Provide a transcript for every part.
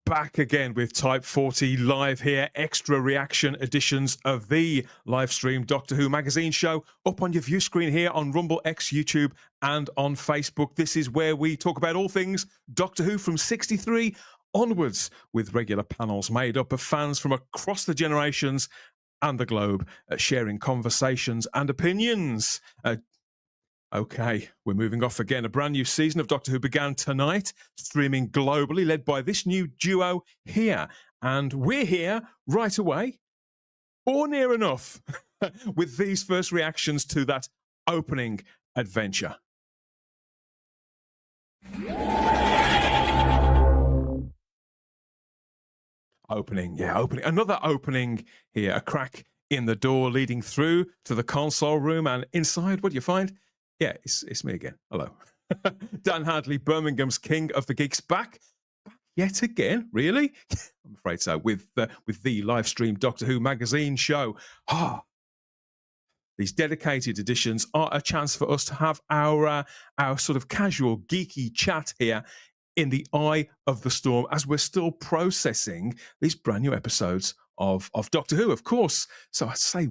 back again with Type 40 live here, extra reaction editions of the live stream Doctor Who magazine show up on your view screen here on Rumble X, YouTube, and on Facebook. This is where we talk about all things Doctor Who from 63 onwards, with regular panels made up of fans from across the generations and the globe, sharing conversations and opinions. Okay, we're moving off again. A brand new season of Doctor Who began tonight, streaming globally, led by this new duo here. And we're here right away, or near enough, with these first reactions to that opening adventure. Opening. Another opening here, a crack in the door leading through to the console room. And inside, what do you find? Yeah, it's me again. Hello. Dan Hadley, Birmingham's King of the Geeks, back yet again. Really? I'm afraid so. With the live stream Doctor Who magazine show. These dedicated editions are a chance for us to have our sort of casual, geeky chat here in the eye of the storm as we're still processing these brand new episodes of Doctor Who, of course. So I say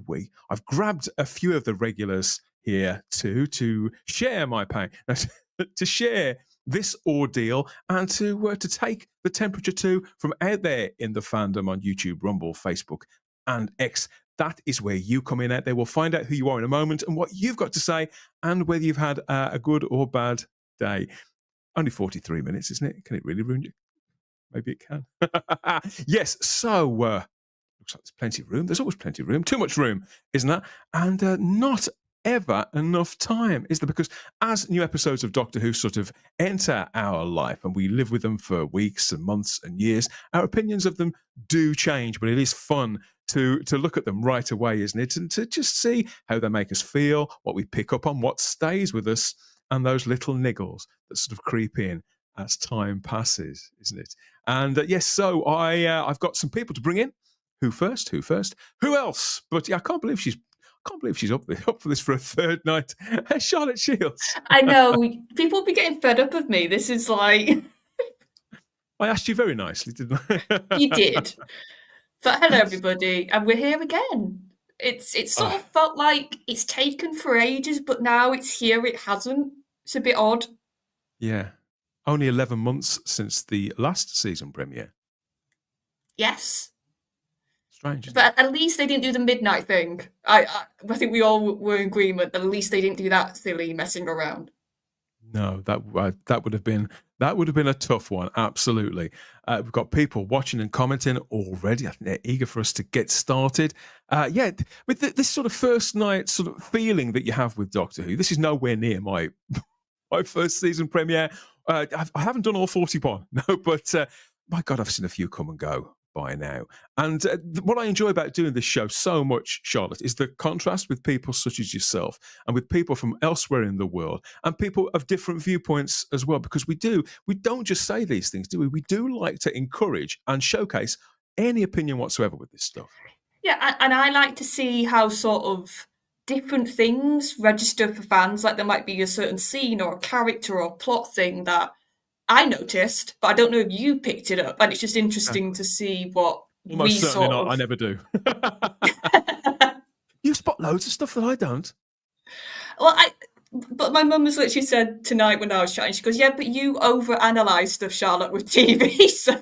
I've grabbed a few of the regulars here to share my pain, to share this ordeal, and to take the temperature too from out there in the fandom on YouTube, Rumble, Facebook, and X. That is where you come in out there. We'll find out who you are in a moment and what you've got to say, and whether you've had a good or bad day. Only 43 minutes, isn't it? Can it really ruin you? Maybe it can. Yes, so looks like there's plenty of room. There's always plenty of room. Too much room, isn't that? And not ever enough time, is there? Because as new episodes of Doctor Who sort of enter our life and we live with them for weeks and months and years, our opinions of them do change, but it is fun to look at them right away, isn't it? And to just see how they make us feel, what we pick up on, what stays with us, and those little niggles that sort of creep in as time passes, isn't it? And yes, so I've got some people to bring in. Who first? Who else? But yeah, I can't believe she's up for this for a third night. Charlotte Shields. I know. People will be getting fed up of me. This is like... I asked you very nicely, didn't I? You did. But hello, everybody. And we're here again. It's sort of felt like it's taken for ages, but now it's here. It hasn't. It's a bit odd. Yeah. Only 11 months since the last season premiere. Yes. Strange. But at least they didn't do the midnight thing. I think we all were in agreement that at least they didn't do that silly messing around. No, that would have been a tough one. Absolutely. We've got people watching and commenting already. I think they're eager for us to get started. With this sort of first night sort of feeling that you have with Doctor Who. This is nowhere near my first season premiere. I haven't done all 41, no, but my God, I've seen a few come and go by now. And what I enjoy about doing this show so much, Charlotte, is the contrast with people such as yourself and with people from elsewhere in the world and people of different viewpoints as well, because we don't just say these things, do we? We do like to encourage and showcase any opinion whatsoever with this stuff. Yeah, and I like to see how sort of different things register for fans. Like there might be a certain scene or a character or plot thing that I noticed, but I don't know if you picked it up. And it's just interesting to see what Almost certainly not. I never do. You spot loads of stuff that I don't. Well, but my mum has literally said tonight when I was chatting, she goes, yeah, but you overanalyze stuff, Charlotte, with TV. So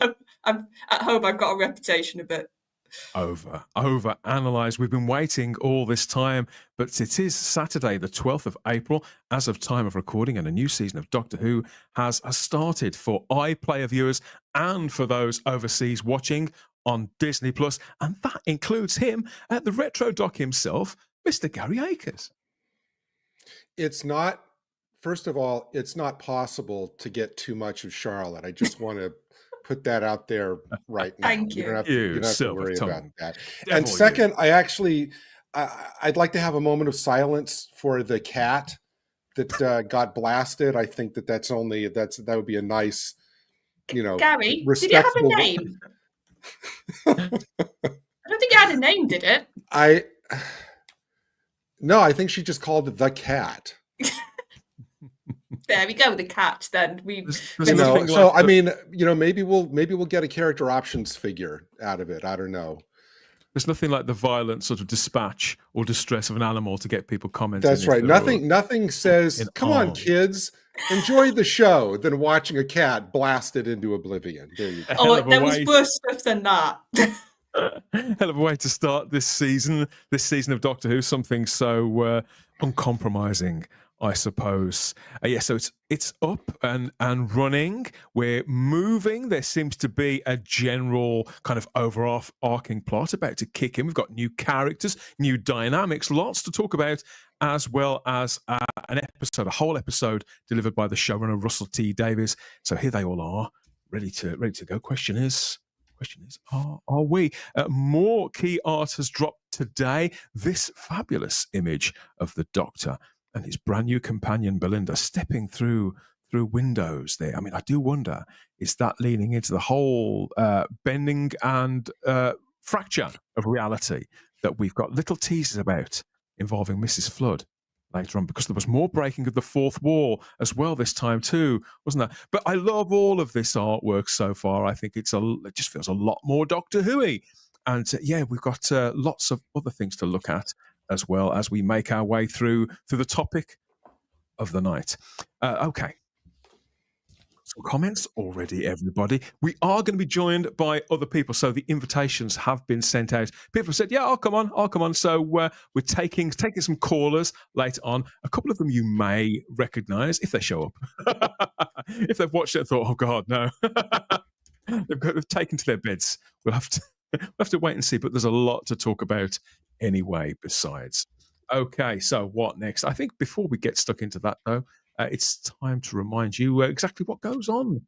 at home, I've got a reputation of it. Over analyze. We've been waiting all this time, but it is Saturday the 12th of April as of time of recording, and a new season of Doctor Who has started for iPlayer viewers and for those overseas watching on Disney Plus, and that includes him at the Retro Doc himself, Mr. Gary Akers. It's not, first of all, it's not possible to get too much of Charlotte. I just want to put that out there right now. Thank you. You don't have to worry about that. Devil and second, I'd like to have a moment of silence for the cat that got blasted. I think that would be a nice, Gary, did it have a name? I don't think it had a name, did it? No, I think she just called it the cat. There we go, the cat. Then There's nothing like I mean, maybe we'll get a character options figure out of it. I don't know. There's nothing like the violent sort of dispatch or distress of an animal to get people commenting. That's right. Nothing says, "Come on, kids, enjoy the show," than watching a cat blasted into oblivion. There you go. There was worse stuff than that. Hell of a way to start this season of Doctor Who. Something so uncompromising, I suppose. So it's up and running. We're moving. There seems to be a general kind of overarching plot about to kick in. We've got new characters, new dynamics, lots to talk about, as well as a whole episode delivered by the showrunner Russell T Davies. So here they all are, ready to go. Question is, are we? More key art has dropped today. This fabulous image of the Doctor and his brand new companion Belinda stepping through windows there. I mean, I do wonder, is that leaning into the whole bending and fracture of reality that we've got little teases about involving Mrs. Flood later on, because there was more breaking of the fourth wall as well this time too, wasn't there? But I love all of this artwork so far. I think it just feels a lot more Doctor Who-y. And we've got lots of other things to look at as well as we make our way through the topic of the night. Okay. Some comments already, everybody. We are going to be joined by other people, so the invitations have been sent out. People have said, "Yeah, I'll come on." So we're taking some callers later on. A couple of them you may recognise if they show up. If they've watched it and thought, "Oh God, no," they've taken to their beds. We'll have to wait and see. But there's a lot to talk about anyway. Besides, okay. So what next? I think before we get stuck into that, though. It's time to remind you exactly what goes on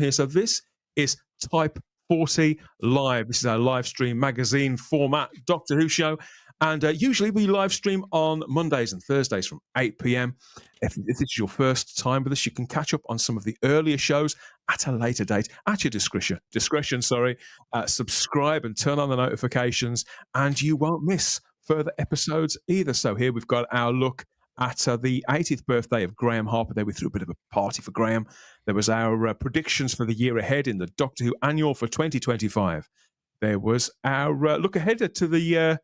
here. So this is Type 40 Live. This is our live stream magazine format Doctor Who show. And usually we live stream on Mondays and Thursdays from 8 p.m. If this is your first time with us, you can catch up on some of the earlier shows at a later date, at your discretion. Subscribe and turn on the notifications, and you won't miss further episodes either. So here we've got our look at the 80th birthday of Graham Harper. There we threw a bit of a party for Graham. There was our predictions for the year ahead in the Doctor Who annual for 2025. There was our look ahead to the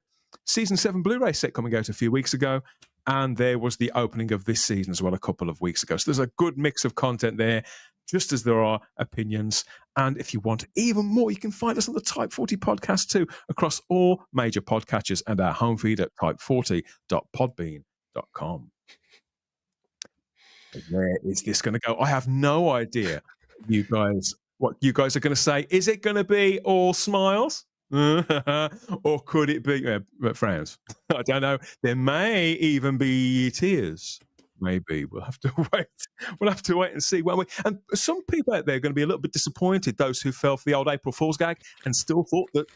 Season 7 Blu-ray set coming out a few weeks ago. And there was the opening of this season as well a couple of weeks ago. So there's a good mix of content there, just as there are opinions. And if you want even more, you can find us on the Type 40 podcast too, across all major podcatchers and our home feed at type40.podbean.com. Where is this going to go? I have no idea, what you guys are going to say. Is it going to be all smiles? Or could it be frowns? I don't know. There may even be tears. Maybe we'll have to wait. We'll have to wait and see, won't we? And some people out there are going to be a little bit disappointed, those who fell for the old April Fool's gag and still thought that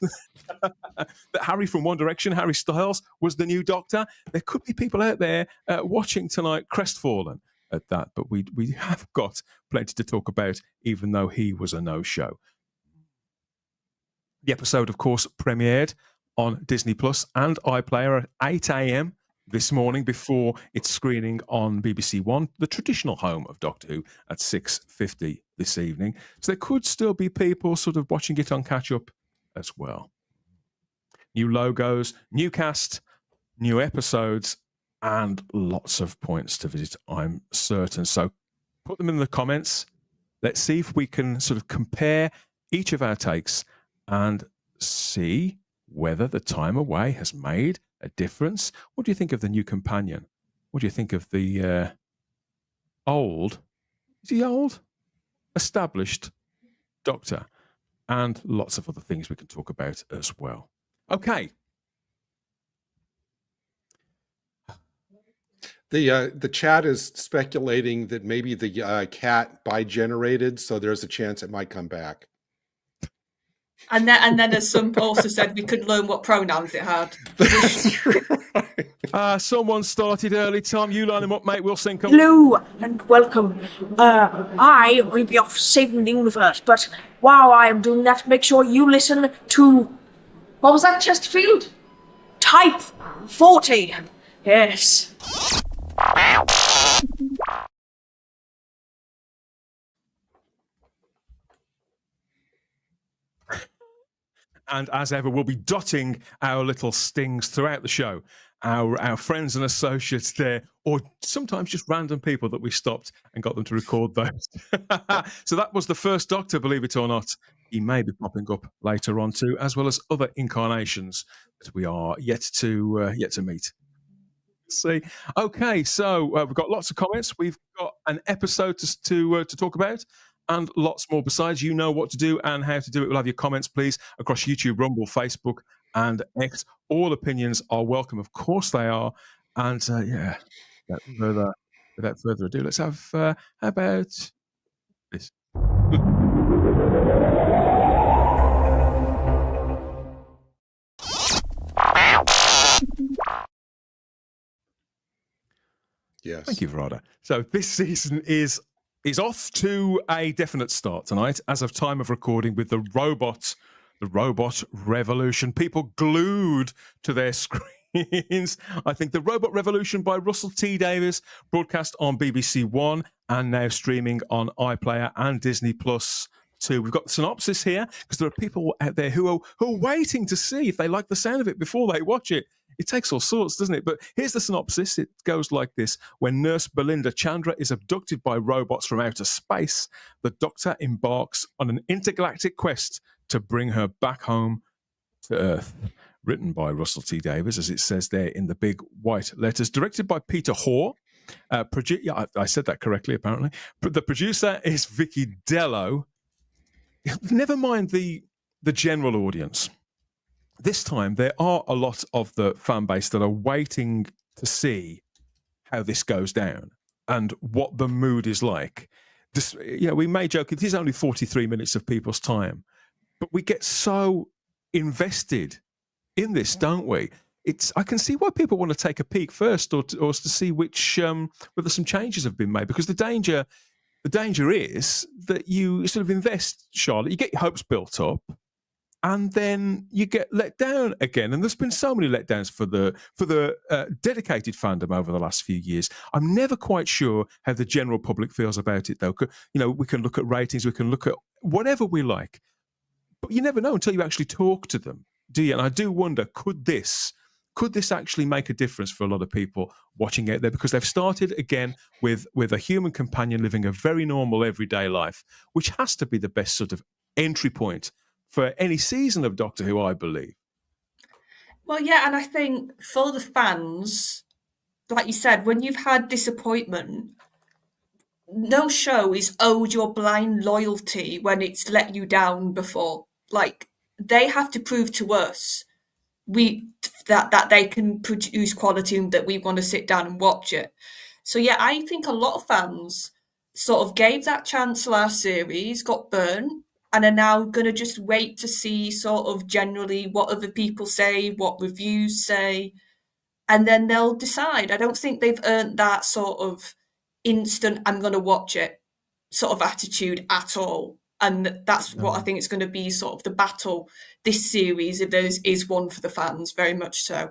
that Harry from One Direction, Harry Styles, was the new Doctor. There could be people out there watching tonight crestfallen at that, but we have got plenty to talk about, even though he was a no-show. The episode, of course, premiered on Disney Plus and iPlayer at 8 a.m. this morning before its screening on BBC One, the traditional home of Doctor Who, at 6:50 this evening. So there could still be people sort of watching it on catch-up as well. New logos, new cast, new episodes, and lots of points to visit, I'm certain. So put them in the comments. Let's see if we can sort of compare each of our takes and see whether the time away has made a difference. What do you think of the new companion? What do you think of the established Doctor? And lots of other things we can talk about as well. Okay. The chat is speculating that maybe the cat bi-generated, so there's a chance it might come back. And then as some also said, we could learn what pronouns it had. Someone started early. Tom, you line them up, mate. We'll sync them. Hello and welcome. I will be off saving the universe, but while I am doing that, make sure you listen to... What was that, Chesterfield? Type 40. Yes. And as ever, we'll be dotting our little stings throughout the show. Our friends and associates there, or sometimes just random people that we stopped and got them to record those. So that was the first Doctor, believe it or not. He may be popping up later on too, as well as other incarnations that we are yet to meet. Let's see. Okay, so we've got lots of comments. We've got an episode to talk about, and lots more besides. You know what to do and how to do it. We'll have your comments, please, across YouTube, Rumble, Facebook, and X. All opinions are welcome. Of course they are. And without further ado, let's have how about this? Yes. Thank you, Verada. So this season is off to a definite start tonight, as of time of recording, with the robot revolution. People glued to their screens. I think the Robot Revolution by Russell T Davies, broadcast on BBC One and now streaming on iPlayer and Disney Plus too. We've got the synopsis here because there are people out there who are waiting to see if they like the sound of it before they watch it. It takes all sorts, doesn't it? But here's the synopsis. It goes like this. When nurse Belinda Chandra is abducted by robots from outer space, the Doctor embarks on an intergalactic quest to bring her back home to Earth. Written by Russell T Davies, as it says there in the big white letters. Directed by Peter Hoare. I said that correctly, apparently. The producer is Vicky Dello. Never mind the general audience. This time, there are a lot of the fan base that are waiting to see how this goes down and what the mood is like. This, we may joke, it is only 43 minutes of people's time, but we get so invested in this, don't we? I can see why people want to take a peek first, or to see which whether some changes have been made, because the danger is that you sort of invest, Charlotte, you get your hopes built up, and then you get let down again. And there's been so many letdowns for the dedicated fandom over the last few years. I'm never quite sure how the general public feels about it, though. We can look at ratings, we can look at whatever we like, but you never know until you actually talk to them, do you? And I do wonder, could this actually make a difference for a lot of people watching out there? Because they've started again with a human companion living a very normal everyday life, which has to be the best sort of entry point for any season of Doctor Who, I believe. Well, yeah, and I think for the fans, like you said, when you've had disappointment, no show is owed your blind loyalty when it's let you down before. Like, they have to prove to us that they can produce quality and that we want to sit down and watch it. So yeah, I think a lot of fans sort of gave that chance last series, got burned, and are now going to just wait to see sort of generally what other people say, what reviews say, and then they'll decide. I don't think they've earned that sort of instant, I'm going to watch it sort of attitude at all. And that's what I think it's going to be, sort of the battle this series, if there is one for the fans, very much so. I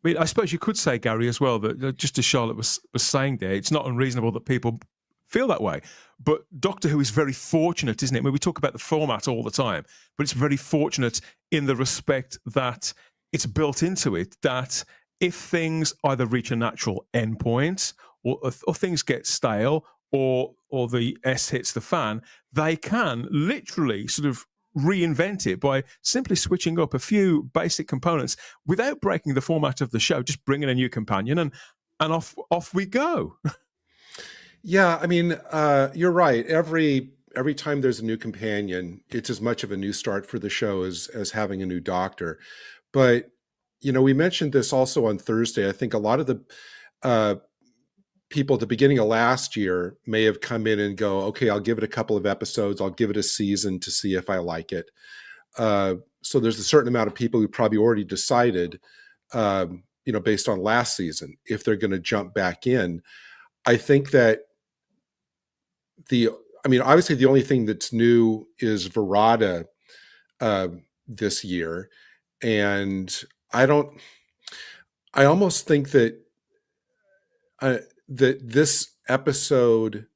mean, I suppose you could say, Gary, as well, that just as Charlotte was saying there, it's not unreasonable that people feel that way. But Doctor Who is very fortunate, isn't it? I mean, we talk about the format all the time, but it's very fortunate in the respect that it's built into it that if things either reach a natural endpoint or things get stale or the S hits the fan, they can literally sort of reinvent it by simply switching up a few basic components without breaking the format of the show, just bringing a new companion and off we go. Yeah, I mean, you're right. Every time there's a new companion, it's as much of a new start for the show as having a new Doctor. But, we mentioned this also on Thursday. I think a lot of the people at the beginning of last year may have come in and go, okay, I'll give it a couple of episodes. I'll give it a season to see if I like it. So there's a certain amount of people who probably already decided, based on last season, if they're going to jump back in. I think that obviously the only thing that's new is Verada this year. And I almost think that that this episode,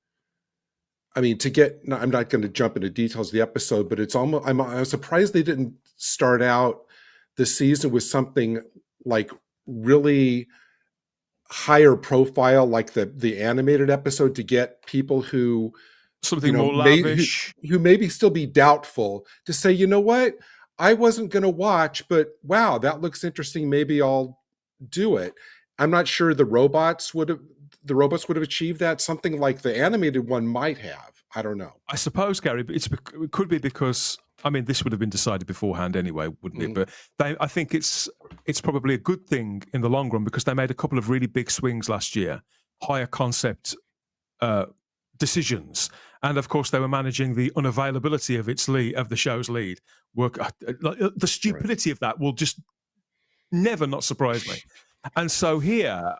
I'm not going to jump into details of the episode, but it's almost, I'm surprised they didn't start out the season with something like really higher profile, like the animated episode, to get people who something more lavish, who maybe still be doubtful, to say, you know what, I wasn't going to watch, but wow, that looks interesting. Maybe I'll do it. I'm not sure the robots would have achieved that. Something like the animated one might have. I don't know. I suppose, Gary, but it could be because, I mean, this would have been decided beforehand anyway, wouldn't it? But I think it's probably a good thing in the long run, because they made a couple of really big swings last year, higher concept decisions, and of course they were managing the unavailability of the show's lead. The stupidity of that will just never not surprise me. And so here,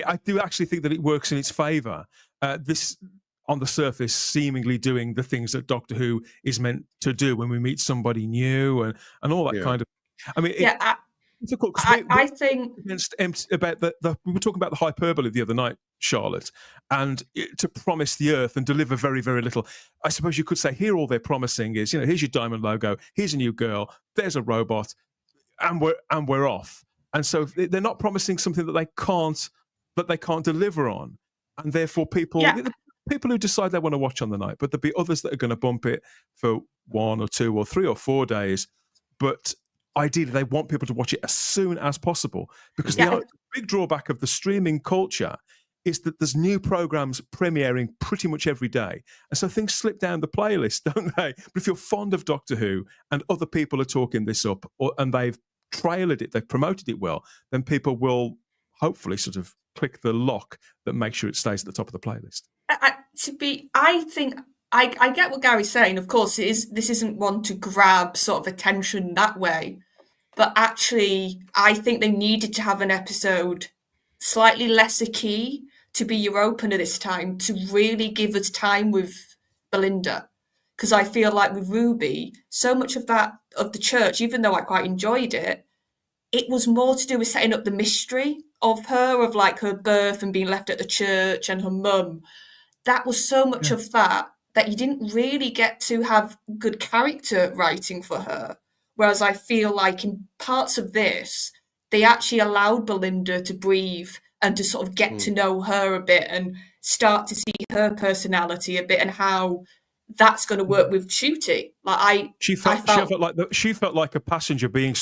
I do actually think that it works in its favour. This, on the surface, seemingly doing the things that Doctor Who is meant to do when we meet somebody new and all that kind of. I mean, difficult. I think about we were talking about the hyperbole the other night, Charlotte, and to promise the Earth and deliver very, very little. I suppose you could say here all they're promising is, here's your diamond logo, here's a new girl, there's a robot, and we're off. And so they're not promising something that they can't deliver on, and therefore people who decide they want to watch on the night, but there'll be others that are going to bump it for 1 or 2 or 3 or 4 days, but ideally they want people to watch it as soon as possible, because the big drawback of the streaming culture is that there's new programs premiering pretty much every day, and so things slip down the playlist, don't they? But if you're fond of Doctor Who and other people are talking this up, and they've trailered it, they've promoted it well, then people will hopefully sort of click the lock that makes sure it stays at the top of the playlist. I think I get what Gary's saying. Of course, this isn't one to grab sort of attention that way, but actually, I think they needed to have an episode slightly lesser key to be your opener this time, to really give us time with Belinda, because I feel like with Ruby, so much of the church, even though I quite enjoyed it, it was more to do with setting up the mystery of her, of like her birth and being left at the church and her mum. That was so much of that you didn't really get to have good character writing for her. Whereas I feel like in parts of this, they actually allowed Belinda to breathe and to sort of get to know her a bit and start to see her personality a bit and how that's going to work with Shooty. She felt like a passenger being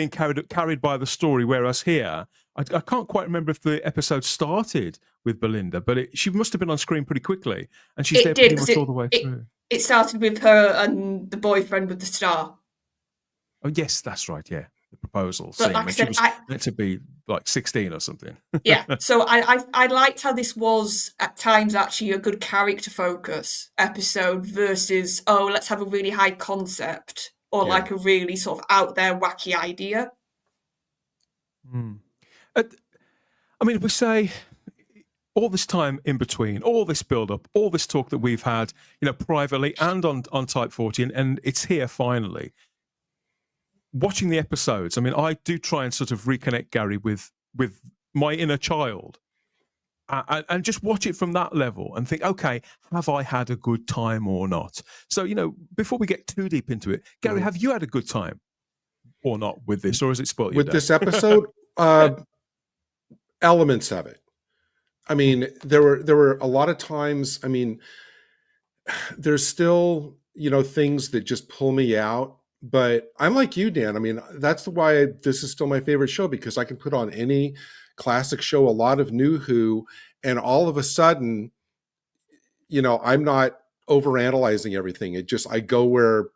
carried by the story, whereas here, I can't quite remember if the episode started with Belinda, but she must have been on screen pretty quickly, and she's there pretty much all the way through. It started with her and the boyfriend with the star. Oh yes, that's right. Yeah, the proposal but scene. Like I said, she was meant to be like 16 or something. Yeah, so I liked how this was at times actually a good character focus episode versus let's have a really high concept or like a really sort of out there wacky idea. I mean, if we say all this time in between, all this build-up, all this talk that we've had, privately and on Type 40, and it's here finally. Watching the episodes, I mean, I do try and sort of reconnect, Gary, with my inner child, and just watch it from that level and think, okay, have I had a good time or not? So, before we get too deep into it, Gary, have you had a good time or not with this, or has it spoiled your day? This episode? Elements of it. I mean, there were a lot of times. I mean, there's still things that just pull me out. But I'm like you, Dan. I mean, that's why this is still my favorite show, because I can put on any classic show, a lot of new Who, and all of a sudden, I'm not overanalyzing everything. I go where,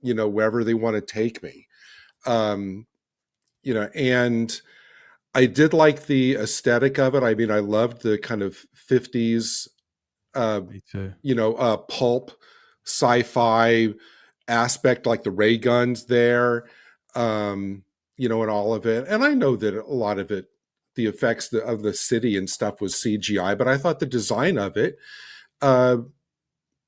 wherever they want to take me. And I did like the aesthetic of it. I mean, I loved the kind of 50s, Me too. Pulp, sci-fi aspect, like the ray guns there, and all of it. And I know that a lot of it, the effects of the city and stuff was CGI, but I thought the design of it, I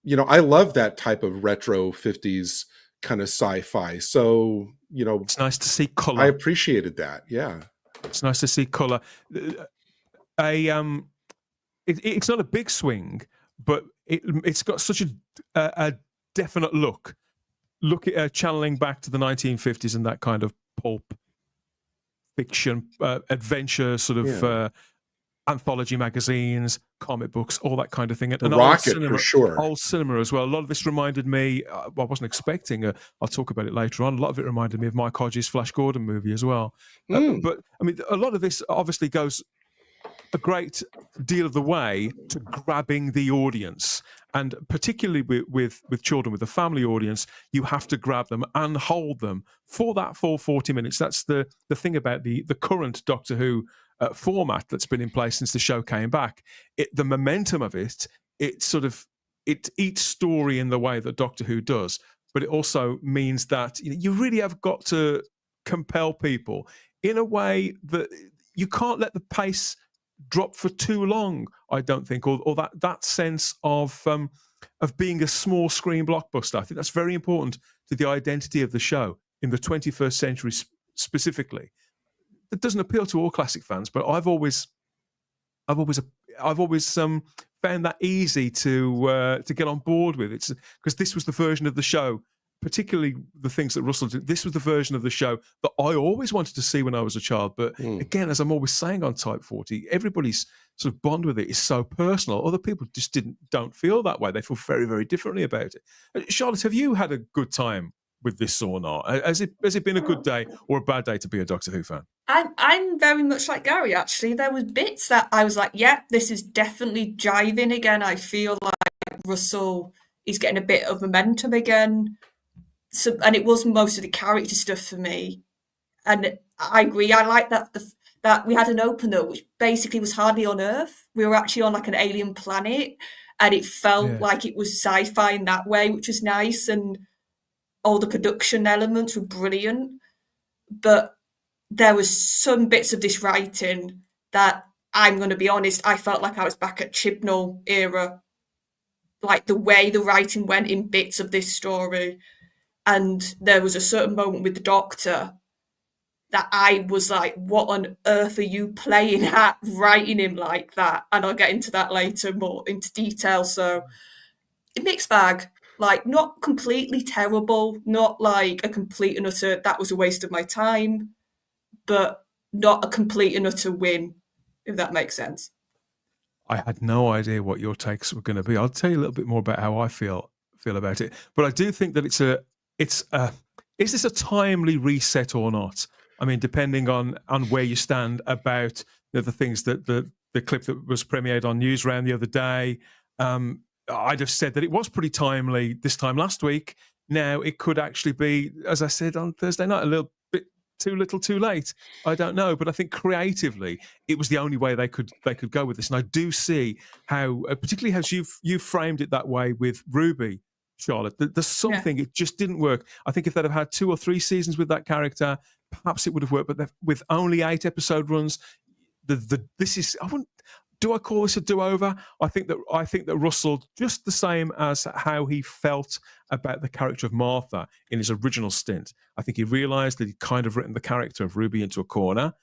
love that type of retro 50s kind of sci-fi. So, it's nice to see color. I appreciated that. Yeah. It's nice to see color. It's not a big swing, but it's got such a definite look look at channeling back to the 1950s and that kind of pulp fiction, adventure, sort of anthology magazines, comic books, all that kind of thing. And Rocket, old cinema, for sure. Old cinema as well. A lot of this reminded me, I wasn't expecting, I'll talk about it later on, a lot of it reminded me of Mike Hodges' Flash Gordon movie as well. But, I mean, a lot of this obviously goes a great deal of the way to grabbing the audience. And particularly with children, with the family audience, you have to grab them and hold them for that full 40 minutes. That's the thing about the current Doctor Who format that's been in place since the show came back. The momentum of it eats story in the way that Doctor Who does, but it also means that you really have got to compel people in a way that you can't let the pace drop for too long, I don't think, or that sense of being a small screen blockbuster. I think that's very important to the identity of the show in the 21st century specifically. It doesn't appeal to all classic fans, but I've always found that easy to get on board with. It's because this was the version of the show, particularly the things that Russell did. This was the version of the show that I always wanted to see when I was a child. But again, as I'm always saying on Type 40, everybody's sort of bond with it is so personal. Other people just don't feel that way. They feel very, very differently about it. Charlotte, have you had a good time with this or not? Has it been a good day or a bad day to be a Doctor Who fan? I'm very much like Gary, actually. There was bits that I was like, yeah, this is definitely jiving again. I feel like Russell is getting a bit of momentum again. So, and it was most of the character stuff for me. And I agree. I like that we had an opener which basically was hardly on Earth. We were actually on like an alien planet, and it felt like it was sci-fi in that way, which was nice. And all the production elements were brilliant. But there was some bits of this writing that, I'm going to be honest, I felt like I was back at Chibnall era. Like the way the writing went in bits of this story. And there was a certain moment with the Doctor that I was like, what on earth are you playing at, writing him like that? And I'll get into that later, more into detail. So, a mixed bag. Like, not completely terrible, not like a complete and utter, that was a waste of my time, but not a complete and utter win, if that makes sense. I had no idea what your takes were going to be. I'll tell you a little bit more about how I feel about it. But I do think that is this a timely reset or not? I mean, depending on where you stand about the things that the clip that was premiered on Newsround the other day, I'd have said that it was pretty timely this time last week. Now it could actually be, as I said on Thursday night, a little bit too little, too late. I don't know, but I think creatively it was the only way they could go with this. And I do see how, particularly as you've framed it that way with Ruby, Charlotte, there's something, it just didn't work. I think if they'd have had 2 or 3 seasons with that character, perhaps it would have worked. But with only 8 episode runs, this is, do I call this a do-over? I think that Russell, just the same as how he felt about the character of Martha in his original stint, I think he realised that he'd kind of written the character of Ruby into a corner.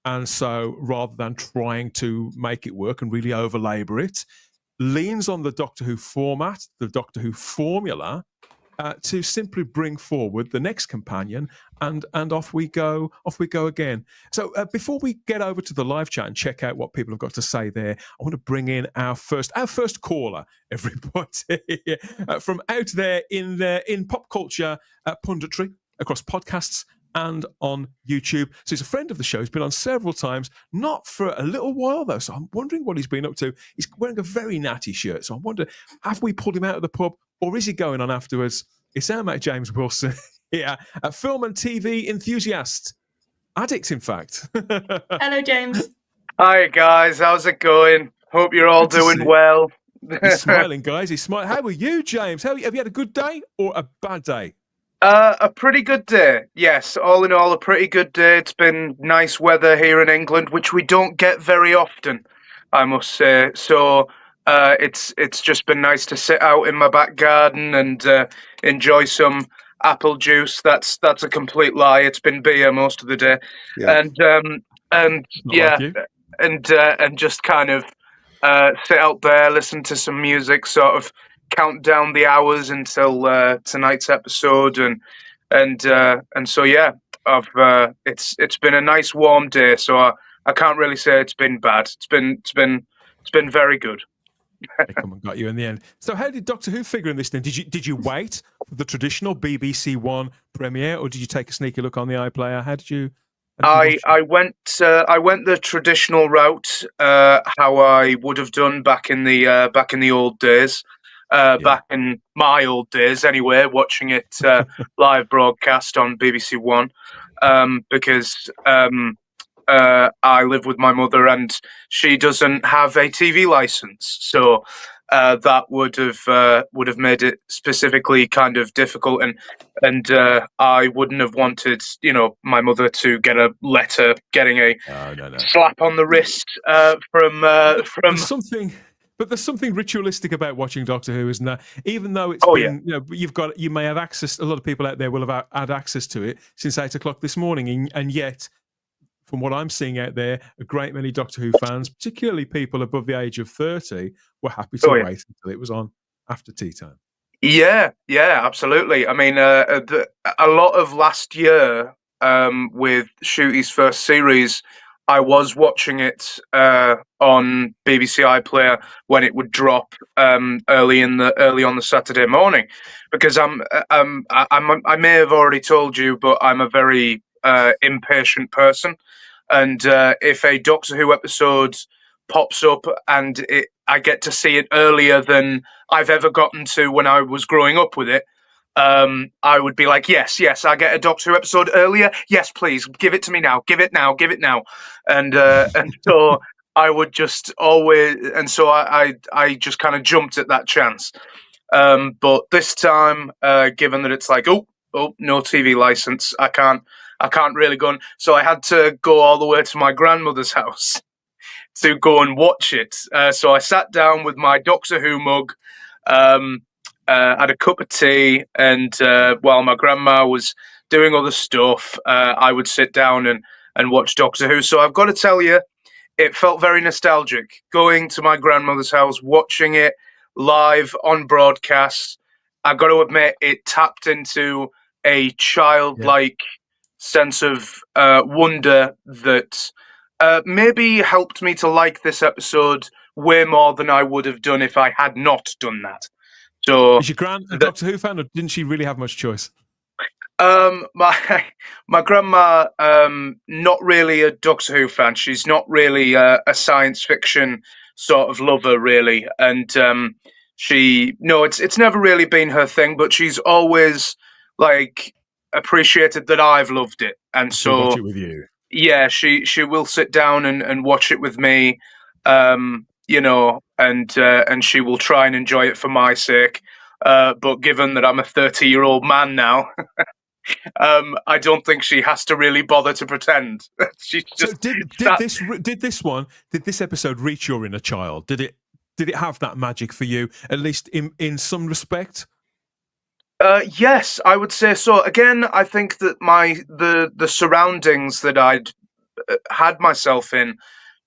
And so rather than trying to make it work and really over-labour it, leans on the Doctor Who format, the Doctor Who formula, to simply bring forward the next companion, and off we go again. So before we get over to the live chat and check out what people have got to say there, I want to bring in our first caller, everybody, from out there in pop culture punditry across podcasts and on YouTube. So he's a friend of the show. He's been on several times, not for a little while though. So I'm wondering what he's been up to. He's wearing a very natty shirt. So I wonder, have we pulled him out of the pub, or is he going on afterwards? It's our mate James Wilson here, a film and TV enthusiast. Addict, in fact. Hello, James. Hi, guys. How's it going? Hope you're all doing well. He's smiling, guys. He's smiling. How are you, James? Have you had a good day or a bad day? A pretty good day. Yes, all in all, a pretty good day. It's been nice weather here in England, which we don't get very often, I must say. So it's just been nice to sit out in my back garden and enjoy some apple juice. That's a complete lie. It's been beer most of the day, and yeah, like and just kind of sit out there, listen to some music, sort of count down the hours until tonight's episode, and so yeah, it's been a nice warm day, so I can't really say it's been bad. It's been very good. They come and got you in the end. So how did Doctor Who figure in this then? Did you wait for the traditional BBC One premiere, or did you take a sneaky look on the iPlayer? How did you watch it? I went the traditional route, how I would have done back in the old days, back in my old days anyway, watching it live broadcast on BBC One, because I live with my mother and she doesn't have a TV license, so that would have made it specifically kind of difficult, and I wouldn't have wanted, my mother to get a letter getting a slap on the wrist from. There's something ritualistic about watching Doctor Who, isn't there? Even though it's you may have access. A lot of people out there will have had access to it since 8 o'clock this morning, and yet, from what I'm seeing out there, a great many Doctor Who fans, particularly people above the age of 30, were happy to wait until it was on after tea time. Yeah, absolutely. I mean, a lot of last year with Shooty's first series, I was watching it on BBC iPlayer when it would drop early on the Saturday morning, because I may have already told you, but I'm a very impatient person, and if a Doctor Who episode pops up and I get to see it earlier than I've ever gotten to when I was growing up with it, I would be like, yes, I get a Doctor Who episode earlier. Yes, please, give it to me now. Give it now. And so I would just always, and so I just kind of jumped at that chance. But this time, given that it's like, oh, no TV license, I can't really go on. So I had to go all the way to my grandmother's house to go and watch it. So I sat down with my Doctor Who mug, had a cup of tea, and while my grandma was doing other stuff, I would sit down and watch Doctor Who. So I've got to tell you, it felt very nostalgic going to my grandmother's house, watching it live on broadcast. I've got to admit, it tapped into a childlike sense of wonder that maybe helped me to like this episode way more than I would have done if I had not done that. So, is your gran a Doctor Who fan, or didn't she really have much choice? My grandma, not really a Doctor Who fan. She's not really a science fiction sort of lover, really, and it's never really been her thing. But she's always like appreciated that I've loved it, and so watch it with you. Yeah, she will sit down and watch it with me, and she will try and enjoy it for my sake. But given that I'm a 30-year-old man now, I don't think she has to really bother to pretend. She's just. So did this episode reach your inner child? Did it have that magic for you, at least in some respect? Yes, I would say so. Again, I think that the surroundings that I'd had myself in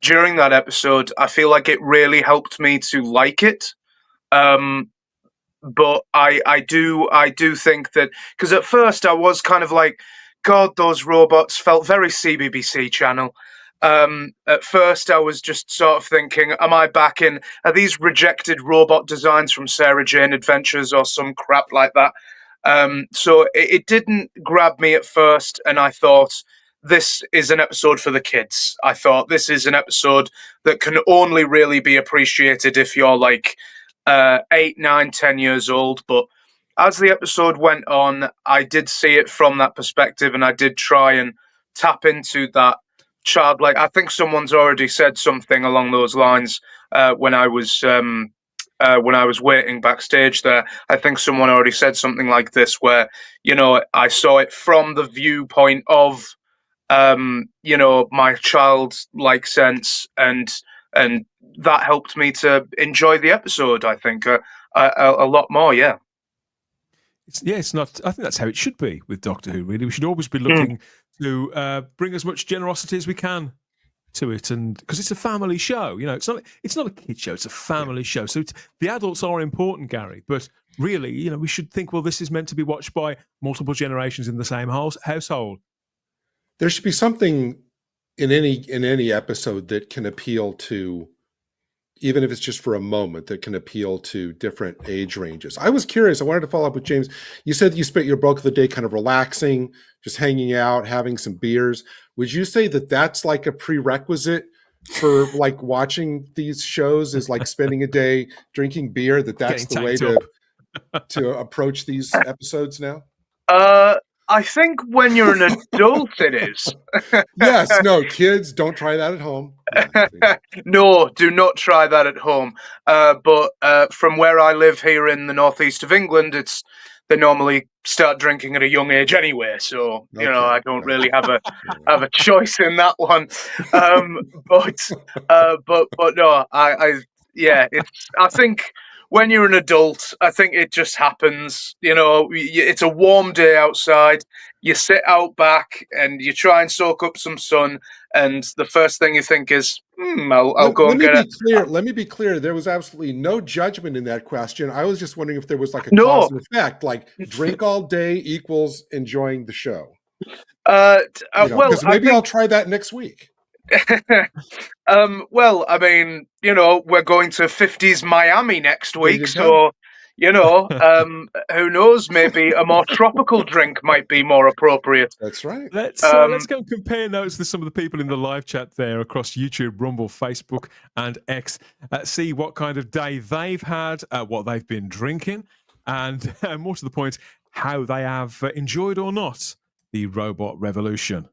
during that episode, I feel like it really helped me to like it. But I do think that, because at first I was kind of like, God, those robots felt very CBBC channel. At first I was just sort of thinking, am I back in, are these rejected robot designs from Sarah Jane Adventures or some crap like that? So it didn't grab me at first, and I thought, this is an episode for the kids. I thought this is an episode that can only really be appreciated if you're like 8, 9, 10 years old. But as the episode went on, I did see it from that perspective, and I did try and tap into that childlike. I think someone's already said something along those lines when I was waiting backstage there. I think someone already said something like this, where I saw it from the viewpoint of my childlike sense, and that helped me to enjoy the episode, I think, a lot more. Yeah. It's not. I think that's how it should be with Doctor Who. Really, we should always be looking to bring as much generosity as we can to it, and because it's a family show, it's not a kid show, it's a family show. So the adults are important, Gary, but really, we should think, well, this is meant to be watched by multiple generations in the same household. There should be something in any episode that can appeal to, even if it's just for a moment, that can appeal to different age ranges. I was curious. I wanted to follow up with James. You said you spent your bulk of the day kind of relaxing, just hanging out, having some beers. Would you say that that's like a prerequisite for like watching these shows, is like spending a day drinking beer, that's the way to approach these episodes now? I think when you're an adult, it is. Yes, no, kids, don't try that at home. No, do not try that at home. But from where I live here in the northeast of England, they normally start drinking at a young age anyway. So I don't really have a choice in that one. But no, I think when you're an adult, I think it just happens. It's a warm day outside. You sit out back and you try and soak up some sun. And the first thing you think is, I'll go and get it. Let me be clear. There was absolutely no judgment in that question. I was just wondering if there was like a cause and effect, like drink all day equals enjoying the show. Well, maybe I'll try that next week. Well, I mean, we're going to 50s Miami next week, so who knows? Maybe a more tropical drink might be more appropriate. That's right. Let's go and compare notes with some of the people in the live chat there across YouTube, Rumble, Facebook, and X. See what kind of day they've had, what they've been drinking, and more to the point, how they have enjoyed or not the robot revolution.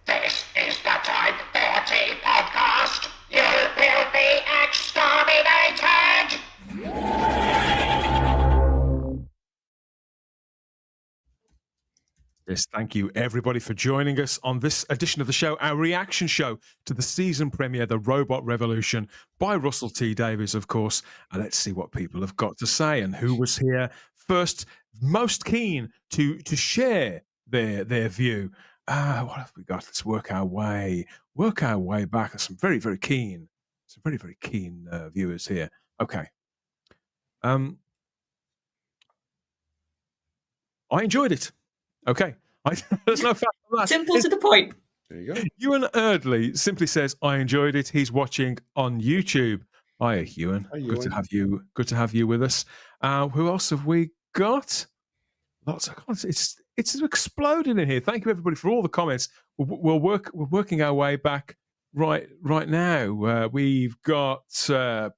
This is the Type 40 podcast. You will be exterminated. Yes, thank you everybody for joining us on this edition of the show, our reaction show to the season premiere, The Robot Revolution, by Russell T Davies, of course. And let's see what people have got to say and who was here first, most keen to share their view. What have we got? Let's work our way back. There's some very, very keen viewers here. Okay. I enjoyed it. Okay. There's no fact on that. Simple to the point. There you go. Ewan Erdley simply says, I enjoyed it. He's watching on YouTube. Hiya, Ewan. Hi, Good to have you. Good to have you with us. Who else have we got? Lots of comments. It's exploding in here. Thank you, everybody, for all the comments. We're working our way back right now. We've got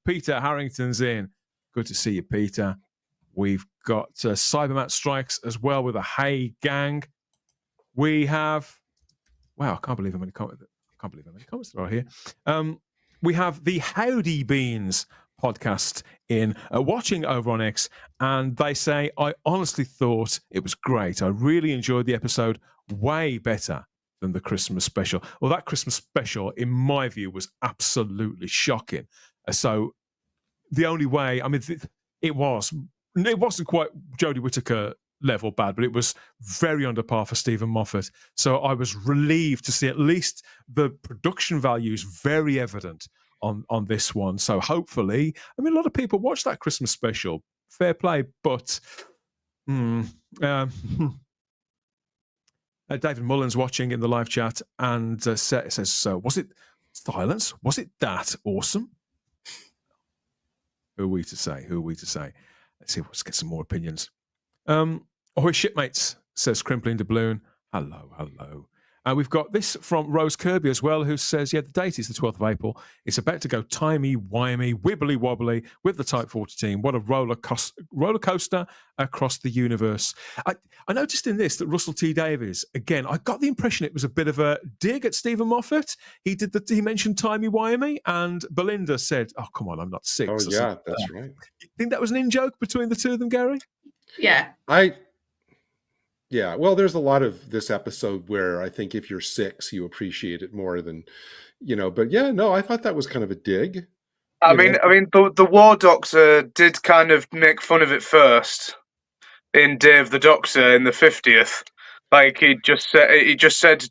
Peter Harrington's in. Good to see you, Peter. We've got Cybermat Strikes as well with a Hey Gang. We have, wow, I can't believe how many comments there are here. We have the Howdy Beans podcast in watching over on X, and they say, I honestly thought it was great. I really enjoyed the episode, way better than the Christmas special. Well, that Christmas special, in my view, was absolutely shocking. So the only way, I mean, it wasn't quite Jodie Whittaker level bad, but it was very under par for Stephen Moffat. So I was relieved to see at least the production values very evident on this one. So hopefully, I mean, a lot of people watch that Christmas special. Fair play, but David Mullen's watching in the live chat and says, "So was it silence? Was it that awesome?" Who are we to say? Let's see. Let's get some more opinions. Ahoy shipmates, says Crimpling Doubloon. Hello. We've got this from Rose Kirby as well, who says, the date is the 12th of April. It's about to go timey-wimey, wibbly-wobbly with the Type 40 team. What a roller coaster across the universe. I noticed in this that Russell T Davies, again, I got the impression it was a bit of a dig at Stephen Moffat. He mentioned timey-wimey, and Belinda said, oh, come on, I'm not 6. Oh, yeah, that's right. You think that was an in-joke between the two of them, Gary? Yeah. Yeah, well, there's a lot of this episode where I think if you're 6, you appreciate it more than, but yeah, no, I thought that was kind of a dig. I mean, the War Doctor did kind of make fun of it first in Day of the Doctor in the 50th. Like he just said,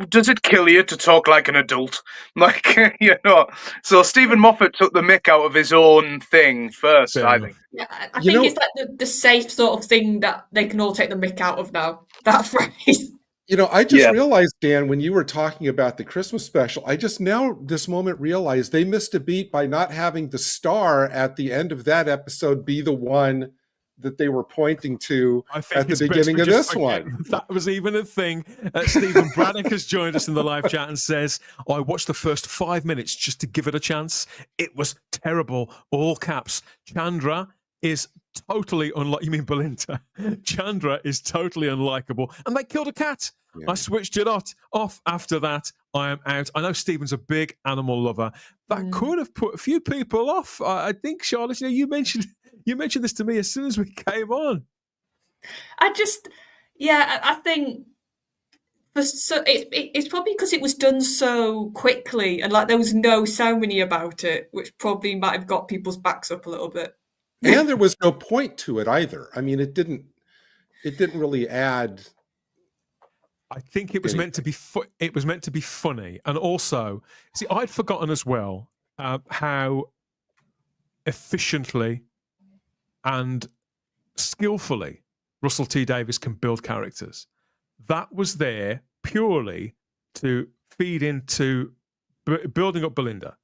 does it kill you to talk like an adult? Like So Stephen Moffat took the mick out of his own thing first. Fair I enough. think. Yeah, I You think know- it's like the safe sort of thing that they can all take the mick out of now. That phrase. I just Yeah. realized, Dan, when you were talking about the Christmas special, I just now this moment realized they missed a beat by not having the star at the end of that episode be the one that they were pointing to I think at the it's best beginning we of just this forget one. that was even a thing. Stephen Braddock has joined us in the live chat and says, I watched the first 5 minutes just to give it a chance. It was terrible. All caps. Chandra is totally unlike. You mean Belinda? Chandra is totally unlikable. And they killed a cat. Yeah. I switched it off after that. I am out. I know Stephen's a big animal lover. That could have put a few people off. I think, Charlotte, you mentioned this to me as soon as we came on. I think it's probably because it was done so quickly and like there was no ceremony about it, which probably might have got people's backs up a little bit. And there was no point to it either. I mean, it didn't really add. I think it was meant to be. It was meant to be funny, and also, see, I'd forgotten as well how efficiently and skillfully Russell T Davies can build characters. That was there purely to feed into building up Belinda.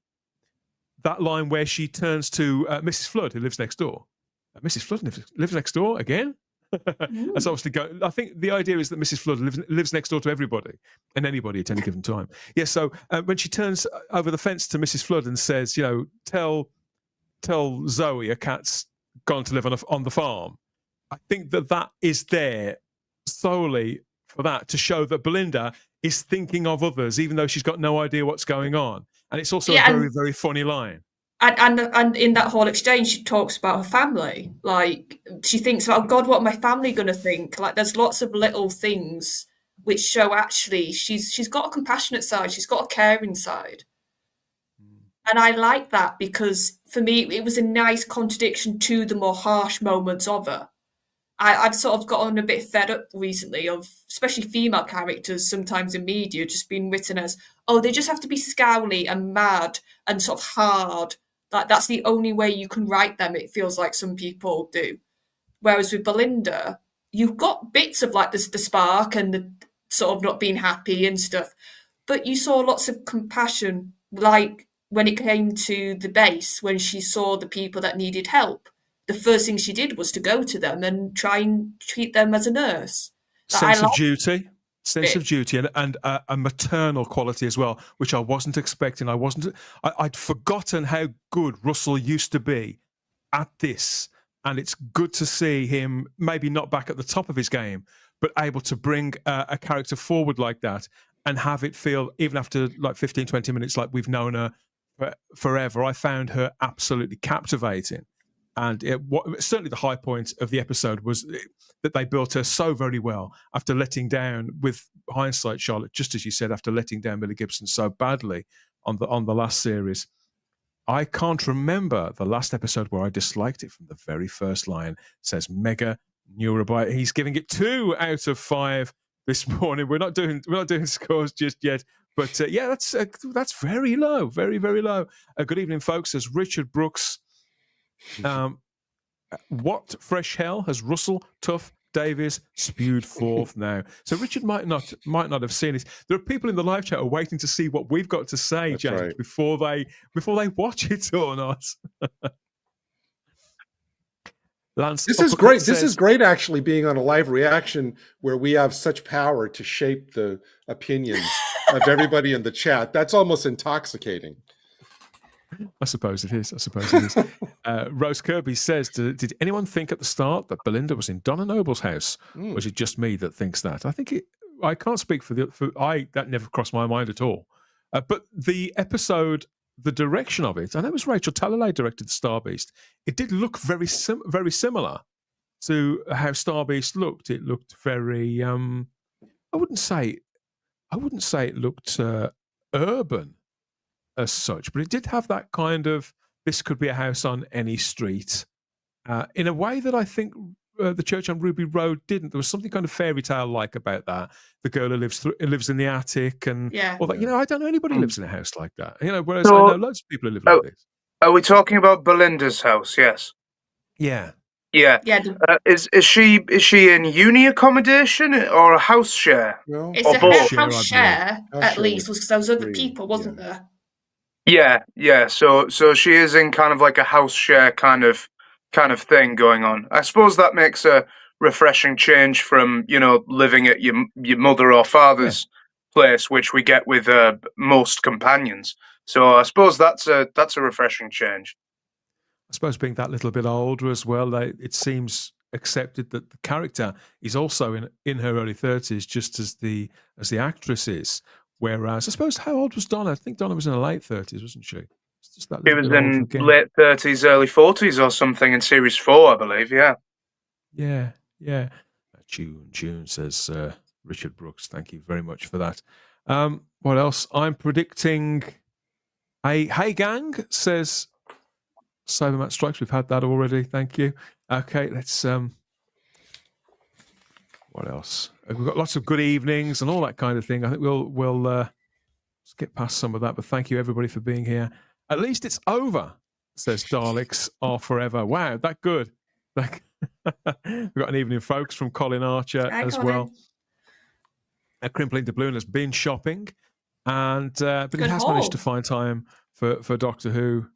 That line where she turns to Mrs. Flood, who lives next door. Mrs. Flood lives next door again? That's obviously going. I think the idea is that Mrs. Flood lives next door to everybody and anybody at any given time. Yeah, so when she turns over the fence to Mrs. Flood and says, tell Zoe a cat's gone to live on the farm, I think that is there solely for that, to show that Belinda is thinking of others, even though she's got no idea what's going on. And it's also a very, very funny line. And in that whole exchange, she talks about her family. Like, she thinks, oh God, what are my family going to think? Like, there's lots of little things which show actually she's got a compassionate side. She's got a caring side. And I like that because for me, it was a nice contradiction to the more harsh moments of her. I've sort of gotten a bit fed up recently of, especially female characters, sometimes in media, just being written as, oh, they just have to be scowly and mad and sort of hard. Like, that's the only way you can write them, it feels like some people do. Whereas with Belinda, you've got bits of like the spark and the sort of not being happy and stuff, but you saw lots of compassion, like when it came to the base, when she saw the people that needed help. The first thing she did was to go to them and try and treat them as a nurse. Sense of duty and a maternal quality as well, which I wasn't expecting. I'd forgotten how good Russell used to be at this. And it's good to see him maybe not back at the top of his game, but able to bring a character forward like that and have it feel, even after like 15, 20 minutes, like we've known her forever. I found her absolutely captivating. And certainly the high point of the episode was that they built her so very well after letting down, with hindsight, Charlotte, just as you said, after letting down Millie Gibson so badly on the last series. I can't remember the last episode where I disliked it from the very first line. It says Mega Neurobyte. He's giving it 2 out of 5 this morning. We're not doing scores just yet. But yeah, that's very low, very, very low. Good evening, folks. Says Richard Brooks. What fresh hell has Russell Tough Davies spewed forth now? So Richard might not have seen this. There are people in the live chat who are waiting to see what we've got to say, That's James, right. before they watch it or not. Lance, This is great. This is great, actually, being on a live reaction where we have such power to shape the opinions of everybody in the chat. That's almost intoxicating. I suppose it is. Rose Kirby says, did anyone think at the start that Belinda was in Donna Noble's house? Or is it just me that thinks that? I can't speak that never crossed my mind at all. But the episode, the direction of it, I know it was Rachel Talalay directed Star Beast. It did look very similar to how Star Beast looked. It looked very, I wouldn't say it looked urban as such, but it did have that kind of, this could be a house on any street, in a way that I think the church on Ruby Road didn't. There was something kind of fairy tale like about that. The girl who lives in the attic and Yeah. all that. You know, I don't know anybody who lives in a house like that. You know, whereas So- I know loads of people who live like this. Are we talking about Belinda's house? Yes. Yeah. Yeah. Yeah, Is she in uni accommodation or a house share? No. it's Or a both. house Share, I believe. share, House at share least, was because there was other free, people, wasn't yeah. there? Yeah. So she is in kind of like a house share kind of thing going on. I suppose that makes a refreshing change from, you know, living at your mother or father's place, which we get with most companions. So I suppose that's a refreshing change. I suppose being that little bit older as well, it seems accepted that the character is also in her early 30s, just as the actress is. Whereas I suppose, how old was Donna? I think Donna was in her late 30s, wasn't she? It's just that She little was bit older in again. late 30s, early 40s or something in series 4, I believe. Yeah. Yeah. Tune says Richard Brooks. Thank you very much for that. What else? I'm predicting. Hey gang says Cybermat Strikes. We've had that already. Thank you. Okay, let's. What else? We've got lots of good evenings and all that kind of thing. I think we'll skip past some of that. But thank you everybody for being here. At least it's over, says Daleks are forever. Wow, that good. Like, we've got an evening, folks, from Colin Archer Hi, as Colin. well. Crimpling Doubloon has been shopping, and but he Good has haul. managed to find time for Doctor Who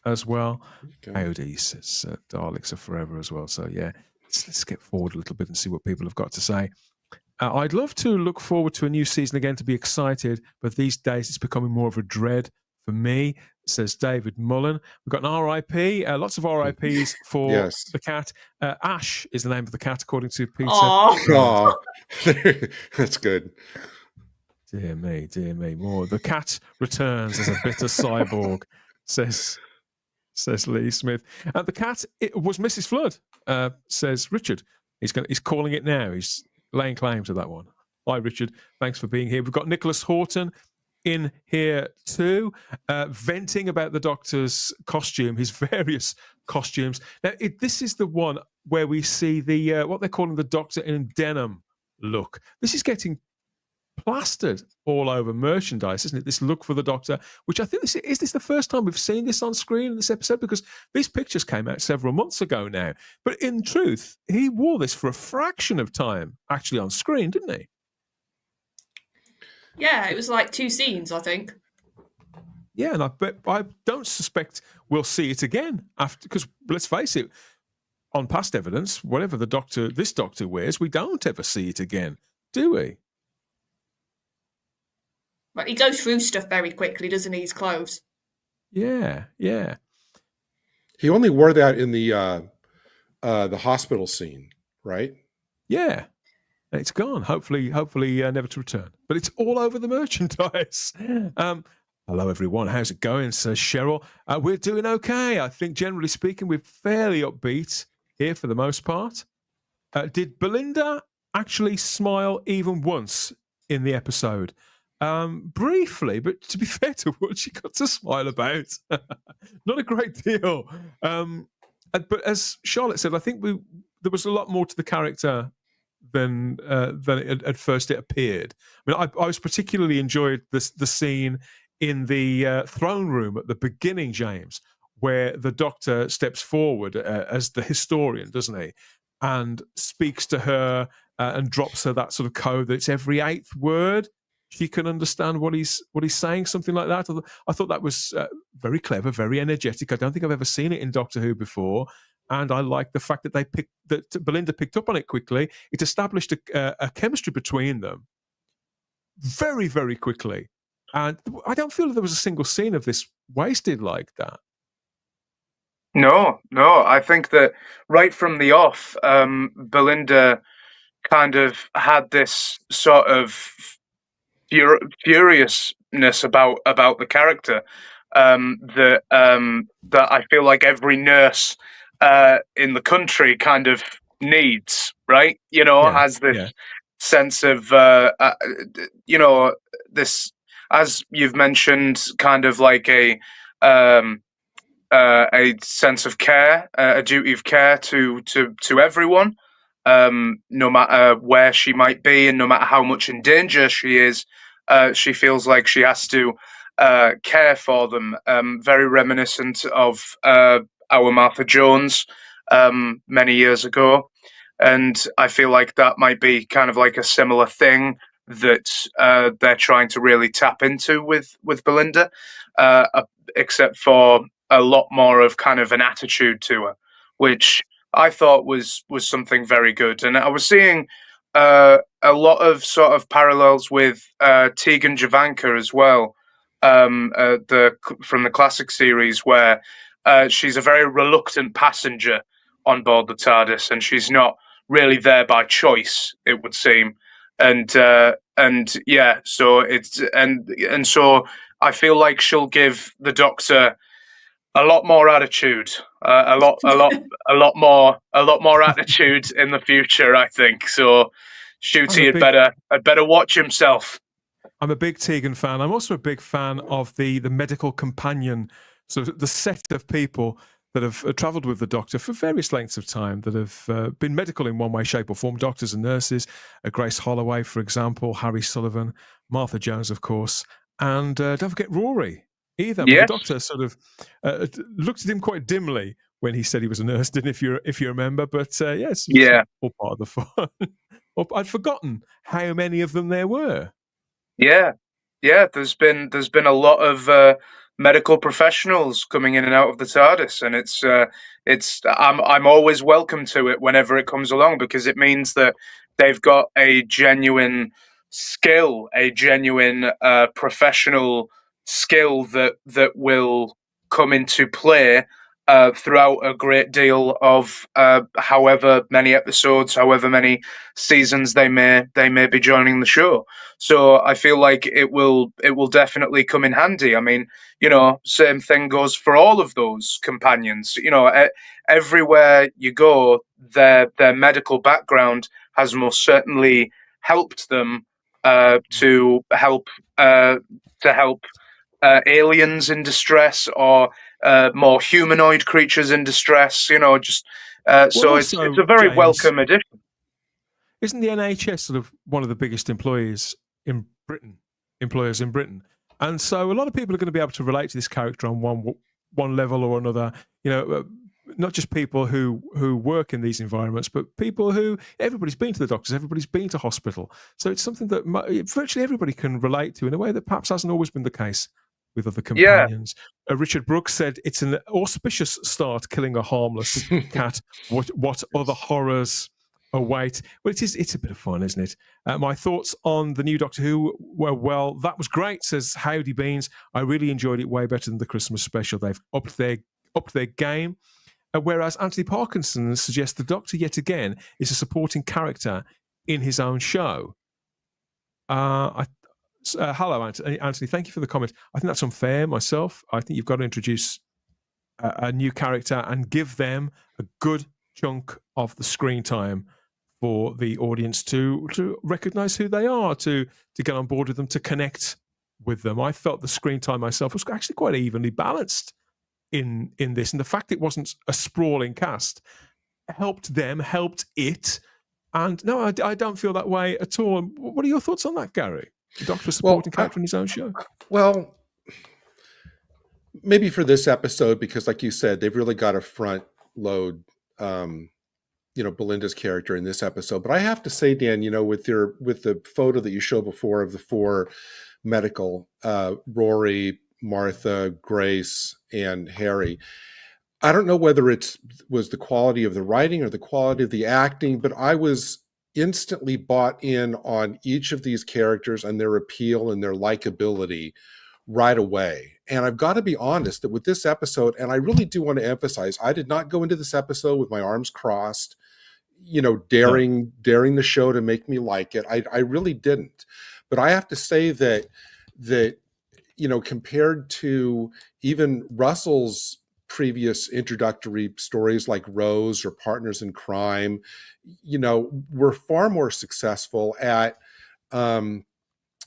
as well. Okay. Howdy says Daleks are forever as well. So yeah, let's skip forward a little bit and see what people have got to say. I'd love to look forward to a new season again, to be excited, but these days it's becoming more of a dread for me, says David Mullen. We've got an RIP, lots of RIPs for Yes. the cat. Ash is the name of the cat, according to Peter. Aw. Oh, that's good. Dear me, more. The cat returns as a bitter cyborg, says Lee Smith. The cat, it was Mrs. Flood, says Richard. He's calling it now. He's laying claim to that one. Hi, Richard. Thanks for being here. We've got Nicholas Horton in here too, venting about the Doctor's costume, his various costumes. Now, this is the one where we see the what they're calling the Doctor in denim look. This is getting plastered all over merchandise, isn't it? This look for the Doctor, which I think is this the first time we've seen this on screen in this episode, because these pictures came out several months ago now. But in truth, he wore this for a fraction of time actually on screen, didn't he? Yeah, it was like 2 scenes, I think. Yeah, and I don't suspect we'll see it again after, because let's face it, on past evidence, whatever this Doctor wears, we don't ever see it again, do we? But he goes through stuff very quickly, doesn't he? His clothes. Yeah. He only wore that in the hospital scene, right? Yeah. It's gone. Hopefully never to return. But it's all over the merchandise. Hello, everyone. How's it going? Says Cheryl. We're doing okay. I think, generally speaking, we're fairly upbeat here for the most part. Did Belinda actually smile even once in the episode? Briefly, but to be fair to what she got to smile about, not a great deal. But as Charlotte said, I think there was a lot more to the character than at first it appeared. I mean, I was particularly enjoyed the scene in the throne room at the beginning, James, where the Doctor steps forward as the historian, doesn't he, and speaks to her and drops her that sort of code that it's every 8th word she can understand what he's saying, something like that. I thought that was very clever, very energetic. I don't think I've ever seen it in Doctor Who before. And I like the fact that Belinda picked up on it quickly. It established a chemistry between them very, very quickly. And I don't feel that there was a single scene of this wasted like that. No. I think that right from the off, Belinda kind of had this sort of furiousness about the character that I feel like every nurse in the country kind of needs, right? You know, has this sense of you know, this, as you've mentioned, kind of like a a sense of care, a duty of care to everyone, no matter where she might be and no matter how much in danger she is. She feels like she has to care for them. Very reminiscent of our Martha Jones many years ago. And I feel like that might be kind of like a similar thing that they're trying to really tap into with Belinda, except for a lot more of kind of an attitude to her, which I thought was something very good. And I was seeing a lot of sort of parallels with Tegan Javanka as well, from the classic series, where she's a very reluctant passenger on board the TARDIS, and she's not really there by choice, it would seem. And yeah, so it's and so I feel like she'll give the Doctor a lot more attitude, a lot more attitude in the future, I think. So Shooty had better watch himself. I'm a big Tegan fan. I'm also a big fan of the medical companion, so the set of people that have travelled with the Doctor for various lengths of time, that have been medical in one way, shape or form, doctors and nurses, Grace Holloway, for example, Harry Sullivan, Martha Jones, of course, and don't forget Rory either. Yes. The Doctor sort of looked at him quite dimly when he said he was a nurse, didn't if you remember, but yes, yeah, all part of the fun. I'd forgotten how many of them there were. Yeah. There's been a lot of medical professionals coming in and out of the TARDIS, and I'm always welcome to it whenever it comes along, because it means that they've got a genuine skill, a genuine professional skill that will come into play throughout a great deal of however many episodes, however many seasons they may be joining the show. So I feel like it will definitely come in handy. I mean, same thing goes for all of those companions. Everywhere you go, their medical background has most certainly helped them to help aliens in distress, or more humanoid creatures in distress. So it's a very James, welcome addition. Isn't the NHS sort of one of the biggest employers in Britain? And so a lot of people are going to be able to relate to this character on one level or another. Not just people who work in these environments, but people who, everybody's been to the doctors, everybody's been to hospital. So it's something that virtually everybody can relate to in a way that perhaps hasn't always been the case with other companions. Yeah. Richard Brooks said it's an auspicious start killing a harmless cat. What other horrors await? Well, it's a bit of fun, isn't it? My thoughts on the new Doctor Who were, well, that was great, says Howdy Beans. I really enjoyed it way better than the Christmas special. They've upped their game. Whereas Anthony Parkinson suggests the Doctor, yet again, is a supporting character in his own show. Hello, Anthony. Thank you for the comment. I think that's unfair myself. I think you've got to introduce a new character and give them a good chunk of the screen time for the audience to recognise who they are, to get on board with them, to connect with them. I felt the screen time myself was actually quite evenly balanced in this, and the fact it wasn't a sprawling cast helped it. And no, I don't feel that way at all. What are your thoughts on that, Gary? The Doctor supporting character in his own show? Well, maybe for this episode, because like you said, they've really got to front load Belinda's character in this episode. But I have to say, Dan, with the photo that you showed before of the four medical, Rory, Martha, Grace, and Harry, I don't know whether it was the quality of the writing or the quality of the acting, but I was instantly bought in on each of these characters and their appeal and their likability right away. And I've got to be honest that with this episode, and I really do want to emphasize, I did not go into this episode with my arms crossed, daring the show to make me like it. I really didn't. But I have to say that compared to even Russell's previous introductory stories like Rose or Partners in Crime, were far more successful at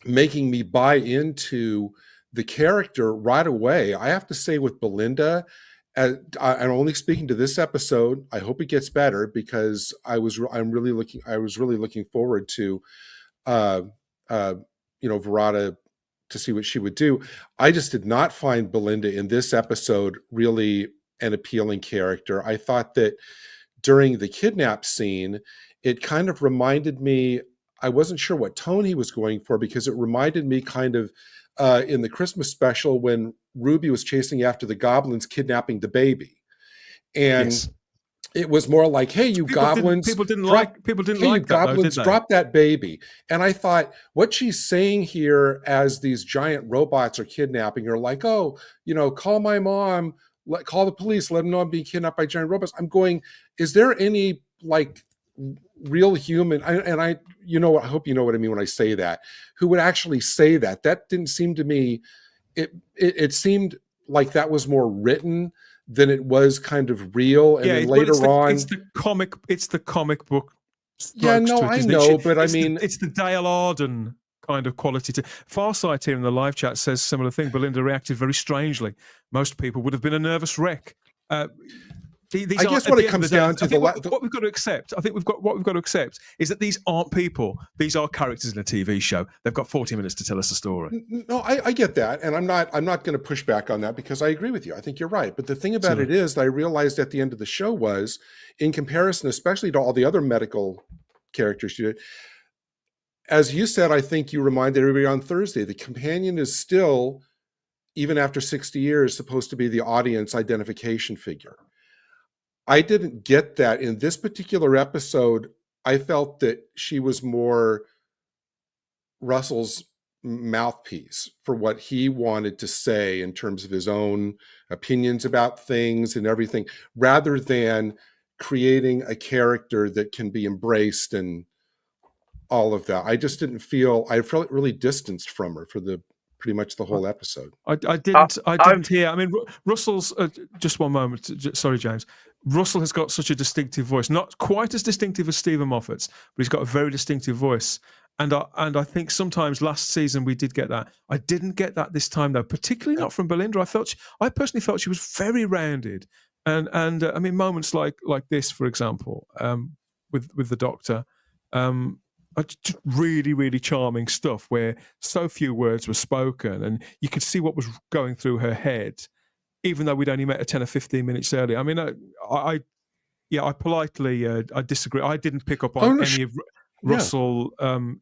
making me buy into the character right away. I have to say with Belinda, I'm only speaking to this episode. I hope it gets better because I was really looking forward to, Verada, to see what she would do. I just did not find Belinda in this episode really an appealing character. I thought that during the kidnap scene, it kind of reminded me, I wasn't sure what tone he was going for, because it reminded me kind of in the Christmas special when Ruby was chasing after the goblins kidnapping the baby. And Yes. it was more like, hey, you goblins. People didn't like that, goblins, though, did they? drop that baby. And I thought what she's saying here as these giant robots are kidnapping her, like, oh, call my mom, call the police, let them know I'm being kidnapped by giant robots. I'm going, is there any like real human, I hope you know what I mean when I say that, who would actually say that? That didn't seem to me, it seemed like that was more written than it was kind of real. And then later on, it's the comic book. Yeah, no, I know, but I mean, it's the Dale Arden kind of quality to Farsight here in the live chat says similar thing. Belinda reacted very strangely. Most people would have been a nervous wreck. I guess what it comes down to, what we've got to accept, what we've got to accept is that these aren't people. These are characters in a TV show. They've got 40 minutes to tell us a story. No, I get that, and I'm not going to push back on that because I agree with you. I think you're right. But the thing about it is that I realized at the end of the show was, in comparison, especially to all the other medical characters you did, as you said, I think you reminded everybody on Thursday, the companion is still, even after 60 years, supposed to be the audience identification figure. I didn't get that in this particular episode. I felt that she was more Russell's mouthpiece for what he wanted to say in terms of his own opinions about things and everything, rather than creating a character that can be embraced and all of that. I just didn't feel, I felt really distanced from her for pretty much the whole episode. I didn't hear. I mean, Russell's just one moment. Sorry, James. Russell has got such a distinctive voice, not quite as distinctive as Stephen Moffat's, but he's got a very distinctive voice. And I think sometimes last season we did get that. I didn't get that this time, though, particularly not from Belinda. I personally felt she was very rounded, and I mean, moments like this, for example, with the Doctor. Just really, really charming stuff where so few words were spoken and you could see what was going through her head, even though we'd only met her 10 or 15 minutes earlier. I mean, I politely I disagree. I didn't pick up on any of Russell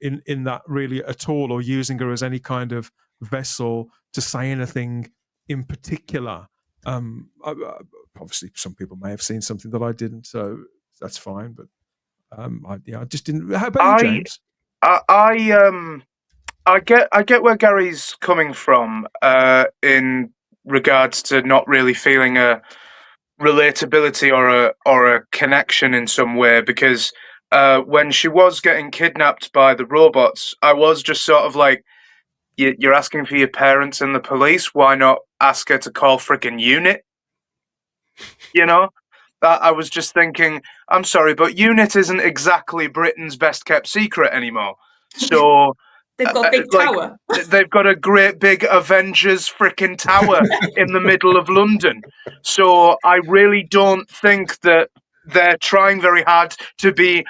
in that really at all, or using her as any kind of vessel to say anything in particular. Obviously, some people may have seen something that I didn't, so that's fine, but I just didn't. How about you, James? I get where Gary's coming from in regards to not really feeling a relatability or a connection in some way, because when she was getting kidnapped by the robots, I was just sort of like, you're asking for your parents and the police. Why not ask her to call frickin' UNIT? I was just thinking, I'm sorry, but UNIT isn't exactly Britain's best kept secret anymore. So they've got a big tower. They've got a great big Avengers freaking tower in the middle of London. So I really don't think that they're trying very hard to be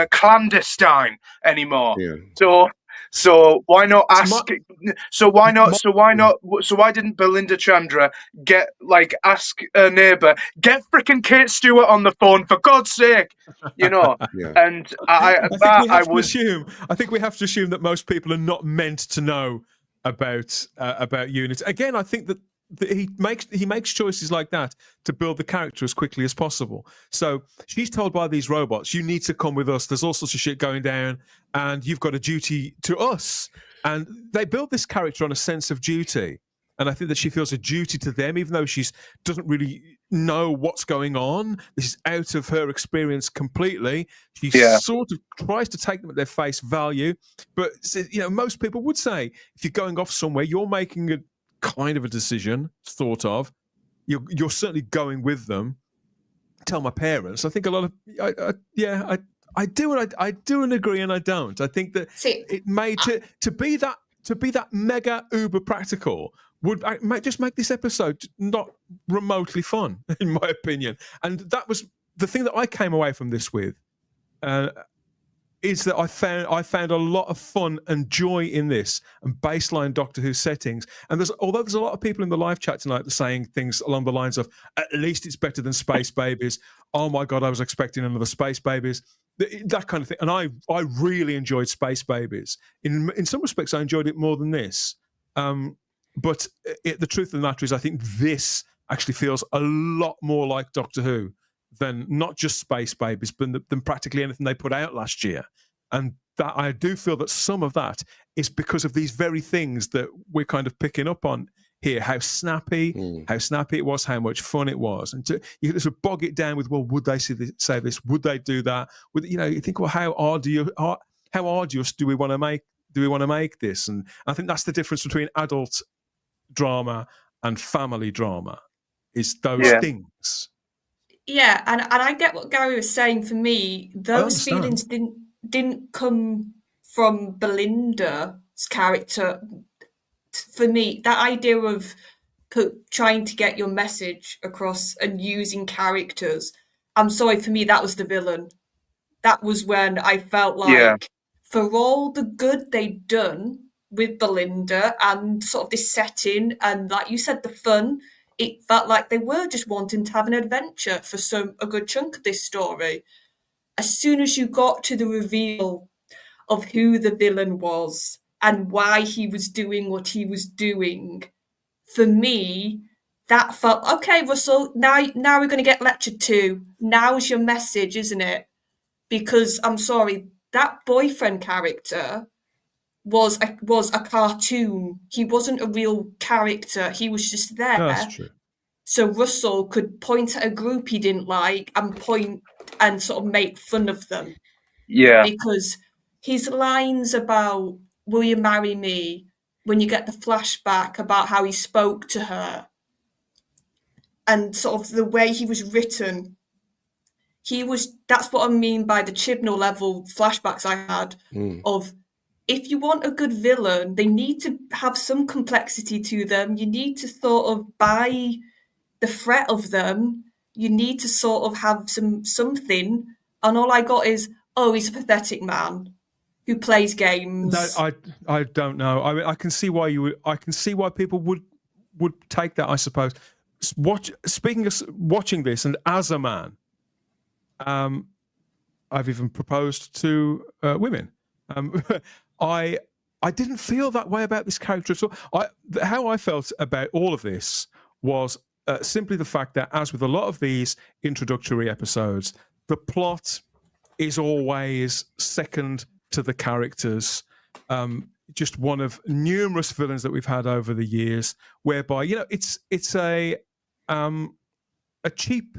clandestine anymore. Yeah. So why not ask? So why didn't Belinda Chandra ask her neighbour, get frickin' Kate Stewart on the phone for God's sake, Yeah. And I think we have to assume that most people are not meant to know about units. Again, I think that he makes choices like that to build the character as quickly as possible. So she's told by these robots, you need to come with us. There's all sorts of shit going down and you've got a duty to us. And they build this character on a sense of duty. And I think that she feels a duty to them, even though she doesn't really know what's going on. This is out of her experience completely. She sort of tries to take them at their face value. But, most people would say, if you're going off somewhere, you're making a kind of a decision, sort of. You're certainly going with them. Tell my parents. I think a lot of I do and agree and I don't. I think that it made to be that mega uber practical would just make this episode not remotely fun, in my opinion. And that was the thing that I came away from this with. Is that I found a lot of fun and joy in this and baseline Doctor Who settings. And although there's a lot of people in the live chat tonight that are saying things along the lines of, at least it's better than Space Babies. Oh my God, I was expecting another Space Babies. That kind of thing. And I really enjoyed Space Babies. In some respects, I enjoyed it more than this. But the truth of the matter is, I think this actually feels a lot more like Doctor Who than not just Space Babies, but than practically anything they put out last year. And that I do feel that some of that is because of these very things that we're kind of picking up on here. How snappy it was, how much fun it was. And you sort of bog it down with, well, would they say this? Would they do that? You think, well, how arduous do we want to make this? And I think that's the difference between adult drama and family drama, is those things. Yeah, and I get what Gary was saying. For me, those feelings didn't come from Belinda's character. For me, that idea of trying to get your message across and using characters, I'm sorry, for me, that was the villain. That was when I felt like, for all the good they'd done with Belinda and sort of this setting, and like you said, the fun, it felt like they were just wanting to have an adventure for a good chunk of this story. As soon as you got to the reveal of who the villain was and why he was doing what he was doing, for me, that felt, okay, Russell, now we're going to get lectured to. Now's your message, isn't it? Because, I'm sorry, that boyfriend character was a cartoon. He wasn't a real character. He was just there. That's true. So Russell could point at a group he didn't like and point and sort of make fun of them. Yeah. Because his lines about, will you marry me, when you get the flashback about how he spoke to her and sort of the way he was written, that's what I mean by the Chibnall level flashbacks I had of, if you want a good villain, they need to have some complexity to them. You need to sort of buy the threat of them. You need to sort of have something. And all I got is, oh, he's a pathetic man who plays games. No, I don't know. I mean, I can see why people would take that, I suppose. Speaking of watching this, and as a man, I've even proposed to women. I didn't feel that way about this character at all. How I felt about all of this was simply the fact that, as with a lot of these introductory episodes, the plot is always second to the characters. Just one of numerous villains that we've had over the years, whereby it's a cheap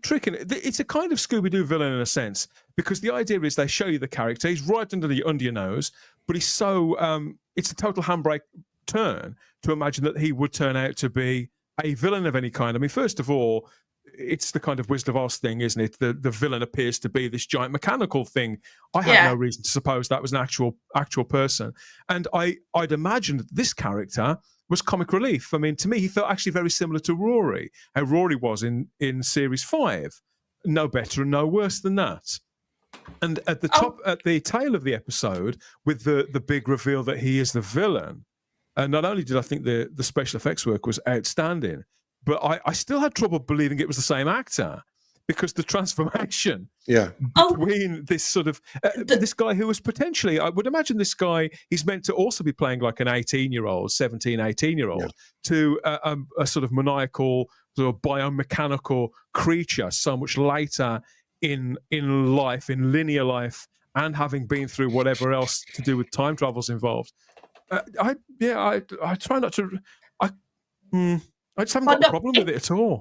trick, and it's a kind of Scooby-Doo villain in a sense, because the idea is they show you the character, he's right under your nose, but he's so it's a total handbrake turn to imagine that he would turn out to be a villain of any kind. I mean, first of all, it's the kind of Wizard of Oz thing, isn't it? The villain appears to be this giant mechanical thing. I had no reason to suppose that was an actual person, and I'd imagined that this character was comic relief. I mean, to me, he felt actually very similar to Rory, how Rory was in Series 5. No better and no worse than that. And at the tail of the episode, with the big reveal that he is the villain, and not only did I think the special effects work was outstanding, but I still had trouble believing it was the same actor, because the transformation between this sort of this guy who was potentially, I would imagine this guy, he's meant to also be playing like an 18-year-old, 17, 18-year-old, to a sort of maniacal, sort of biomechanical creature so much later in life, in linear life, and having been through whatever else to do with time travel's involved. I try not to. I just haven't got a problem with it at all.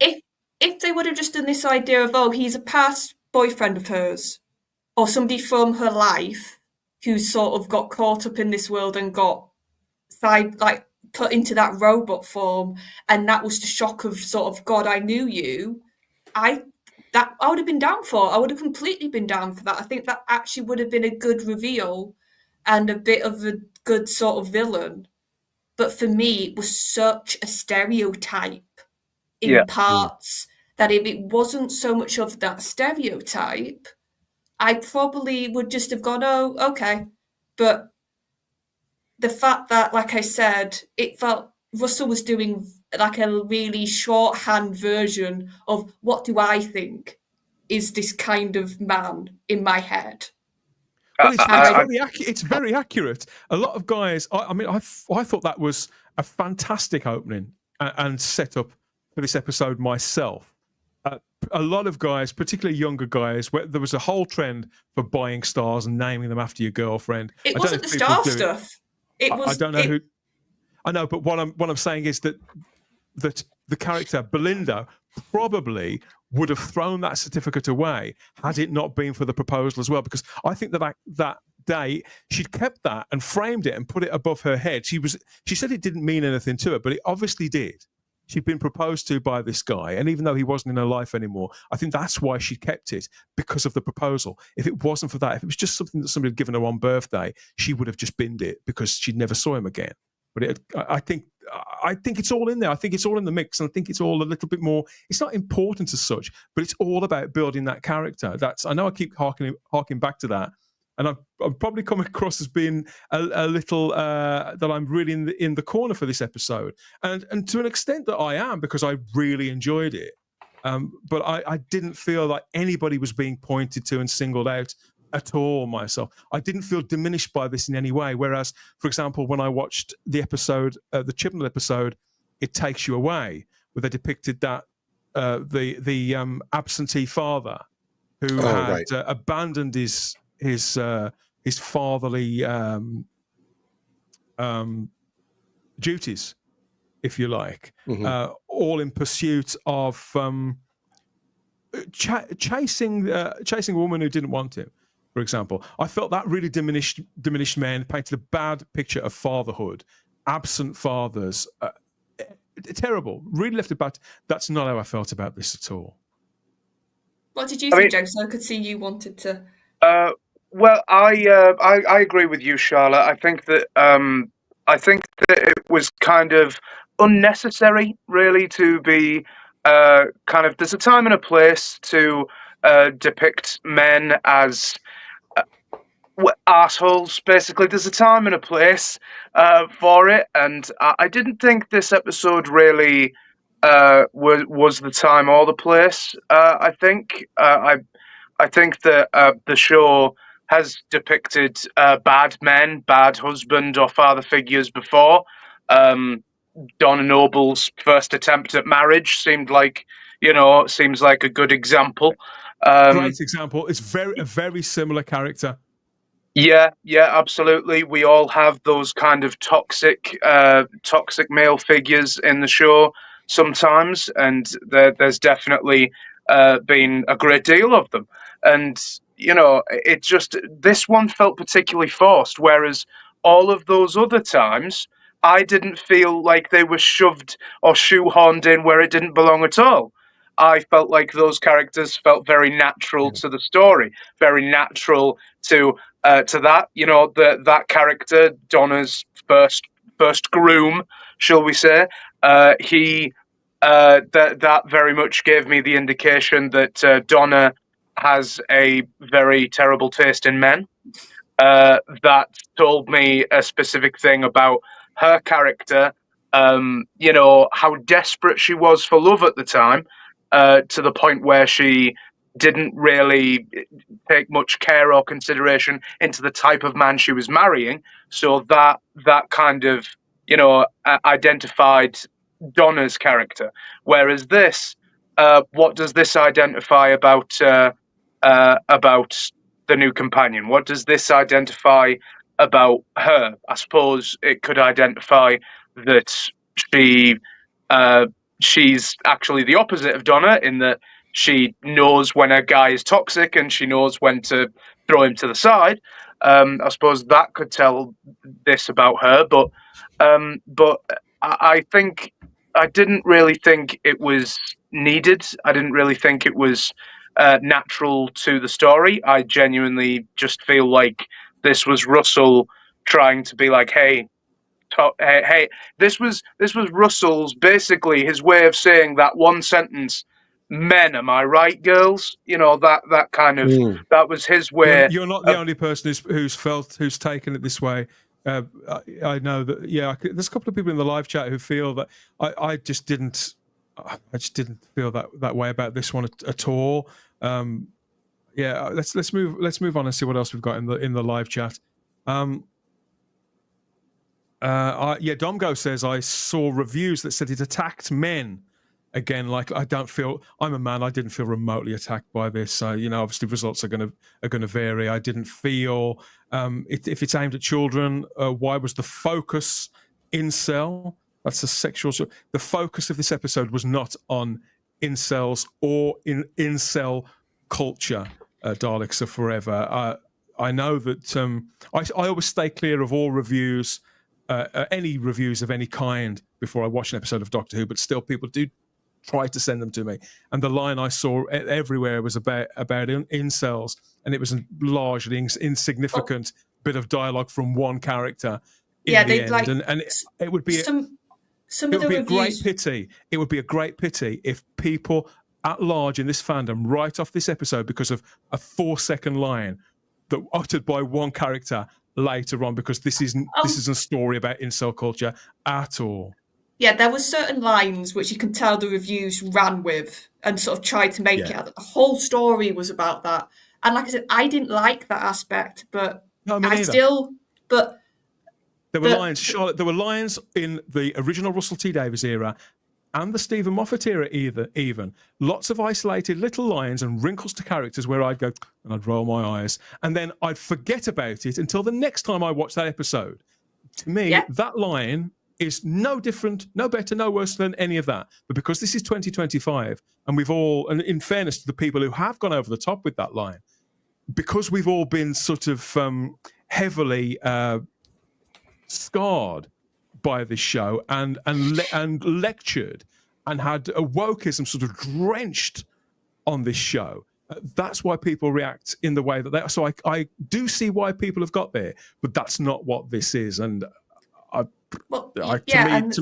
If they would have just done this idea of, he's a past boyfriend of hers, or somebody from her life who sort of got caught up in this world and got put into that robot form, and that was the shock of sort of, God, I knew you. I would have been down for. I would have completely been down for that. I think that actually would have been a good reveal and a bit of a good sort of villain. but for me, it was such a stereotype in Yeah. parts that if it wasn't so much of that stereotype, I probably would just have gone, oh, okay. But the fact that, like I said, it felt Russell was doing like a really shorthand version of what do I think is this kind of man in my head. Well, it's, I- it's very accurate. A lot of guys, I mean, I thought that was a fantastic opening and setup for this episode myself. A lot of guys, particularly younger guys, where there was a whole trend for buying stars and naming them after your girlfriend. It I don't wasn't know the if people star do it. stuff. It was. I don't know who. I know, but what I'm saying is that the character Belinda probably would have thrown that certificate away had it not been for the proposal as well. Because I think that day she'd kept that and framed it and put it above her head. She said it didn't mean anything to her, but it obviously did. She'd been proposed to by this guy, and even though he wasn't in her life anymore, I think that's why she kept it, because of the proposal. If it wasn't for that, if it was just something that somebody had given her on birthday, she would have just binned it because she never saw him again. But I think it's all in there. I think it's all in the mix, and I think it's all a little bit more. It's not important as such, but it's all about building that character. I know I keep harking back to that, and I'm probably coming across as being a little that I'm really in the corner for this episode, and to an extent that I am, because I really enjoyed it. But I didn't feel like anybody was being pointed to and singled out at all myself. I didn't feel diminished by this in any way. Whereas, for example, when I watched the episode, the Chibnall episode, It Takes You Away, where they depicted that the absentee father who had abandoned his fatherly duties, if you like, all in pursuit of chasing a woman who didn't want him, for example. I felt that really diminished men, painted a bad picture of fatherhood, absent fathers. Terrible. Really left it bad. That's not how I felt about this at all. What did you think, Joe? So I could see you wanted to. Well, I agree with you, Charlotte. I think that it was kind of unnecessary, really, to be kind of. There's a time and a place to depict men as assholes. Basically, there's a time and a place for it, and I didn't think this episode really was the time or the place. I think that the show has depicted bad men, bad husband or father figures before. Donna Noble's first attempt at marriage seems like a good example. Great example. It's a very similar character. Yeah, absolutely. We all have those kind of toxic male figures in the show sometimes, and there's definitely been a great deal of them. And it just, this one felt particularly forced, whereas all of those other times, I didn't feel like they were shoved or shoehorned in where it didn't belong at all. I felt like those characters felt very natural to the story, very natural to that. That character, Donna's first groom, shall we say? That very much gave me the indication that Donna has a very terrible taste in men. That told me a specific thing about her character. How desperate she was for love at the time, to the point where she didn't really take much care or consideration into the type of man she was marrying. So that kind of, identified Donna's character. Whereas this, what does this identify about the new companion? What does this identify about her? I suppose it could identify that she's actually the opposite of Donna, in that she knows when a guy is toxic and she knows when to throw him to the side. I suppose that could tell this about her, but I think I didn't really think it was needed. I didn't really think it was natural to the story. I genuinely just feel like this was Russell trying to be like, hey, Hey, this was Russell's basically his way of saying that one sentence. Men, am I right, girls? You know, that kind of that was his way. You're not the only person who's taken it this way. I know that. Yeah, there's a couple of people in the live chat who feel that I just didn't feel that way about this one at all. Yeah, let's move on and see what else we've got in the live chat. Domgo says I saw reviews that said it attacked men. Again, like I'm a man. I didn't feel remotely attacked by this. So obviously results are going to vary. I didn't feel if it's aimed at children. Why was the focus incel? That's a sexual. The focus of this episode was not on incels or incel culture. Daleks are forever. I know that I always stay clear of all reviews, any reviews of any kind before I watch an episode of Doctor Who. But still, people do try to send them to me, and the line I saw everywhere was about incels, and it was a largely insignificant bit of dialogue from one character in the end, and it would be a great pity. It would be a great pity if people at large in this fandom write off this episode because of a 4-second line that uttered by one character later on, because this isn't a story about incel culture at all. Yeah, there were certain lines which you can tell the reviews ran with and sort of tried to make it out that the whole story was about that. And like I said, I didn't like that aspect, but there were lines, Charlotte. There were lines in the original Russell T Davies era and the Stephen Moffat era even. Lots of isolated little lines and wrinkles to characters where I'd go and I'd roll my eyes. And then I'd forget about it until the next time I watched that episode. To me, that line is no different, no better, no worse than any of that. But because this is 2025, and we've all, and in fairness to the people who have gone over the top with that line, because we've all been sort of heavily scarred by this show and lectured and had a wokeism sort of drenched on this show. That's why people react in the way that they are. So I do see why people have got there, but that's not what this is. And to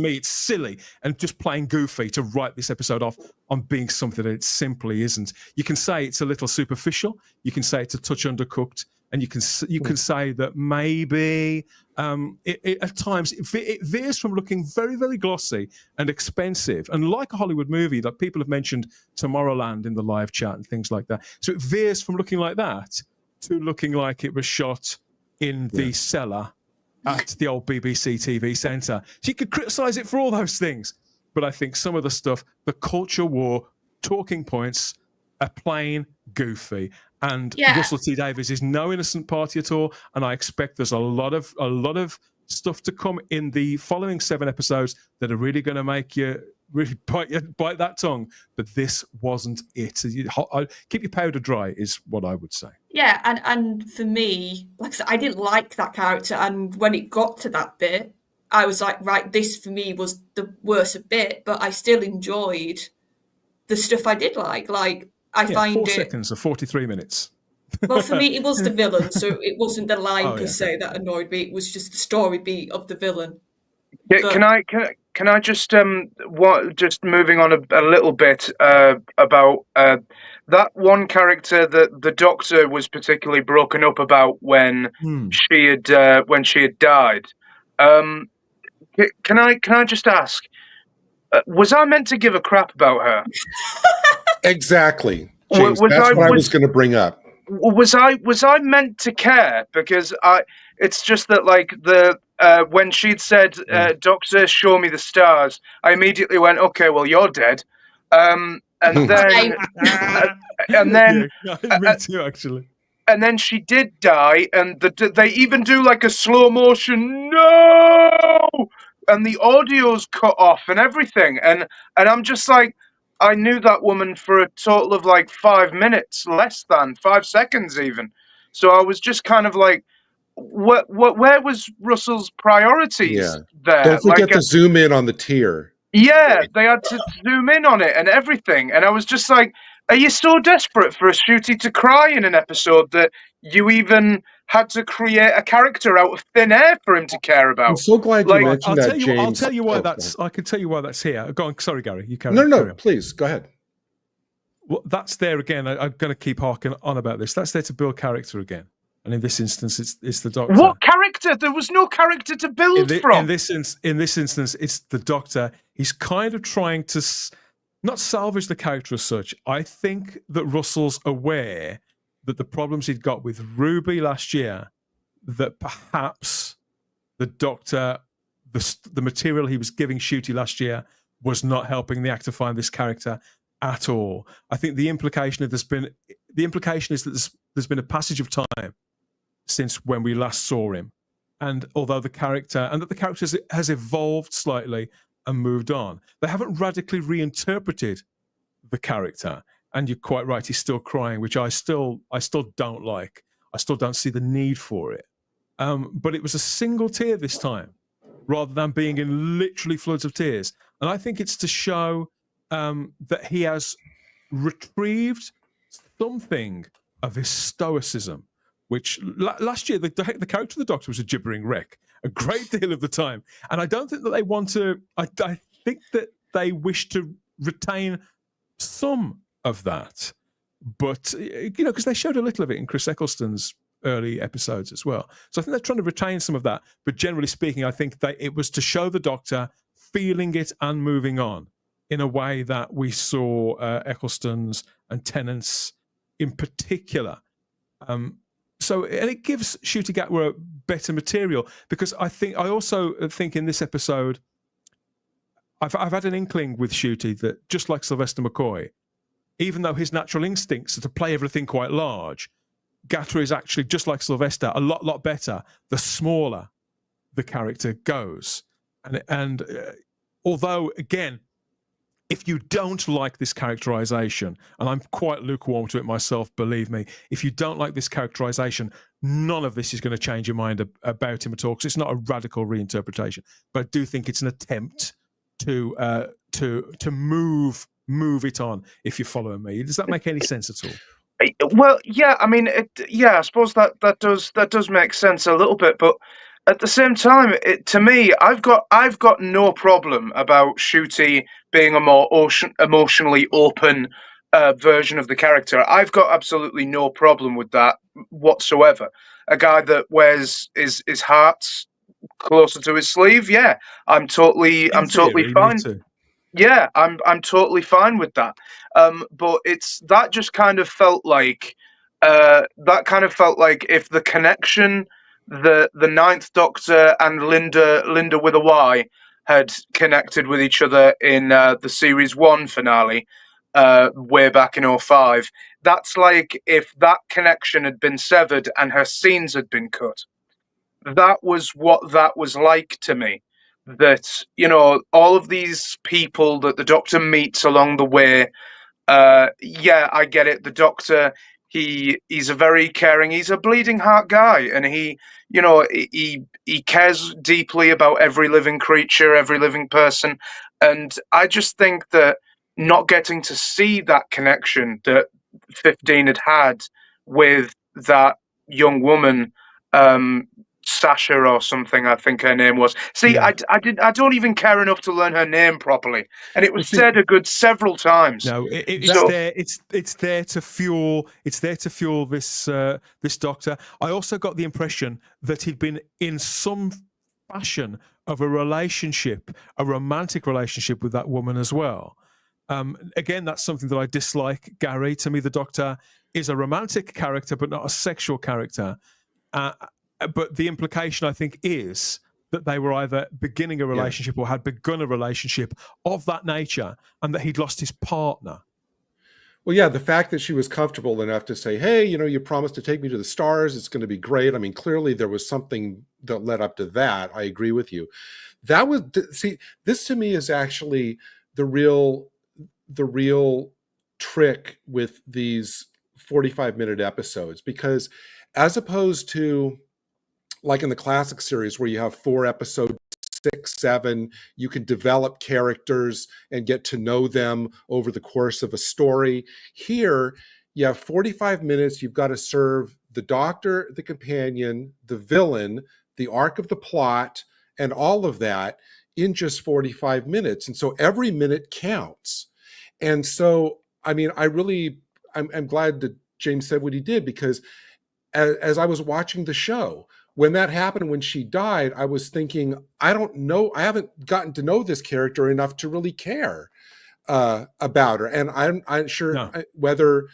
me, it's silly and just plain goofy to write this episode off on being something that it simply isn't. You can say it's a little superficial. You can say it's a touch undercooked, and you can say that maybe at times it veers from looking very, very glossy and expensive, and like a Hollywood movie. Like people have mentioned Tomorrowland in the live chat and things like that. So it veers from looking like that to looking like it was shot in the cellar at the old BBC TV centre. So you could criticise it for all those things. But I think some of the stuff, the culture war talking points, are plain goofy. And Russell T Davies is no innocent party at all. And I expect there's a lot of stuff to come in the following 7 episodes that are really going to make you really bite that tongue. But this wasn't it. Keep your powder dry is what I would say. Yeah, and for me, like I said, I didn't like that character, and when it got to that bit, I was like, right, this for me was the worst bit, but I still enjoyed the stuff I did like. Like, I find 4 seconds or 43 minutes. Well, for me, it was the villain, so it wasn't the line per se that annoyed me. It was just the story beat of the villain. Yeah, can I just just moving on a little bit about that one character that the Doctor was particularly broken up about when she had died. Can I just ask, was I meant to give a crap about her? Exactly, James. That's what I was going to bring up. Was I meant to care? Because it's just that like when she'd said, "Doctor, show me the stars," I immediately went, "Okay, well you're dead." And then me too, actually. And then she did die, and they even do like a slow motion no, and the audio's cut off and everything, and I'm just like, I knew that woman for a total of like 5 minutes, less than 5 seconds even. So I was just kind of like, where was Russell's priorities there? Don't forget to zoom in on the tear. Yeah, they had to zoom in on it and everything. And I was just like, Are you so desperate for a Shooty to cry in an episode that you even had to create a character out of thin air for him to care about? I'm so glad you mentioned that, James. I'll tell you why I can tell you why that's here. Go on. Sorry, Gary. You carry on. Please go ahead. Well, that's there again. I'm going to keep harking on about this. That's there to build character again. And in this instance, it's the Doctor. What character? There was no character to build from. In this instance, it's the Doctor. He's kind of trying to not salvage the character as such. I think that Russell's aware that the problems he'd got with Ruby last year, that perhaps the Doctor, the material he was giving Shooty last year was not helping the actor find this character at all. I think the implication is that there's been a passage of time since when we last saw him, and although the character has evolved slightly and moved on, they haven't radically reinterpreted the character. And you're quite right, he's still crying, which I still don't like. I still don't see the need for it. But it was a single tear this time, rather than being in literally floods of tears. And I think it's to show that he has retrieved something of his stoicism, which last year the character of the Doctor was a gibbering wreck a great deal of the time. And I don't think that they want to, I think that they wish to retain some of that. But, because they showed a little of it in Chris Eccleston's early episodes as well. So I think they're trying to retain some of that. But generally speaking, I think that it was to show the Doctor feeling it and moving on in a way that we saw Eccleston's and Tennant's in particular. And it gives Ncuti Gatwa better material, because I also think in this episode, I've had an inkling with Ncuti that just like Sylvester McCoy, even though his natural instincts are to play everything quite large, Gatwa is actually, just like Sylvester, a lot better the smaller the character goes. And although, again, if you don't like this characterization, and I'm quite lukewarm to it myself, believe me, if you don't like this characterization, none of this is going to change your mind about him at all, because it's not a radical reinterpretation. But I do think it's an attempt to move it on, if you're following me. Does that make any sense at all? Well, yeah, I mean, I suppose that does make sense a little bit, but at the same time, to me, I've got no problem about Ncuti being a more emotionally open version of the character. I've got absolutely no problem with that whatsoever. A guy that wears his heart closer to his sleeve, yeah, I'm totally fine. Yeah, I'm totally fine with that. But that just kind of felt like if the connection, the Ninth Doctor and Linda with a Y had connected with each other in the Series 1 finale way back in 2005. That's like if that connection had been severed and her scenes had been cut. That was what that was like to me. That, all of these people that the Doctor meets along the way, yeah, I get it. The Doctor, he's a very caring, he's a bleeding heart guy, and he cares deeply about every living creature, every living person. And I just think that not getting to see that connection that 15 had with that young woman, Sasha or something, I think her name was. See, yeah. I don't even care enough to learn her name properly, and it was said a good several times. No, it's there to fuel. It's there to fuel this Doctor. I also got the impression that he'd been in some fashion of a romantic relationship with that woman as well. Again, that's something that I dislike, Gary. To me, the Doctor is a romantic character, but not a sexual character. But the implication, I think, is that they were either beginning a relationship or had begun a relationship of that nature, and that he'd lost his partner. Well, yeah, the fact that she was comfortable enough to say, hey, you promised to take me to the stars. It's going to be great. I mean, clearly there was something that led up to that. I agree with you. This to me is actually the real trick with these 45-minute episodes, because as opposed to like in the classic series where you have 4 episodes 6, 7. You can develop characters and get to know them over the course of a story. Here, you have 45 minutes. You've got to serve the doctor, the companion, the villain, the arc of the plot, and all of that in just 45 minutes. And so every minute counts. And so, I mean, I'm glad that James said what he did, because as I was watching the show, when that happened, when she died, I was thinking, I don't know, I haven't gotten to know this character enough to really care about her. And I'm sure whether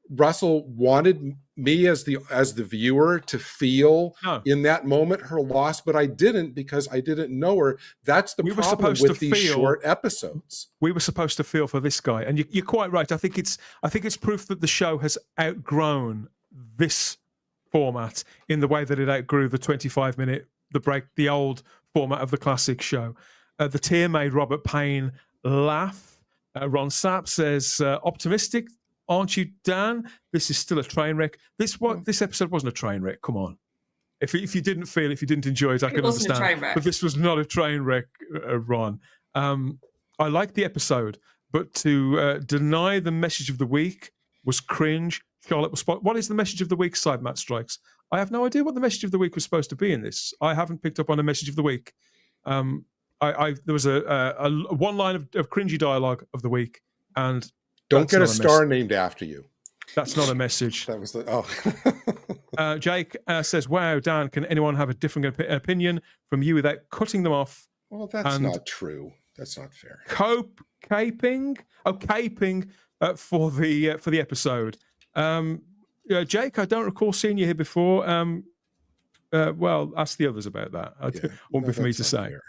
Russell wanted me as the viewer to feel in that moment her loss, but I didn't, because I didn't know her. That's the problem with these short episodes. We were supposed to feel for this guy, and you're quite right. I think it's proof that the show has outgrown this format in the way that it outgrew the 25-minute the old format of the classic show. The tier made Robert Payne laugh. Ron Sapp says, optimistic, aren't you, Dan? This is still a train wreck. This episode wasn't a train wreck. Come on. If you didn't feel it, if you didn't enjoy it, I can understand. But this was not a train wreck, Ron. I liked the episode, but to deny the message of the week was cringe. Charlotte was spot. What is the message of the week, Side Matt Strikes? I have no idea what the message of the week was supposed to be in this. I haven't picked up on a message of the week. There was a one line of cringy dialogue of the week, and don't get a star named after you. That's not a message. That was the Jake says, "Wow, Dan, can anyone have a different opinion from you without cutting them off?" Well, that's not true. That's not fair. Caping for the episode. Jake, I don't recall seeing you here before. Well, ask the others about that. It won't be for me to say. Fair.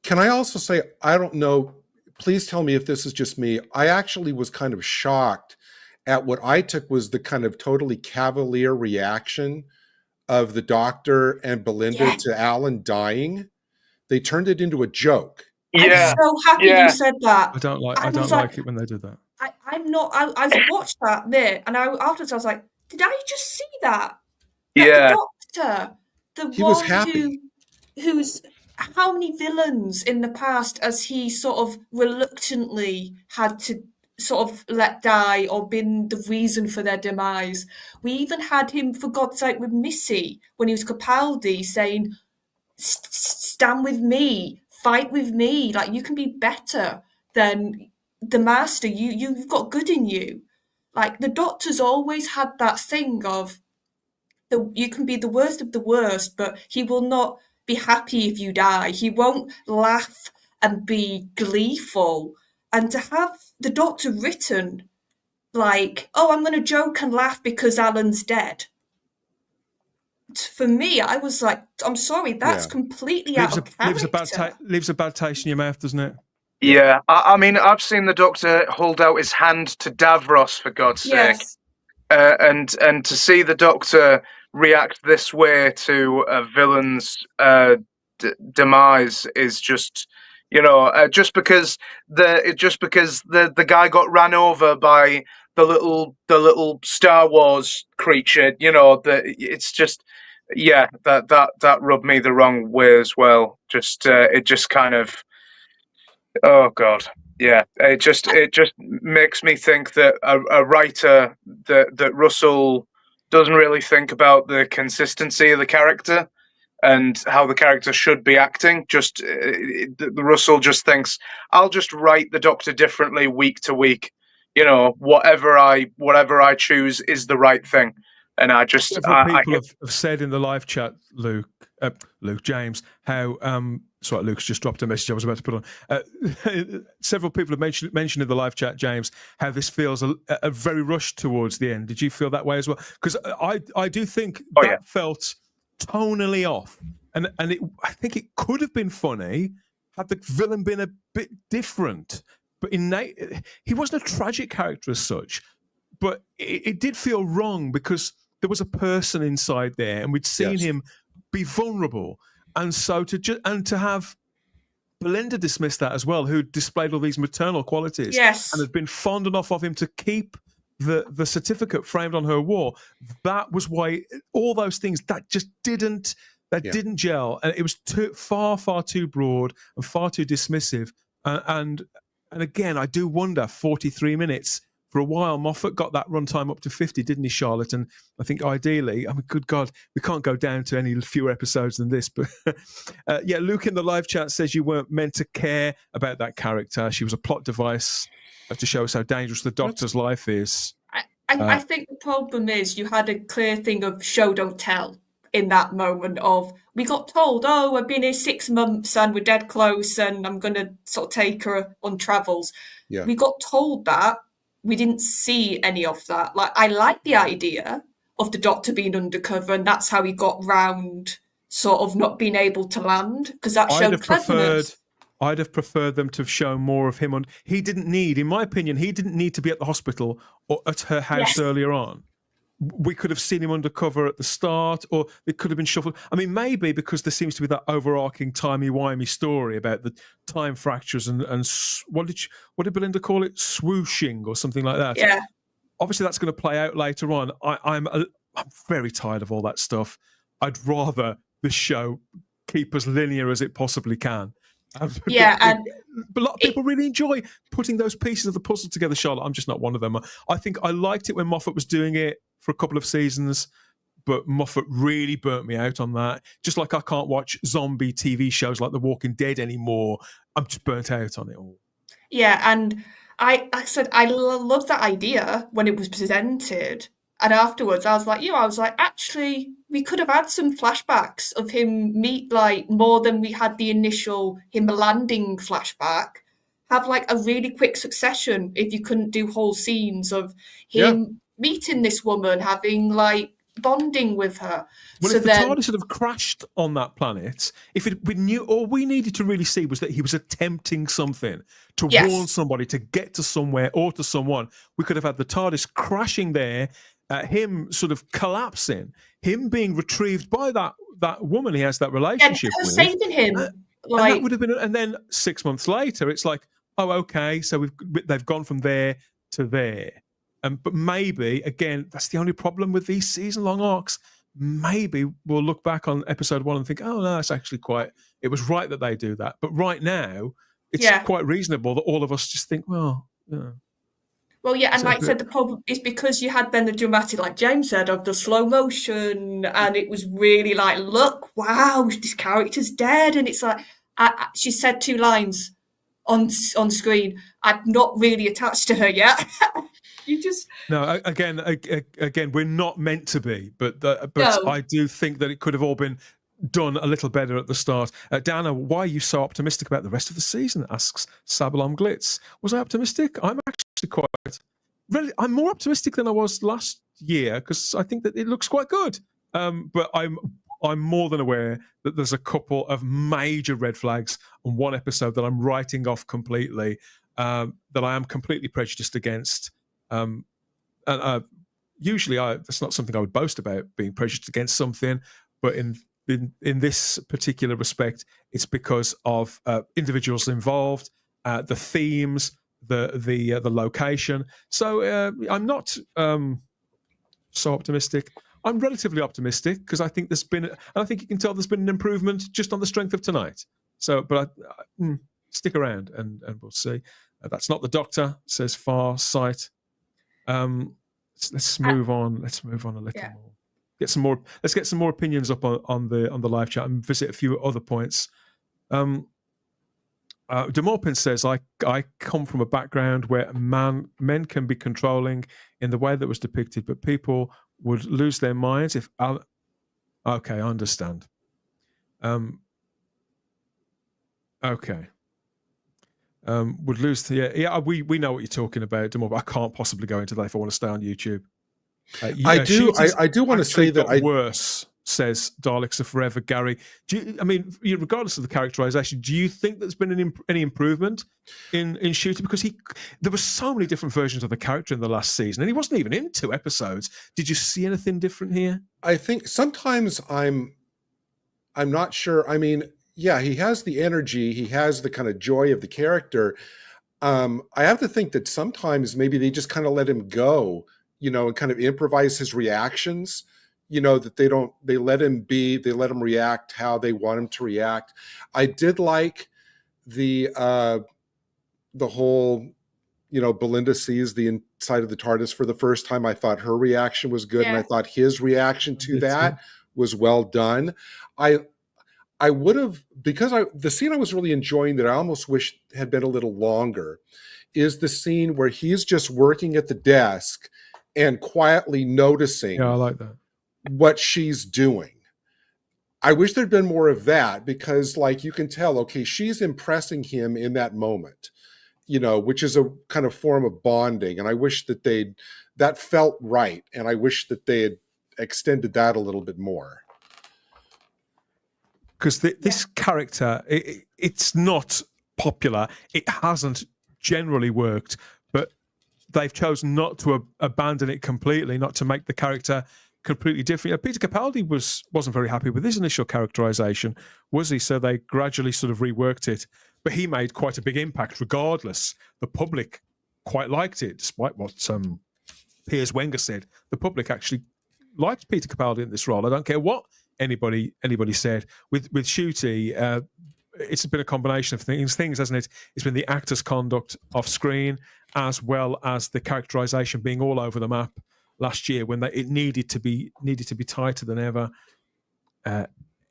Can I also say, I don't know, please tell me if this is just me. I actually was kind of shocked at what I took was the kind of totally cavalier reaction of the doctor and Belinda to Alan dying. They turned it into a joke. Yeah. I'm so happy you said that. I don't like it when they do that. I'm not. I watched that bit, and afterwards I was like, "Did I just see that?" Yeah. The doctor, he was happy. Who's how many villains in the past has he sort of reluctantly had to sort of let die or been the reason for their demise? We even had him, for God's sake, with Missy when he was Capaldi saying, "Stand with me, fight with me. Like, you can be better than the master. You've got good in you." Like, the doctor's always had that thing of you can be the worst of the worst, but he will not be happy if you die. He won't laugh and be gleeful. And to have the doctor written like, "Oh, I'm going to joke and laugh because Alan's dead." For me, I was like, I'm sorry, that's completely out of character. Leaves a bad taste in your mouth, doesn't it? Yeah, I mean, I've seen the Doctor hold out his hand to Davros, for God's sake. And to see the Doctor react this way to a villain's demise is just, just because the guy got ran over by the little Star Wars creature, it's just, that rubbed me the wrong way as well. Just it just kind of, oh God. Yeah, it just makes me think that a writer that Russell doesn't really think about the consistency of the character and how the character should be acting. Russell just thinks, I'll just write the Doctor differently week to week. Whatever I choose is the right thing. And Several people have said in the live chat, James, how sorry, Luke's just dropped a message I was about to put on. Several people have mentioned in the live chat, James, how this feels a very rushed towards the end. Did you feel that way as well? Because I do think that felt tonally off, and I think it could have been funny had the villain been a bit different. But he wasn't a tragic character as such, but it did feel wrong because there was a person inside there, and we'd seen him be vulnerable. And so to have Belinda dismiss that as well, who displayed all these maternal qualities and had been fond enough of him to keep the certificate framed on her wall, that was why all those things that just didn't that Yeah. didn't gel, and it was far too broad and far too dismissive. And again, I do wonder, 43 minutes. For a while, Moffat got that runtime up to 50, didn't he, Charlotte? And I think ideally, I mean, good God, we can't go down to any fewer episodes than this. But yeah, Luke in the live chat says you weren't meant to care about that character. She was a plot device to show us how dangerous the Doctor's life is. I think the problem is you had a clear thing of show don't tell in that moment of we got told, oh, I've been here 6 months and we're dead close and I'm going to sort of take her on travels. Yeah. We got told that. We didn't see any of that. Like, I like the idea of the Doctor being undercover, and that's how he got round sort of not being able to land, because that showed cleverness. I'd have preferred them to have shown more of him. He didn't need, in my opinion, he didn't need to be at the hospital or at her house earlier on. We could have seen him undercover at the start, or it could have been shuffled. I mean, maybe because there seems to be that overarching timey-wimey story about the time fractures and what did Belinda call it? Swooshing or something like that. Yeah. Obviously, that's going to play out later on. I'm very tired of all that stuff. I'd rather the show keep as linear as it possibly can. But a lot of people really enjoy putting those pieces of the puzzle together, Charlotte. I'm just not one of them. I think I liked it when Moffat was doing it for a couple of seasons, but Moffat really burnt me out on that. Just like I can't watch zombie TV shows like The Walking Dead anymore. I'm just burnt out on it all. Yeah, and I said I love that idea when it was presented. And afterwards, I was like, actually, we could have had some flashbacks of him meet, like, more than we had the initial him landing flashback. Have, like, a really quick succession if you couldn't do whole scenes of him meeting this woman, having, like, bonding with her. Well, so if the TARDIS had have crashed on that planet, we knew, all we needed to really see was that he was attempting something to warn somebody to get to somewhere or to someone. We could have had the TARDIS crashing there, him sort of collapsing, him being retrieved by that woman he has that relationship with, saving him. And that would have been, and then 6 months later, it's like, oh, okay, so they've gone from there to there. But maybe, again, that's the only problem with these season-long arcs. Maybe we'll look back on episode 1 and think, oh, no, it's actually it was right that they do that. But right now, it's quite reasonable that all of us just think, well, yeah. Well, yeah, and like I said, the problem is because you had then the dramatic, like James said, of the slow motion, and it was really like, look, wow, this character's dead. And it's like, she said 2 lines on screen. I'm not really attached to her yet. You just no. Again, we're not meant to be, but no. I do think that it could have all been done a little better at the start. Dana, why are you so optimistic about the rest of the season? Asks Sabalom Glitz. Was I optimistic? I'm actually I'm more optimistic than I was last year because I think that it looks quite good. But I'm more than aware that there's a couple of major red flags on one episode that I'm writing off completely. That I am completely prejudiced against. Usually that's not something I would boast about, being prejudiced against something, but in this particular respect, it's because of individuals involved, the themes, the location. So I'm not so optimistic. I'm relatively optimistic because I think and I think you can tell there's been an improvement just on the strength of tonight. So, but stick around and we'll see. That's not the Doctor, says Far Sight. Let's move on. Let's move on a little more. Let's get some more opinions up on the live chat and visit a few other points. Demorpin says, I come from a background where men can be controlling in the way that was depicted, but people would lose their minds if... Okay, I understand. Okay. Would lose the... we know what you're talking about, Demorpin. I can't possibly go into that if I want to stay on YouTube. I do want to say that worse, says Daleks Are Forever, Gary. Regardless of the characterization, do you think there's been any improvement in Shooter? Because there were so many different versions of the character in the last season, and he wasn't even in 2 episodes. Did you see anything different here? I think sometimes I'm not sure. I mean, yeah, he has the energy, he has the kind of joy of the character. I have to think that sometimes maybe they just kind of let him go, and kind of improvise his reactions, that they let him react how they want him to react. I did like the whole, Belinda sees the inside of the TARDIS for the first time. I thought her reaction was good, and I thought his reaction to that was well done. I would have, because the scene I was really enjoying that I almost wish had been a little longer is the scene where he's just working at the desk and quietly noticing I like that. what she's doing. I wish there'd been more of that, because you can tell, okay, she's impressing him in that moment, which is a kind of form of bonding. And I wish that that felt right. And I wish that they had extended that a little bit more. Because this character, it's not popular. It hasn't generally worked, but they've chosen not to abandon it completely, not to make the character completely different. Peter Capaldi wasn't very happy with his initial characterization, was he? So they gradually sort of reworked it, but he made quite a big impact regardless. The public quite liked it, despite what Piers Wenger said. The public actually liked Peter Capaldi in this role. I don't care what anybody said. With Ncuti, it's been a combination of things, hasn't it? It's been the actor's conduct off screen, as well as the characterization being all over the map last year when it needed to be tighter than ever.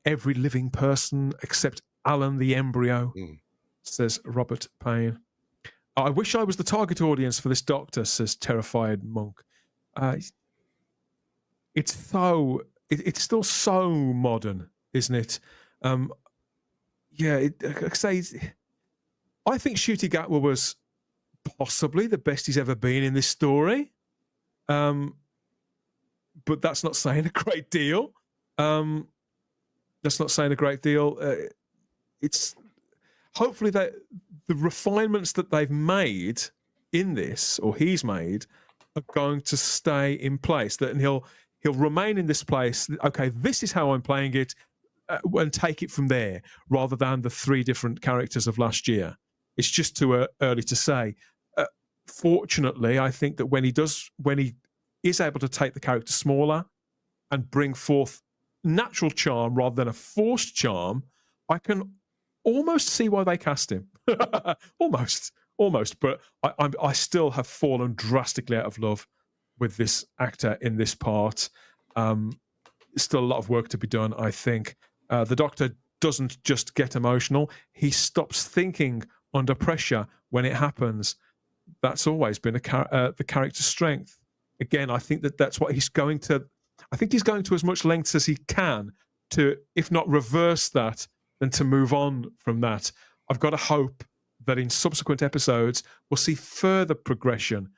Every living person except Alan the embryo, says Robert Payne. I wish I was the target audience for this Doctor, says Terrified Monk. It's still so modern, isn't it? I think Ncuti Gatwa was possibly the best he's ever been in this story. But that's not saying a great deal. It's hopefully that the refinements that they've made in this, or he's made, are going to stay in place. That he'll remain in this place. Okay, this is how I'm playing it, and take it from there, rather than the three different characters of last year. It's just too early to say. Fortunately, I think that when he is able to take the character smaller and bring forth natural charm rather than a forced charm, I can almost see why they cast him. almost. But I still have fallen drastically out of love with this actor in this part. Still a lot of work to be done, I think. The Doctor doesn't just get emotional. He stops thinking under pressure when it happens. That's always been the character's strength. Again, I think that's what he's going to. I think he's going to as much lengths as he can to, if not reverse that, then to move on from that. I've got to hope that in subsequent episodes we'll see further progression,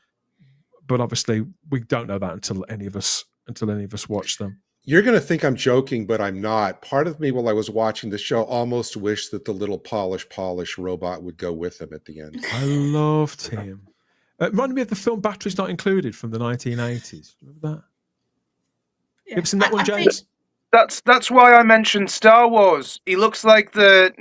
but obviously we don't know that until any of us watch them. You're going to think I'm joking, but I'm not. Part of me, while I was watching the show, almost wished that the little polish robot would go with him at the end. I loved him. It reminded me of the film Batteries Not Included from the 1980s. Remember that? Yeah. You ever seen that one, James? That's why I mentioned Star Wars. He looks like the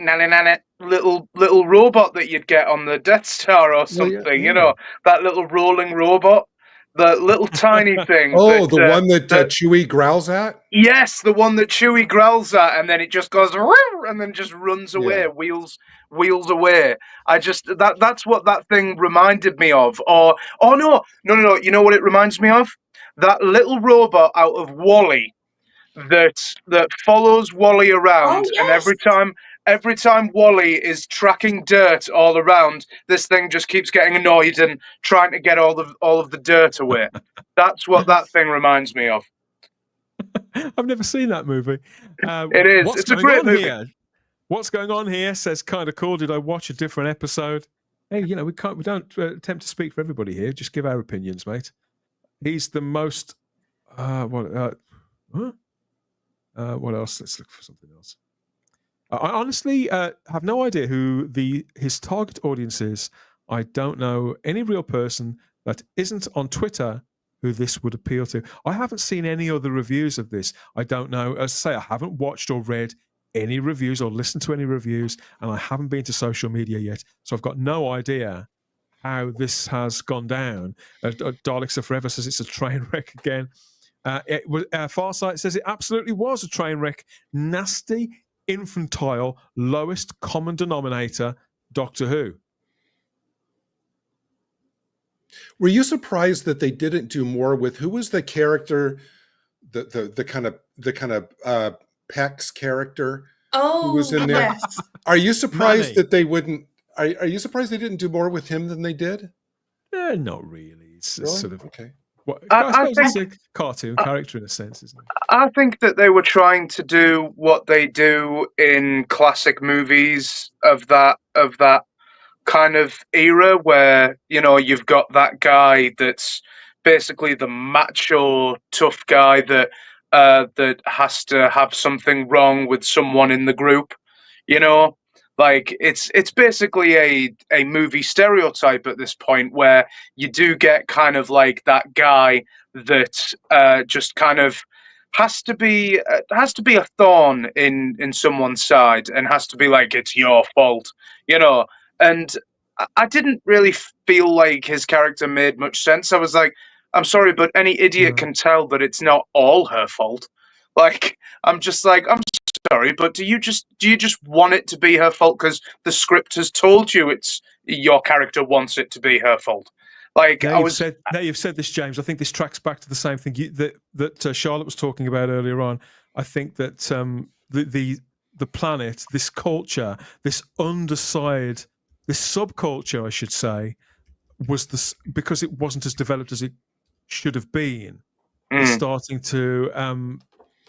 little robot that you'd get on the Death Star or something. You know, that little rolling robot. The little tiny thing. Oh, the one that Chewie growls at? Yes, the one that Chewie growls at, and then it just goes and then just runs away, wheels away. That's what that thing reminded me of. No. You know what it reminds me of? That little robot out of WALL-E that follows WALL-E around, and every time WALL-E is tracking dirt all around, this thing just keeps getting annoyed and trying to get all of the dirt away. That's what that thing reminds me of. I've never seen that movie. It is. It's a great movie. What's going on here? Says kind of cool. Did I watch a different episode? Hey, we don't attempt to speak for everybody here. Just give our opinions, mate. He's the most. What else? Let's look for something else. I honestly have no idea who his target audience is. I don't know any real person that isn't on Twitter who this would appeal to. I haven't seen any other reviews of this. I don't know. As I say, I haven't watched or read any reviews or listened to any reviews, and I haven't been to social media yet. So I've got no idea how this has gone down. Daleks Are Forever says it's a train wreck again. Farsight says it absolutely was a train wreck. Nasty, infantile, lowest common denominator, Doctor Who. Were you surprised that they didn't do more with who was the character, the kind of Peck's character who was in there? Yes. Are you surprised Manny. that they wouldn't? Are you surprised they didn't do more with him than they did? Not really. It's Really? sort of Okay. I suppose it's a cartoon character in a sense, isn't it? I think that they were trying to do what they do in classic movies of that kind of era, where you've got that guy that's basically the macho tough guy that has to have something wrong with someone in the group. Like it's basically a movie stereotype at this point, where you do get kind of like that guy that just kind of has to be a thorn in someone's side, and has to be like, it's your fault, and I didn't really feel like his character made much sense. I was like, I'm sorry, but any idiot can tell that it's not all her fault. Like, I'm just like, I'm sorry, but do you just want it to be her fault because the script has told you it's your character wants it to be her fault? Like, now you've said this, James. I think this tracks back to the same thing that Charlotte was talking about earlier on. I think that the planet, this culture, this underside, this subculture, I should say, was because it wasn't as developed as it should have been. It's starting to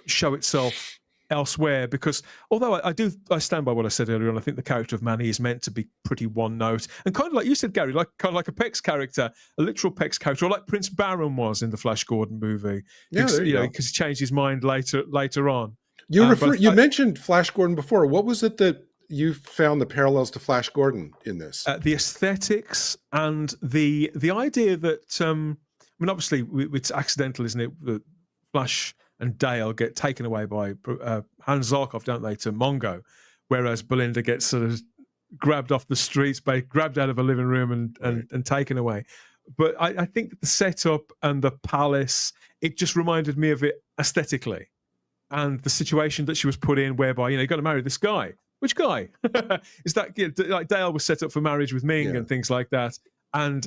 show itself elsewhere, because although I stand by what I said earlier on, I think the character of Manny is meant to be pretty one note, and kind of like you said, Gary, kind of like a Peck's character, a literal Peck's character, or like Prince Baron was in the Flash Gordon movie. Yeah, because he changed his mind later on. You mentioned Flash Gordon before. What was it that you found the parallels to Flash Gordon in this? The aesthetics and the idea that I mean, obviously it's accidental, isn't it? That Flash and Dale get taken away by Hans Zarkov, don't they, to Mongo, whereas Belinda gets sort of grabbed off the streets, grabbed out of a living room and taken away. But I think that the setup and the palace, it just reminded me of it aesthetically, and the situation that she was put in, whereby you got to marry this guy. Which guy? Is that like Dale was set up for marriage with Ming and things like that, and.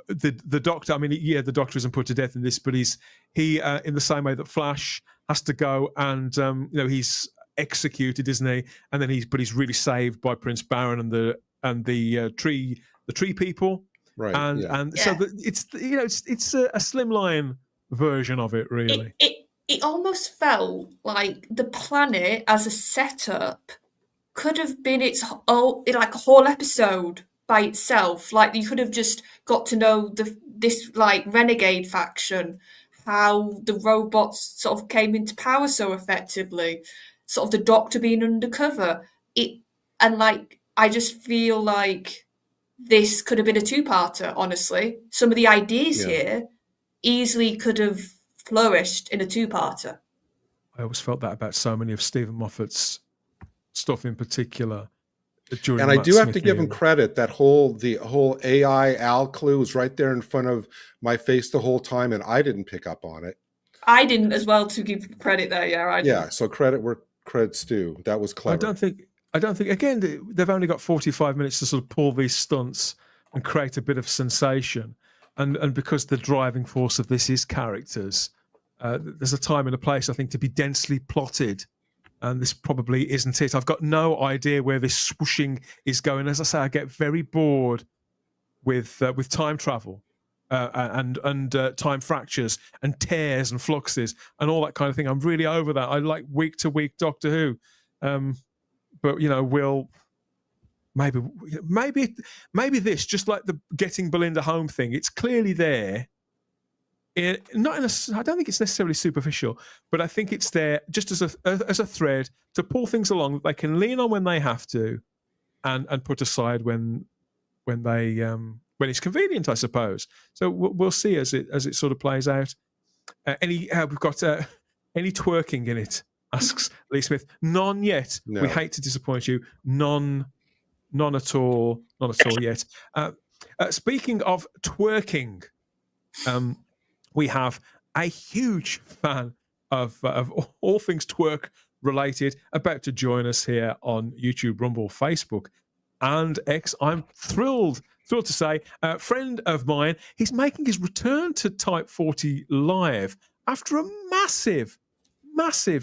The Doctor, I mean, the Doctor isn't put to death in this, but he in the same way that Flash has to go and he's executed, isn't he? And then he's really saved by Prince Baron and the tree people, right? And so it's a slimline version of it, really. It almost felt like the planet as a setup could have been like a whole episode by itself. Like, you could have just got to know this like renegade faction, how the robots sort of came into power so effectively, sort of the Doctor being undercover. I just feel like this could have been a two-parter, honestly. Some of the ideas here easily could have flourished in a two-parter. I always felt that about so many of Stephen Moffat's stuff in particular. And I do have to give him credit. The whole AI Al clue was right there in front of my face the whole time, and I didn't pick up on it. I didn't as well, to give credit there. Yeah, so credit where credit's due. That was clever. I don't think. Again, they've only got 45 minutes to sort of pull these stunts and create a bit of sensation, and because the driving force of this is characters, there's a time and a place, I think, to be densely plotted. And this probably isn't it. I've got no idea where this swooshing is going. As I say, I get very bored with time travel and time fractures and tears and fluxes and all that kind of thing. I'm really over that. I like week to week Doctor Who, but we'll maybe this, just like the getting Belinda home thing. It's clearly there. I don't think it's necessarily superficial, but I think it's there just as a thread to pull things along that they can lean on when they have to, and put aside when it's convenient, I suppose. So we'll see as it sort of plays out. We've got any twerking in it? Asks Lee Smith. None yet. No. We hate to disappoint you. None at all. Not at all yet. Speaking of twerking. We have a huge fan of all things twerk related, about to join us here on YouTube, Rumble, Facebook, and X. I'm thrilled to say, a friend of mine, he's making his return to Type 40 Live after a massive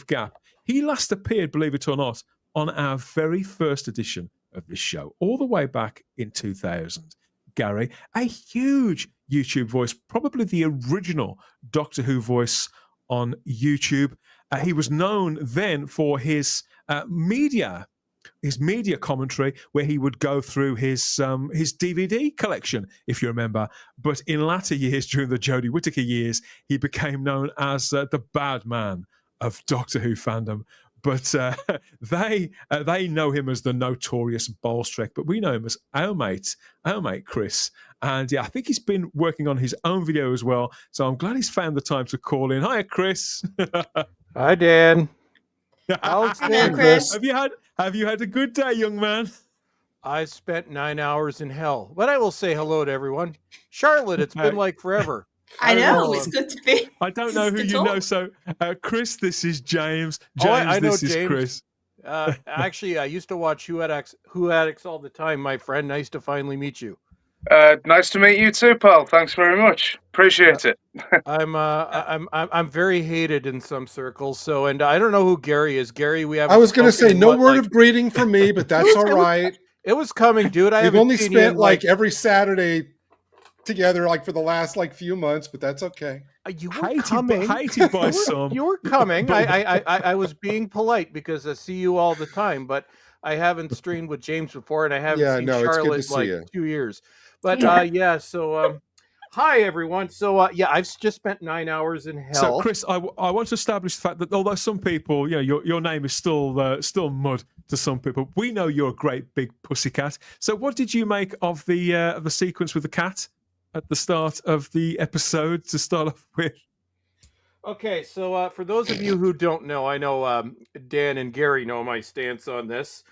gap. He last appeared, believe it or not, on our very first edition of this show, all the way back in 2000. Gary, a huge YouTube voice, probably the original Doctor Who voice on YouTube. He was known then for his media commentary, where he would go through his DVD collection, if you remember. But in latter years, during the Jodie Whittaker years, he became known as the bad man of Doctor Who fandom. But they know him as the notorious Bolstrek, but we know him as our mate Chris. And yeah, I think he's been working on his own video as well. So I'm glad he's found the time to call in. Hi, Chris. Hi, Dan. Hello, Chris. Have you had a good day, young man? I spent 9 hours in hell, but I will say hello to everyone. Charlotte, it's been like forever. I know, it's good to be. I don't know who you know. So, Chris, this is James. I know this is James. Chris. Actually, I used to watch Who Addicts all the time, my friend. Nice to finally meet you. Nice to meet you too, pal. Thanks very much. Appreciate it. I'm very hated in some circles. So, and I don't know who Gary is. Gary, we have. I was going to say no word of greeting from me, but that's all right. It was coming, dude. We've only spent like every Saturday together, like for the last few months, but that's okay. You were coming. Hated by some. You were coming. I was being polite because I see you all the time, but I haven't streamed with James before, and I haven't seen Charlotte in like 2 years. But so hi everyone. So I've just spent 9 hours in hell. So Chris, I want to establish the fact that although some people, your name is still mud to some people, we know you're a great big pussycat. So what did you make of the sequence with the cat at the start of the episode to start off with? Okay, so for those of you who don't know, I know Dan and Gary know my stance on this.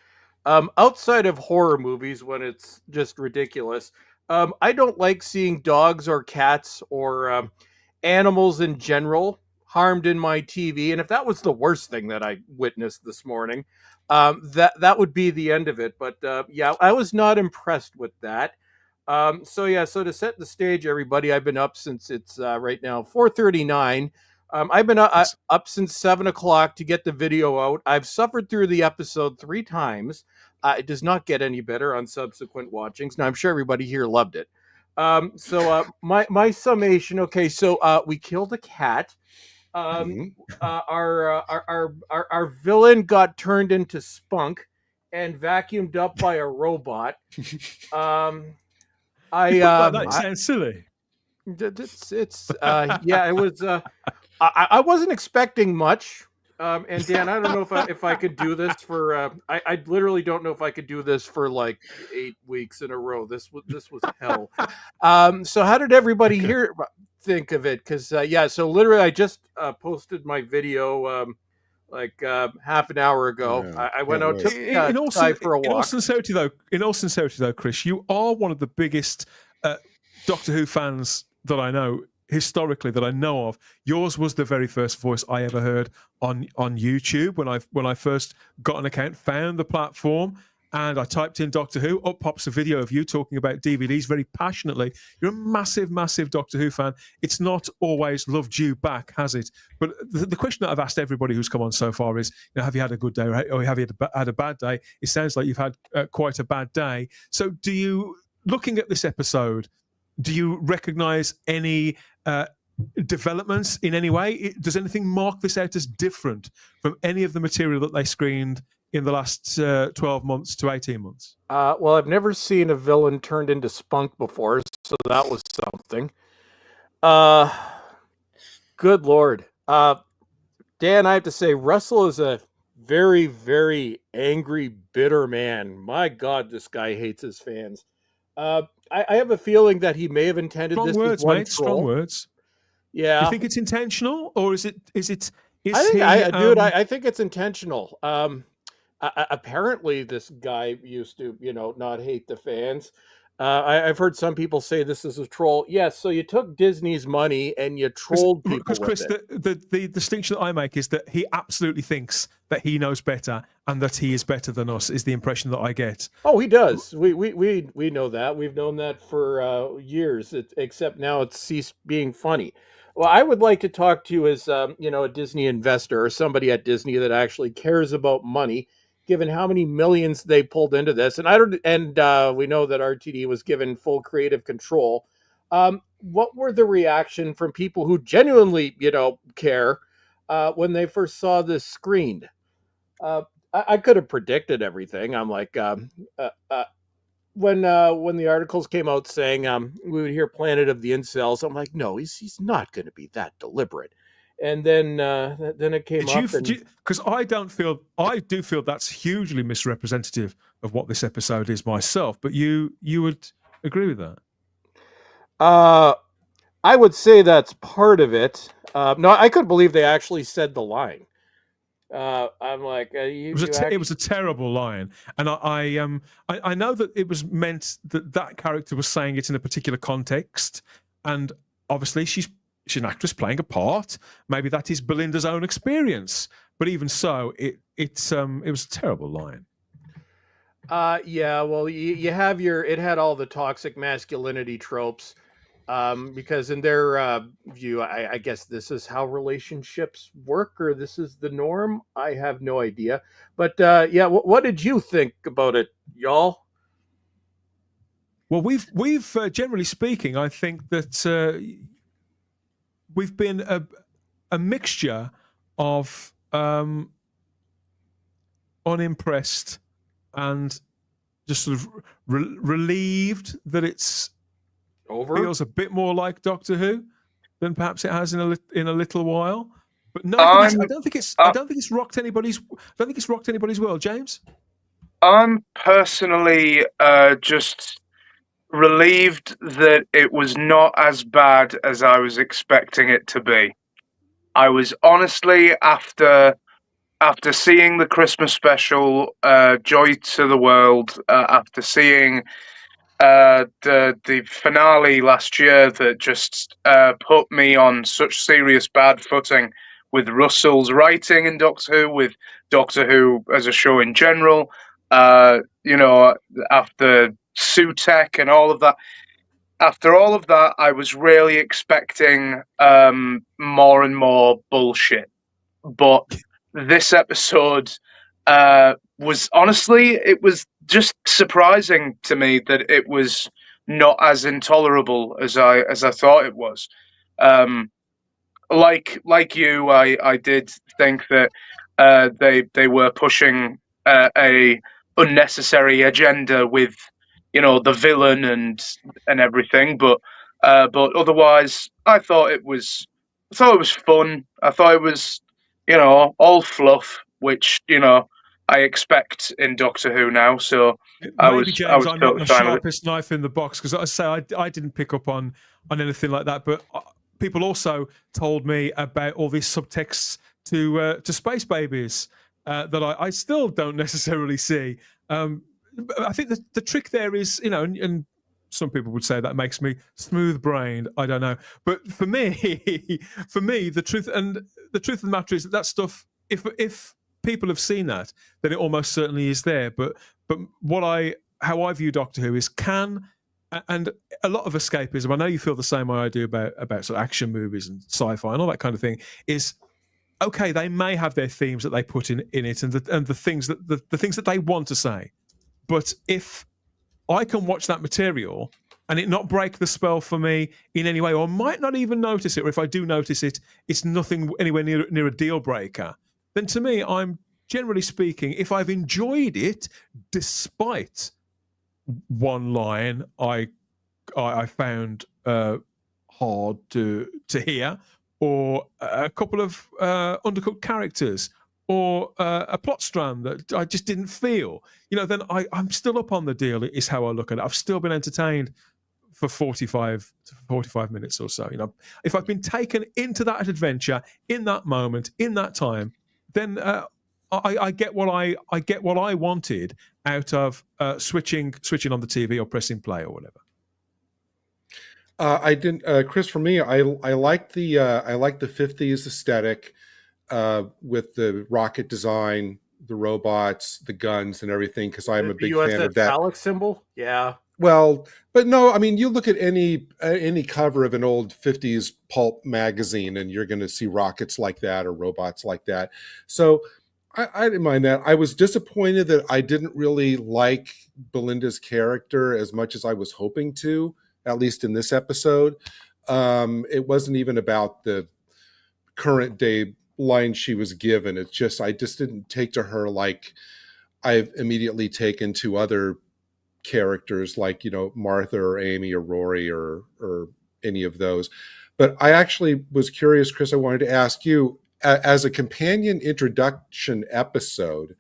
Outside of horror movies, when it's just ridiculous, I don't like seeing dogs or cats or animals in general harmed in my TV. And if that was the worst thing that I witnessed this morning, that would be the end of it. But I was not impressed with that. So to set the stage, everybody, I've been up since it's right now 4:39. I've been up since 7 o'clock to get the video out. I've suffered through the episode 3 times. It does not get any better on subsequent watchings. Now, I'm sure everybody here loved it. My summation. Okay, so we killed a cat. Our villain got turned into spunk and vacuumed up by a robot. That sounds silly. It was. I wasn't expecting much. And Dan, I don't know if I could do this for. I literally don't know if I could do this for like 8 weeks in a row. This was hell. So how did everybody here think of it? Because so literally I just posted my video half an hour ago. Yeah, I went out outside for a walk. In all sincerity though, Chris, you are one of the biggest Doctor Who fans that I know. Historically, that I know of. Yours was the very first voice I ever heard on YouTube when I first got an account, found the platform, and I typed in Doctor Who. Up pops a video of you talking about DVDs very passionately. You're a massive Doctor Who fan. It's not always loved you back, has it? But the question that I've asked everybody who's come on so far is, have you had a good day or have you had a bad day? It sounds like you've had quite a bad day. So looking at this episode, do you recognize any developments in any way? Does anything mark this out as different from any of the material that they screened in the last 12 months to 18 months? Well, I've never seen a villain turned into spunk before, so that was something. Good Lord. Dan, I have to say, Russell is a very, very angry, bitter man. My God, this guy hates his fans. I have a feeling that he may have intended strong this words, as one mate. troll. Strong words. Yeah. You think it's intentional, or is it? I think it's intentional. Apparently, this guy used to, not hate the fans. I've heard some people say this is a troll. Yes, so you took Disney's money and you trolled people Because with Chris, it. the distinction that I make is that he absolutely thinks that he knows better and that he is better than us. Is the impression that I get. Oh, he does. We know that. We've known that for years. Except now it's ceased being funny. Well, I would like to talk to you as a Disney investor or somebody at Disney that actually cares about money, given how many millions they pulled into this. And we know that RTD was given full creative control. What were the reaction from people who genuinely, care when they first saw this screened? I could have predicted everything. I'm like, when the articles came out saying we would hear Planet of the Incels, I'm like, no, he's not going to be that deliberate. And then it came up. Because I do feel that's hugely misrepresentative of what this episode is myself. But you would agree with that? I would say that's part of it. No, I couldn't believe they actually said the line. I'm like, it was a terrible line, and I know that it was meant that character was saying it in a particular context, and obviously she's an actress playing a part. Maybe that is Belinda's own experience, but even so, it was a terrible line. Yeah, well, you have it had all the toxic masculinity tropes. Because in their view, I guess this is how relationships work, or this is the norm. I have no idea. But yeah, what did you think about it, y'all? Well, we've generally speaking, I think that we've been a mixture of unimpressed and just sort of relieved that it's over. Feels a bit more like Doctor Who than perhaps it has in a little while. But no, I don't think it's rocked anybody's world, James. I'm personally just relieved that it was not as bad as I was expecting it to be. I was honestly, after seeing the Christmas special, Joy to the World, after seeing the finale last year that just put me on such serious bad footing with Russell's writing in Doctor Who, with Doctor Who as a show in general, after Sutek and all of that. After all of that, I was really expecting more and more bullshit. But this episode was honestly, it was just surprising to me that it was not as intolerable as I thought it was. Like you, I did think that they were pushing a unnecessary agenda with the villain and everything, but otherwise I thought it was fun. I thought it was all fluff, which I expect in Doctor Who now. So James, I'm not the fine with it. sharpest knife in the box, because I say I didn't pick up on anything like that, but people also told me about all these subtexts to Space Babies that I still don't necessarily see. I think the trick there is, and some people would say that makes me smooth-brained. I don't know, but for me, the truth of the matter is that stuff, if people have seen that, then it almost certainly is there. But how I view Doctor Who is and a lot of escapism. I know you feel the same way I do about sort of action movies and sci-fi and all that kind of thing. Is okay. They may have their themes that they put in it, and the things that they want to say. But if I can watch that material and it not break the spell for me in any way, or might not even notice it, or if I do notice it, it's nothing anywhere near a deal breaker, then to me, I'm generally speaking, if I've enjoyed it, despite one line I found hard to hear, or a couple of undercooked characters, or a plot strand that I just didn't feel, then I'm still up on the deal, is how I look at it. I've still been entertained for 45 minutes or so. If I've been taken into that adventure, in that moment, in that time, then I get what I wanted out of switching on the TV or pressing play or whatever. I didn't, Chris. For me, I like the 50s aesthetic with the rocket design, the robots, the guns, and everything. Because I'm a big fan of that. phallic symbol, yeah. Well, but no, I mean, you look at any cover of an old 50s pulp magazine, and you're going to see rockets like that or robots like that. So I didn't mind that. I was disappointed that I didn't really like Belinda's character as much as I was hoping to, at least in this episode. It wasn't even about the current day line she was given. It's just, I just didn't take to her like I've immediately taken to other characters like, Martha or Amy or Rory or any of those. But I actually was curious, Chris, I wanted to ask you, as a companion introduction episode,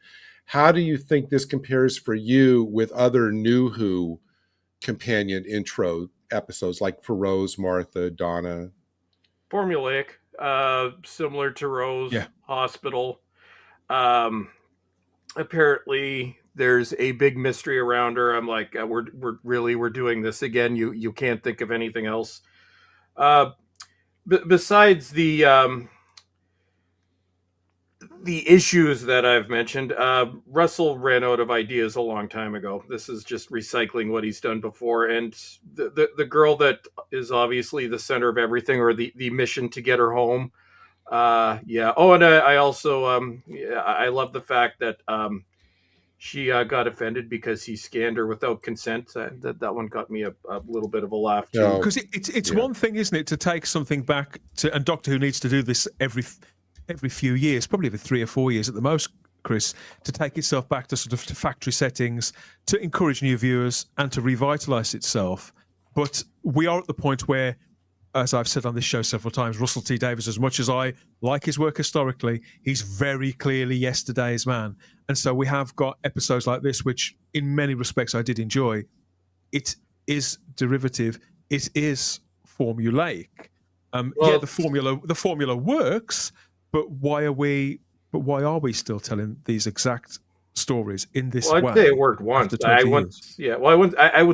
how do you think this compares for you with other New Who companion intro episodes, like for Rose, Martha, Donna? Formulaic, similar to Rose. Yeah. Hospital. Apparently there's a big mystery around her. I'm like, we're doing this again. You can't think of anything else. Besides the issues that I've mentioned, Russell ran out of ideas a long time ago. This is just recycling what he's done before. And the girl that is obviously the center of everything, or the mission to get her home. Yeah. Oh, and I also, I love the fact that she got offended because he scanned her without consent. That one got me a little bit of a laugh too. Because it's one thing, isn't it, to take something back to, and Doctor Who needs to do this every few years, probably every 3 or 4 years at the most, Chris, to take itself back to sort of to factory settings, to encourage new viewers and to revitalize itself. But we are at the point where, as I've said on this show several times, Russell T Davies, as much as I like his work historically, he's very clearly yesterday's man. And so we have got episodes like this, which in many respects I did enjoy. It is derivative. It is formulaic. The formula works, but why are we still telling these exact stories in this way? I'd say it worked once. I would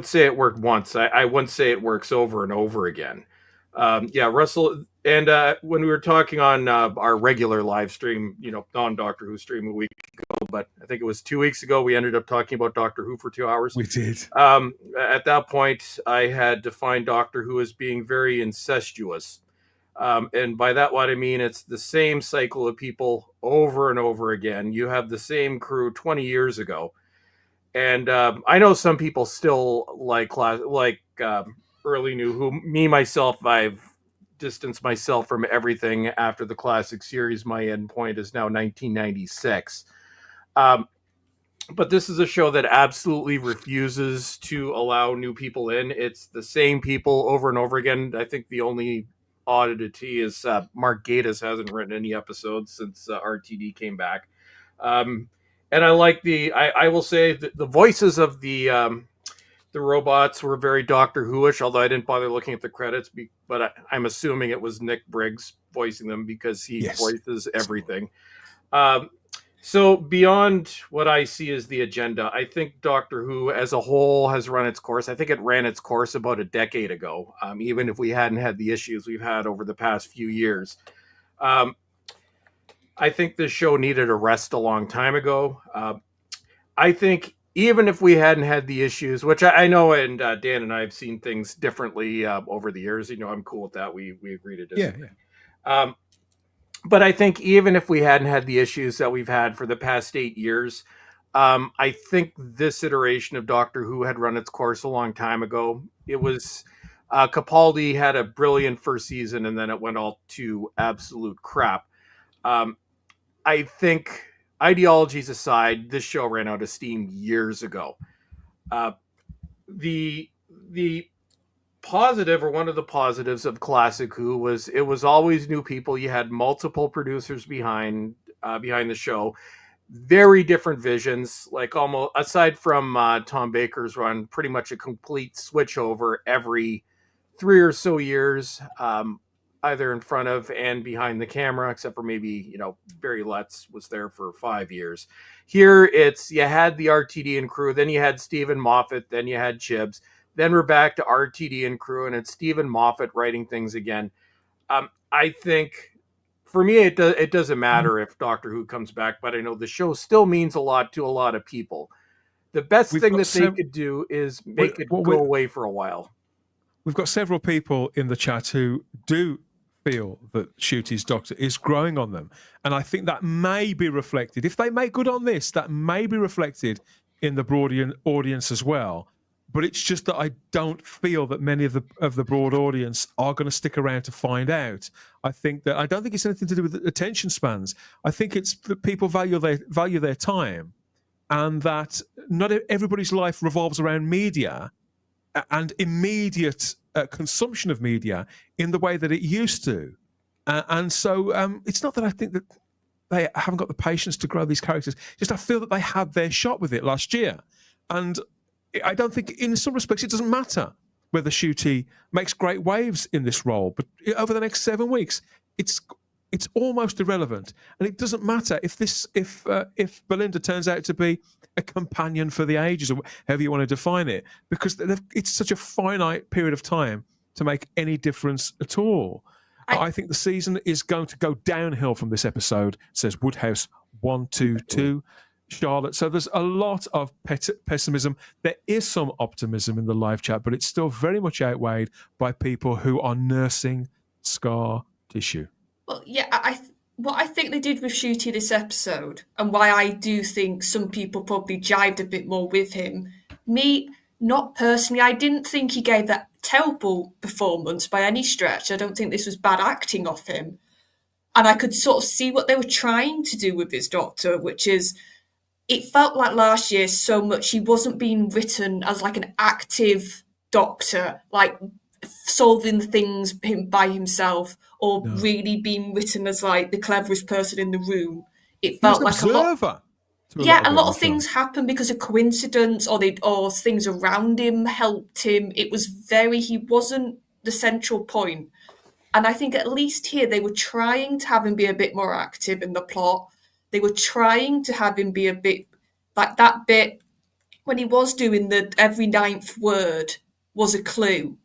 say it worked once. I wouldn't say it works over and over again. Russell, and when we were talking on our regular live stream, non-Doctor Who stream a week ago, but I think it was 2 weeks ago, we ended up talking about Doctor Who for 2 hours. We did. At that point, I had defined Doctor Who as being very incestuous. And by that, what I mean, it's the same cycle of people over and over again. You have the same crew 20 years ago. And I know some people still like early New Who. Me, myself, I've distanced myself from everything after the classic series. My end point is now 1996. But this is a show that absolutely refuses to allow new people in. It's the same people over and over again. I think the only oddity is Mark Gatiss hasn't written any episodes since RTD came back. And I like I will say that the voices of the robots were very Doctor Who-ish, although I didn't bother looking at the credits, but I'm assuming it was Nick Briggs voicing them because he voices everything. So beyond what I see as the agenda, I think Doctor Who as a whole has run its course. I think it ran its course about a decade ago, even if we hadn't had the issues we've had over the past few years. I think this show needed a rest a long time ago. I think even if we hadn't had the issues, which I know, and Dan and I have seen things differently over the years, I'm cool with that. We agree to disagree. Yeah. But I think even if we hadn't had the issues that we've had for the past 8 years, I think this iteration of Doctor Who had run its course a long time ago. It was Capaldi had a brilliant first season, and then it went all to absolute crap. I think, ideologies aside, this show ran out of steam years ago. The positive, or one of the positives of Classic Who, was it was always new people. You had multiple producers behind the show, very different visions, like almost aside from Tom Baker's run, pretty much a complete switch over every 3 or so years. either in front of and behind the camera, except for maybe, Barry Letts was there for 5 years. Here it's, you had the RTD and crew, then you had Stephen Moffat, then you had Chibs, then we're back to RTD and crew, and it's Stephen Moffat writing things again. I think for me, it doesn't matter if Doctor Who comes back, but I know the show still means a lot to a lot of people. The best thing that they could do is make it go away for a while. We've got several people in the chat who do feel that Nshuti's Doctor is growing on them. And I think that may be reflected. If they make good on this, that may be reflected in the broad audience as well. But it's just that I don't feel that many of the broad audience are going to stick around to find out. I don't think it's anything to do with attention spans. I think it's that people value their time, and that not everybody's life revolves around media and immediate consumption of media in the way that it used to. And so it's not that I think that they haven't got the patience to grow these characters. Just I feel that they had their shot with it last year. And I don't think, in some respects, it doesn't matter whether Ncuti makes great waves in this role. But over the next 7 weeks, it's almost irrelevant. And it doesn't matter if Belinda turns out to be a companion for the ages, or however you want to define it, because it's such a finite period of time to make any difference at all. I think the season is going to go downhill from this episode, says Woodhouse 122. Charlotte. So there's a lot of pessimism. There is some optimism in the live chat, but it's still very much outweighed by people who are nursing scar tissue. Well, yeah, what I think they did with Ncuti this episode, and why I do think some people probably jived a bit more with him, me, not personally, I didn't think he gave that terrible performance by any stretch. I don't think this was bad acting of him. And I could sort of see what they were trying to do with his Doctor, which is, it felt like last year so much he wasn't being written as like an active Doctor, like solving things by himself, or really being written as like the cleverest person in the room. It felt like a lot. A lot of things happen because of coincidence, or things around him helped him. It was he wasn't the central point. And I think at least here they were trying to have him be a bit more active in the plot. They were trying to have him be a bit like that bit when he was doing the every ninth word was a clue.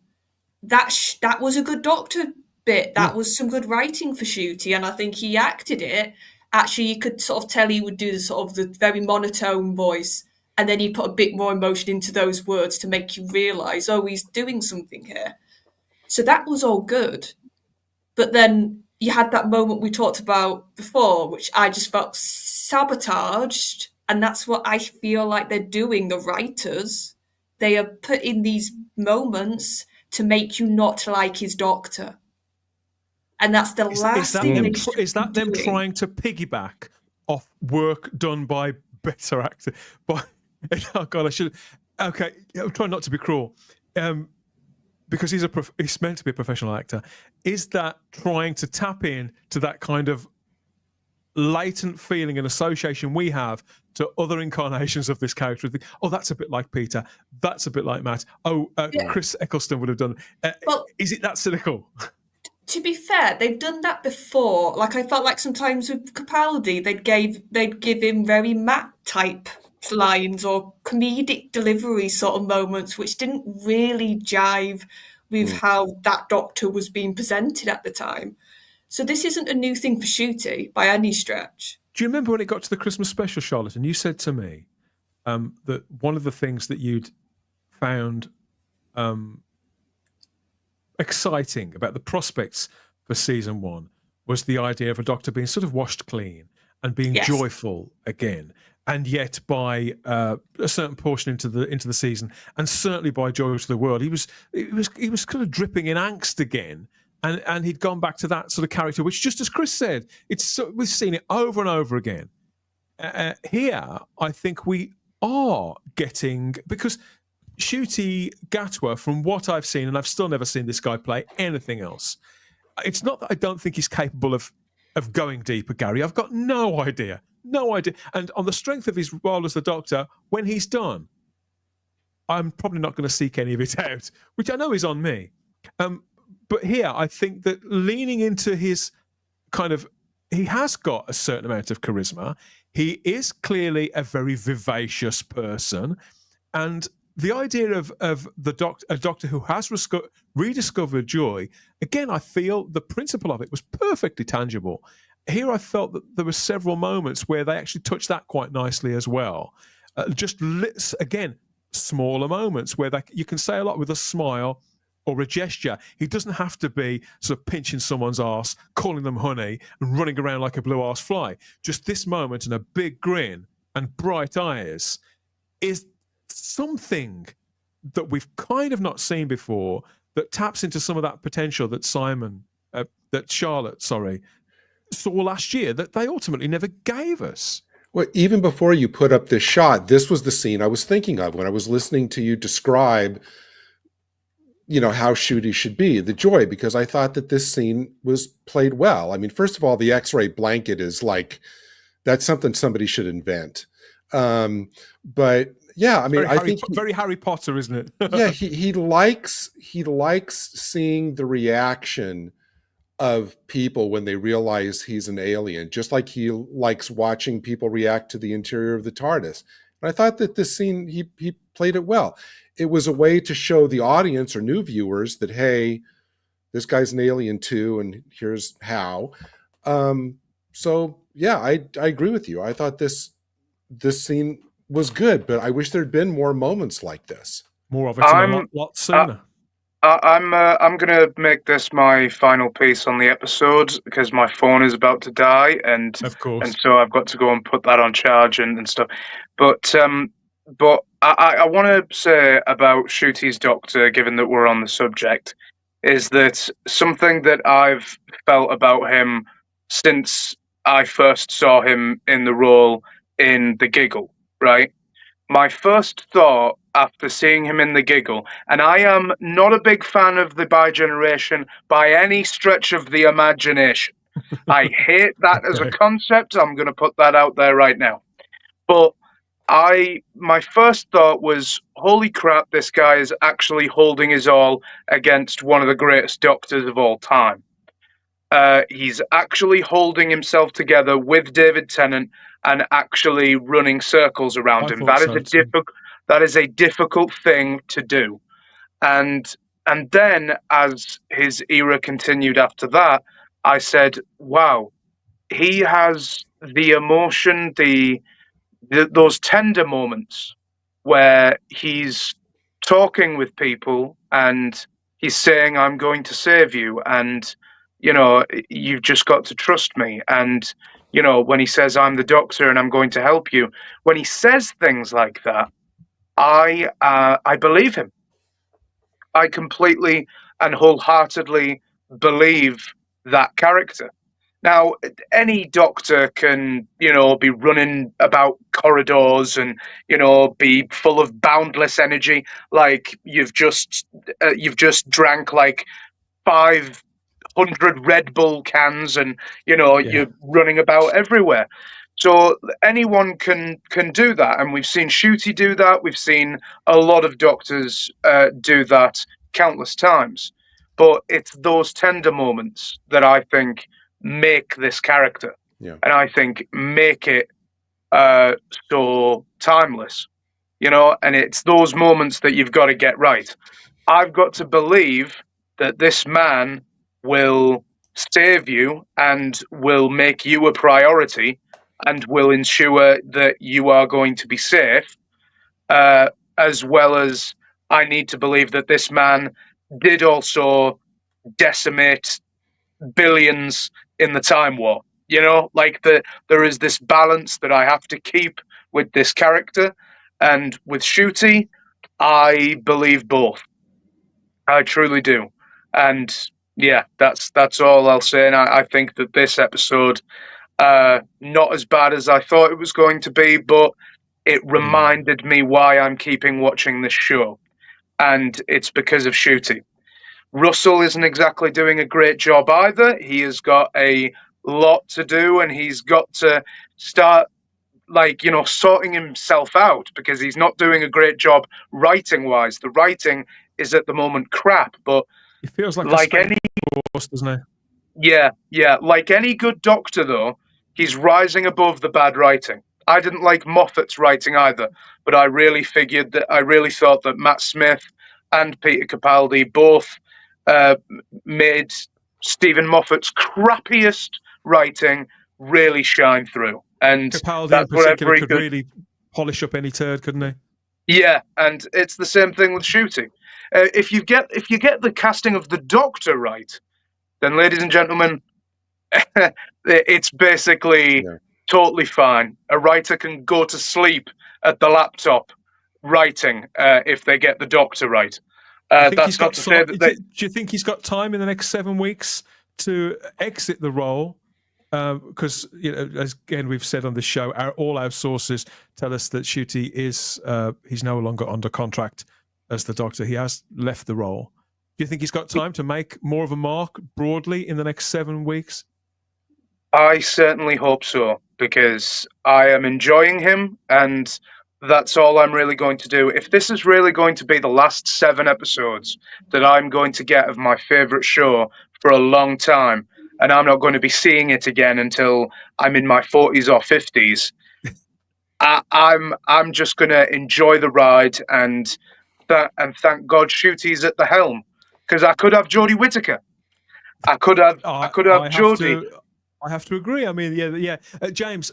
That was a good Doctor bit. That was some good writing for Ncuti, and I think he acted it. Actually, you could sort of tell he would do the very monotone voice, and then he put a bit more emotion into those words to make you realise, oh, he's doing something here. So that was all good. But then you had that moment we talked about before, which I just felt sabotaged. And that's what I feel like they're doing, the writers. They are putting these moments to make you not like his Doctor. And that's the last thing they should Is that be them doing. trying to piggyback off work done by better actors? Oh, God, I should... Okay, I'm trying not to be cruel. Because he's meant to be a professional actor. Is that trying to tap in to that kind of latent feeling and association we have to other incarnations of this character? Oh, that's a bit like Peter. That's a bit like Matt. Chris Eccleston would have done. Is it that cynical? To be fair, they've done that before. Like, I felt like sometimes with Capaldi, they'd give him very Matt type lines or comedic delivery sort of moments, which didn't really jive with how that Doctor was being presented at the time. So this isn't a new thing for Ncuti by any stretch. Do you remember when it got to the Christmas special, Charlotte, and you said to me that one of the things that you'd found exciting about the prospects for season 1 was the idea of a Doctor being sort of washed clean and being joyful again, and yet by a certain portion into the season, and certainly by Joy to the World, he was kind of dripping in angst again, and he'd gone back to that sort of character, which, just as Chris said, we've seen it over and over again. Here, I think we are getting, because Ncuti Gatwa, from what I've seen, and I've still never seen this guy play anything else, it's not that I don't think he's capable of going deeper, Gary. I've got no idea. And on the strength of his role as the Doctor, when he's done, I'm probably not going to seek any of it out, which I know is on me. But here, I think that leaning into his kind of, he has got a certain amount of charisma. He is clearly a very vivacious person, and the idea of a doctor who has rediscovered joy, again, I feel the principle of it was perfectly tangible. Here I felt that there were several moments where they actually touched that quite nicely as well. Again, smaller moments where you can say a lot with a smile or a gesture. He doesn't have to be sort of pinching someone's arse, calling them honey, and running around like a blue arse fly. Just this moment and a big grin and bright eyes is something that we've kind of not seen before, that taps into some of that potential that Charlotte saw last year, that they ultimately never gave us. Well, even before you put up this shot, this was the scene I was thinking of when I was listening to you describe, how Shooty should be, the joy, because I thought that this scene was played well. I mean, first of all, the X-ray blanket is like, that's something somebody should invent. But yeah, I mean, I think very Harry Potter, isn't it? Yeah, he likes seeing the reaction of people when they realize he's an alien, just like he likes watching people react to the interior of the TARDIS. And I thought that this scene, he played it well. It was a way to show the audience or new viewers that, hey, this guy's an alien too, and here's how. So yeah, I agree with you. I thought this scene was good, but I wish there'd been more moments like this. More of it a lot sooner. I'm gonna make this my final piece on the episode because my phone is about to die, and of course, and so I've got to go and put that on charge and stuff. But I want to say about Shooty's Doctor, given that we're on the subject, is that something that I've felt about him since I first saw him in the role in The Giggle, right? My first thought after seeing him in The Giggle, and I am not a big fan of the bi-generation by any stretch of the imagination. I hate that as a concept. I'm going to put that out there right now. But my first thought was, holy crap, this guy is actually holding his all against one of the greatest doctors of all time. He's actually holding himself together with David Tennant and actually running circles around him. That is a difficult thing to do. And then as his era continued after that, I said, wow, he has the emotion, those tender moments where he's talking with people and he's saying, I'm going to save you, and you've just got to trust me. And when he says, I'm the doctor and I'm going to help you, when he says things like that, I believe him. I completely and wholeheartedly believe that character. Now, any doctor can, be running about corridors and, be full of boundless energy, like you've just drank like 500 Red Bull cans, and you're running about everywhere. So anyone can do that, and we've seen Shooty do that. We've seen a lot of doctors do that countless times. But it's those tender moments that I think make this character, and I think make it so timeless. And it's those moments that you've got to get right. I've got to believe that this man will save you and will make you a priority and will ensure that you are going to be safe, as well as I need to believe that this man did also decimate billions in the Time War. There is this balance that I have to keep with this character, and with Shooty, I believe both. I truly do. And yeah, that's all I'll say. And I think that this episode, not as bad as I thought it was going to be, but it reminded me why I'm keeping watching this show. And it's because of Shooty. Russell isn't exactly doing a great job either. He has got a lot to do, and he's got to start sorting himself out, because he's not doing a great job writing wise. The writing is at the moment crap, but He feels like Like a any horse, doesn't he? Yeah. Like any good Doctor, though, he's rising above the bad writing. I didn't like Moffat's writing either, but I really thought that Matt Smith and Peter Capaldi both made Stephen Moffat's crappiest writing really shine through. And Capaldi in that's what particular every could good really polish up any turd, couldn't he? Yeah, and it's the same thing with shooting. If you get the casting of the Doctor right, then, ladies and gentlemen, it's basically Yeah. totally fine. A writer can go to sleep at the laptop writing if they get the Doctor right. That's not to say that they. Do you think he's got time in the next 7 weeks to exit the role? Because as again we've said on the show, all our sources tell us that Ncuti is he's no longer under contract as the Doctor. He has left the role. Do you think he's got time to make more of a mark broadly in the next 7 weeks? I certainly hope so, because I am enjoying him, and that's all I'm really going to do. If this is really going to be the last 7 episodes that I'm going to get of my favorite show for a long time, and I'm not going to be seeing it again until I'm in my 40s or 50s, I'm just going to enjoy the ride and thank God Ncuti's at the helm, because I could have Jodie Whittaker. I could have Jodie. I have to agree. I mean, yeah. James,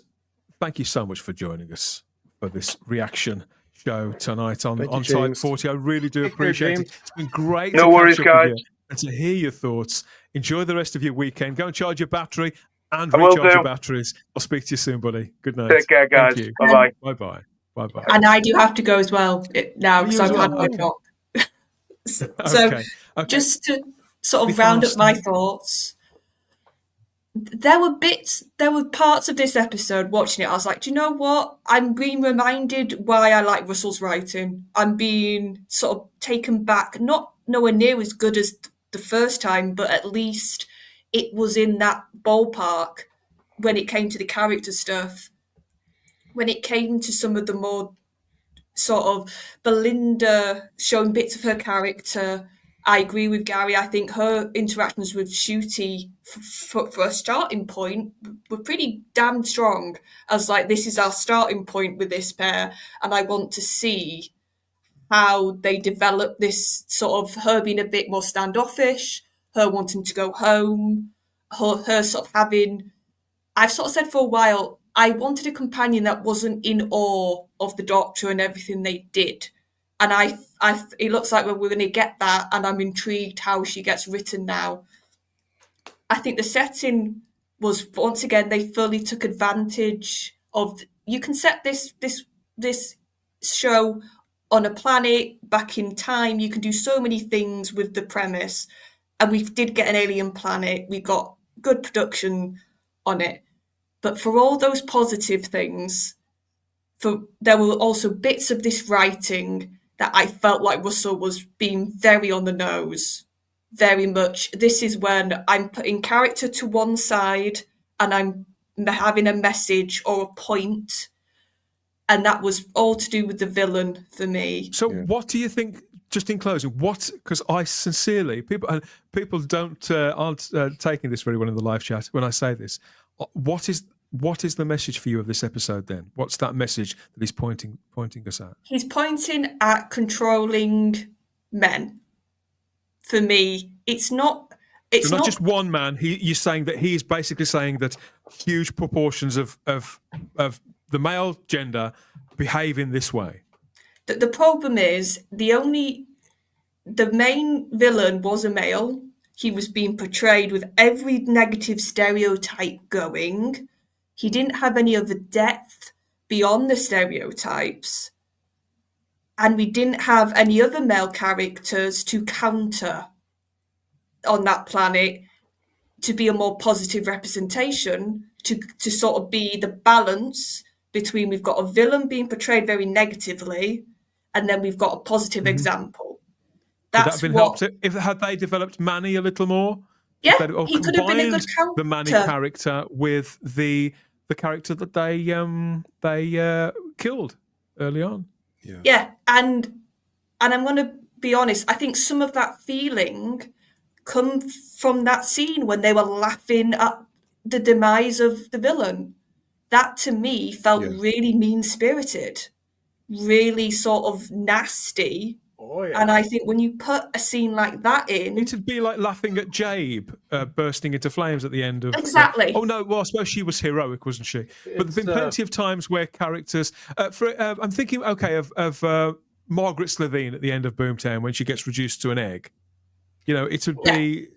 thank you so much for joining us for this reaction show tonight on Type James. 40. I really do appreciate it. It's been great No to worries, catch up guys. with you and to hear your thoughts. Enjoy the rest of your weekend. Go and charge your battery and I will recharge your do. batteries. I'll speak to you soon, buddy. Good night. Take care, guys. Thank you. Bye-bye. Bye-bye. Bye-bye. And I do have to go as well now because You as I've had well? my talk. So Okay. just to sort Be of round up fast. my thoughts, there were parts of this episode watching it, I was like, do you know what? I'm being reminded why I like Russell's writing. I'm being sort of taken back, not nowhere near as good as the first time, but at least it was in that ballpark when it came to the character stuff. When it came to some of the more sort of Belinda showing bits of her character, I agree with Gary. I think her interactions with Ncuti for a starting point were pretty damn strong. I was like, this is our starting point with this pair, and I want to see how they develop this sort of her being a bit more standoffish, her wanting to go home, her sort of having. I've sort of said for a while, I wanted a companion that wasn't in awe of the Doctor and everything they did. And it looks like we're going to get that, and I'm intrigued how she gets written now. I think the setting was, once again, they fully took advantage of. You can set this show on a planet back in time. You can do so many things with the premise, and we did get an alien planet. We got good production on it, but for all those positive things, there were also bits of this writing that I felt like Russell was being very on the nose, very much. This is when I'm putting character to one side and I'm having a message or a point, and that was all to do with the villain for me. So what do you think, just in closing, because I sincerely, people aren't taking this very well in the live chat when I say this, what is the message for you of this episode then? What's that message that he's pointing us at? He's pointing at controlling men. For me, it's not just one man. You're saying that he is basically saying that huge proportions of the male gender behave in this way. The problem is the main villain was a male. He was being portrayed with every negative stereotype going. He didn't have any other depth beyond the stereotypes. And we didn't have any other male characters to counter on that planet to be a more positive representation, to sort of be the balance between we've got a villain being portrayed very negatively and then we've got a positive example. That's Would that have been helped if had they developed Manny a little more? Yeah, he could have been a good counter. The Manny character with the character that they killed early on. Yeah, and I'm going to be honest. I think some of that feeling come from that scene when they were laughing at the demise of the villain. That to me felt Yeah. really mean-spirited, really sort of nasty. Oh yeah. And I think when you put a scene like that in, It'd be like laughing at Jabe bursting into flames at the end of. Exactly. Oh no! Well, I suppose she was heroic, wasn't she? But there've been plenty of times where characters. I'm thinking, of Margaret Slevine at the end of Boomtown when she gets reduced to an egg. It would be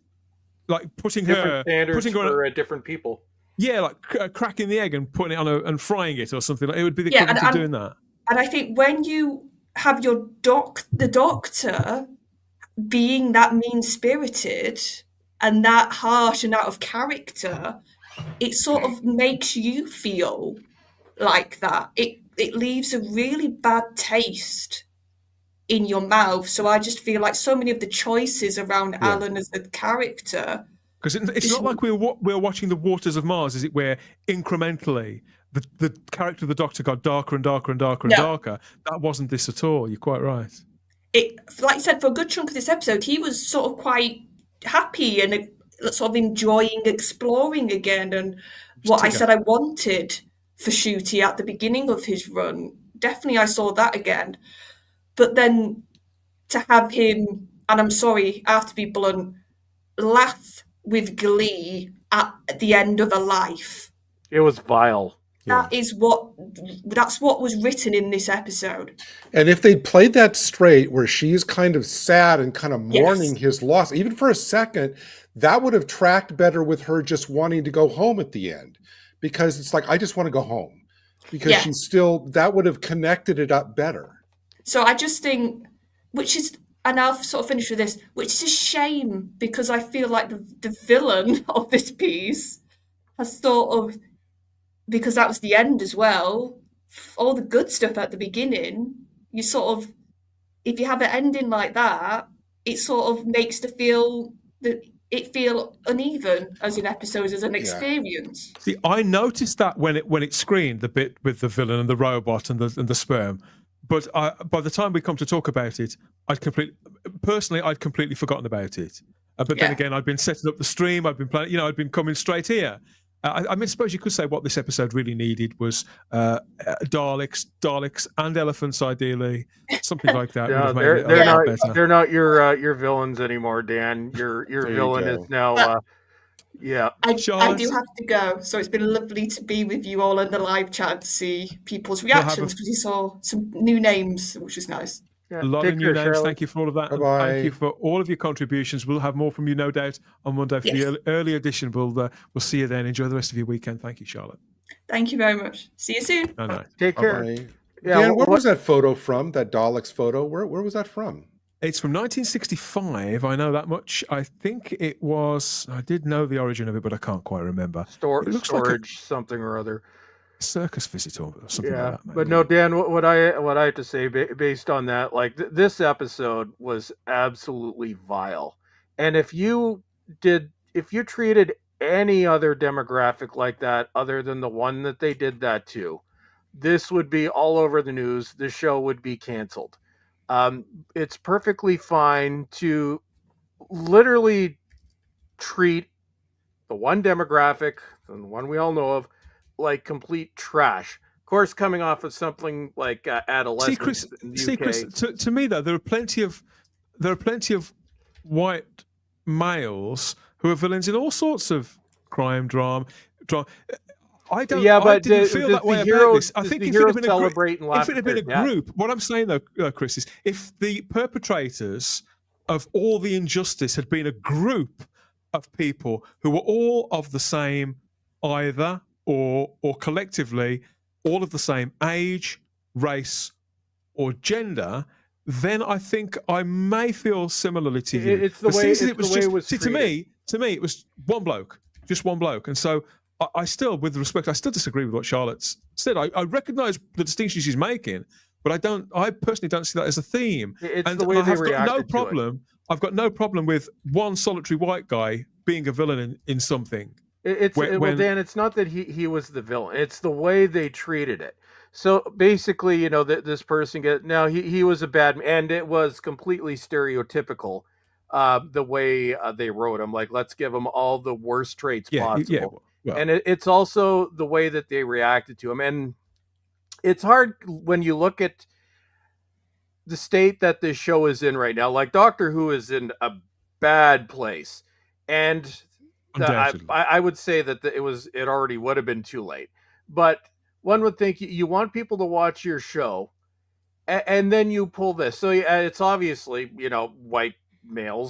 like putting different standards putting her on for different people. Yeah, like cracking the egg and putting it on and frying it or something. Like, it would be the Yeah, equivalent of doing that. and I think when you have the doctor being that mean-spirited and that harsh and out of character, it sort of makes you feel like that. It leaves a really bad taste in your mouth. So I just feel like so many of the choices around Alan as a character. Because it's not like we're watching The Waters of Mars, is it? Where incrementally the character of the Doctor got darker and darker and darker and darker. That wasn't this at all. You're quite right. Like you said, for a good chunk of this episode, he was sort of quite happy and sort of enjoying exploring again. And what I said I wanted for Shooty at the beginning of his run, definitely I saw that again. But then to have him, and I'm sorry, I have to be blunt, laugh with glee at the end of a life. It was vile. That's what was written in this episode. And if they played that straight, where she's kind of sad and kind of mourning his loss, even for a second, that would have tracked better with her just wanting to go home at the end. Because it's like, I just want to go home. Because she's still, that would have connected it up better. So I just think, and I'll sort of finish with this, which is a shame, because I feel like the villain of this piece has sort of, because that was the end as well, all the good stuff at the beginning, you sort of, if you have an ending like that, it sort of makes it feel uneven as an episode, as an experience. See, I noticed that when it screened, the bit with the villain and the robot and the sperm, but by the time we come to talk about it, I'd completely forgotten about it. But then again, I'd been setting up the stream, I'd been playing, I'd been coming straight here. I suppose you could say what this episode really needed was Daleks and elephants, ideally, something like that. Yeah, they're not your villains anymore, Dan. Your villain is now. I do have to go. So it's been lovely to be with you all in the live chat to see people's reactions, because we saw some new names, which was nice. A lot of new names. Charlotte. Thank you for all of that. Bye-bye. And thank you for all of your contributions. We'll have more from you, no doubt, on Monday for the early edition. We'll see you then. Enjoy the rest of your weekend. Thank you, Charlotte. Thank you very much. See you soon. No. Take care. Bye-bye. Yeah, Dan, where was that photo from? That Daleks photo? Where was that from? It's from 1965. I know that much. I think it was. I did know the origin of it, but I can't quite remember. Storage, like something or other. Circus visit or something like that. Maybe. But no, Dan, what I have to say based on that, like this episode was absolutely vile. And if you treated any other demographic like that other than the one that they did that to, this would be all over the news. The show would be canceled. It's perfectly fine to literally treat the one demographic, the one we all know of, like complete trash. Of course, coming off of something like Adolescence in the UK. Chris, to me though, there are plenty of white males who are villains in all sorts of crime drama. I don't. Yeah, but I didn't feel that way about this. I think if it had been a group, what I'm saying though, Chris, is if the perpetrators of all the injustice had been a group of people who were all of the same either or collectively all of the same age, race, or gender, then I think I may feel similarly to you. It's the way it was to me, it was one bloke, just one bloke, and so I still, with respect, I still disagree with what Charlotte's said. I recognise the distinction she's making, but I personally don't see that as a theme. It's the way they reacted to it. I've got no problem with one solitary white guy being a villain in something. Well, Dan, it's not that he was the villain. It's the way they treated it. So basically, this person he was a bad man, and it was completely stereotypical the way they wrote him. Like, let's give him all the worst traits possible. Well, And it's also the way that they reacted to him. And it's hard when you look at the state that this show is in right now. Like, Doctor Who is in a bad place. And undoubtedly. I would say that it already would have been too late. But one would think you want people to watch your show, and then you pull this. So it's obviously, white male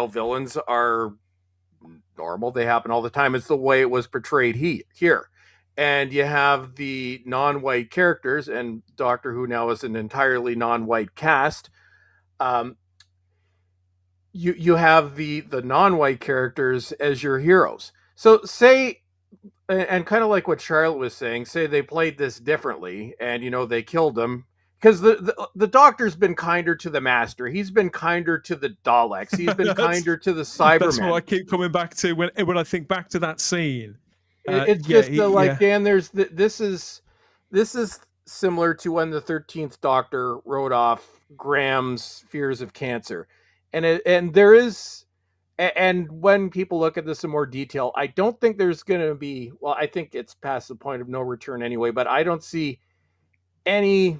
villains are normal. They happen all the time. It's the way it was portrayed here. And you have the non-white characters, and Doctor Who now is an entirely non-white cast. You have the non-white characters as your heroes. So say, and kind of like what Charlotte was saying, say they played this differently, and they killed him. Because the Doctor's been kinder to the Master. He's been kinder to the Daleks. He's been kinder to the Cybermen. That's what I keep coming back to when I think back to that scene. It's Dan. This is similar to when the 13th Doctor wrote off Graham's fears of cancer, and when people look at this in more detail, I don't think there's going to be. Well, I think it's past the point of no return anyway. But I don't see any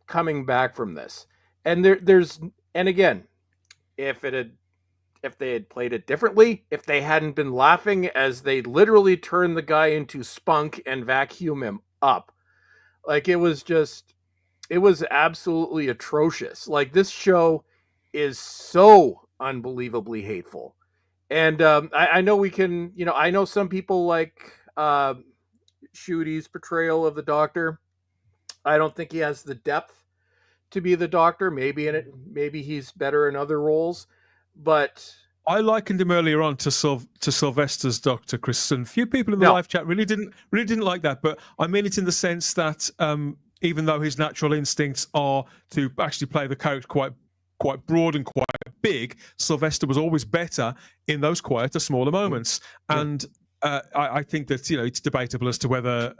coming back from this. And and again, if they had played it differently, if they hadn't been laughing as they literally turned the guy into spunk and vacuum him up, like, it was absolutely atrocious. Like, this show is so unbelievably hateful. And I know we can, I know some people like Shudy's portrayal of the Doctor. I don't think he has the depth to be the Doctor. Maybe he's better in other roles, but I likened him earlier on to Sylvester's Doctor, Chris, and a few people in the live chat really didn't like that. But I mean it in the sense that even though his natural instincts are to actually play the character quite broad and quite big, Sylvester was always better in those quieter, smaller moments. And I think that it's debatable as to whether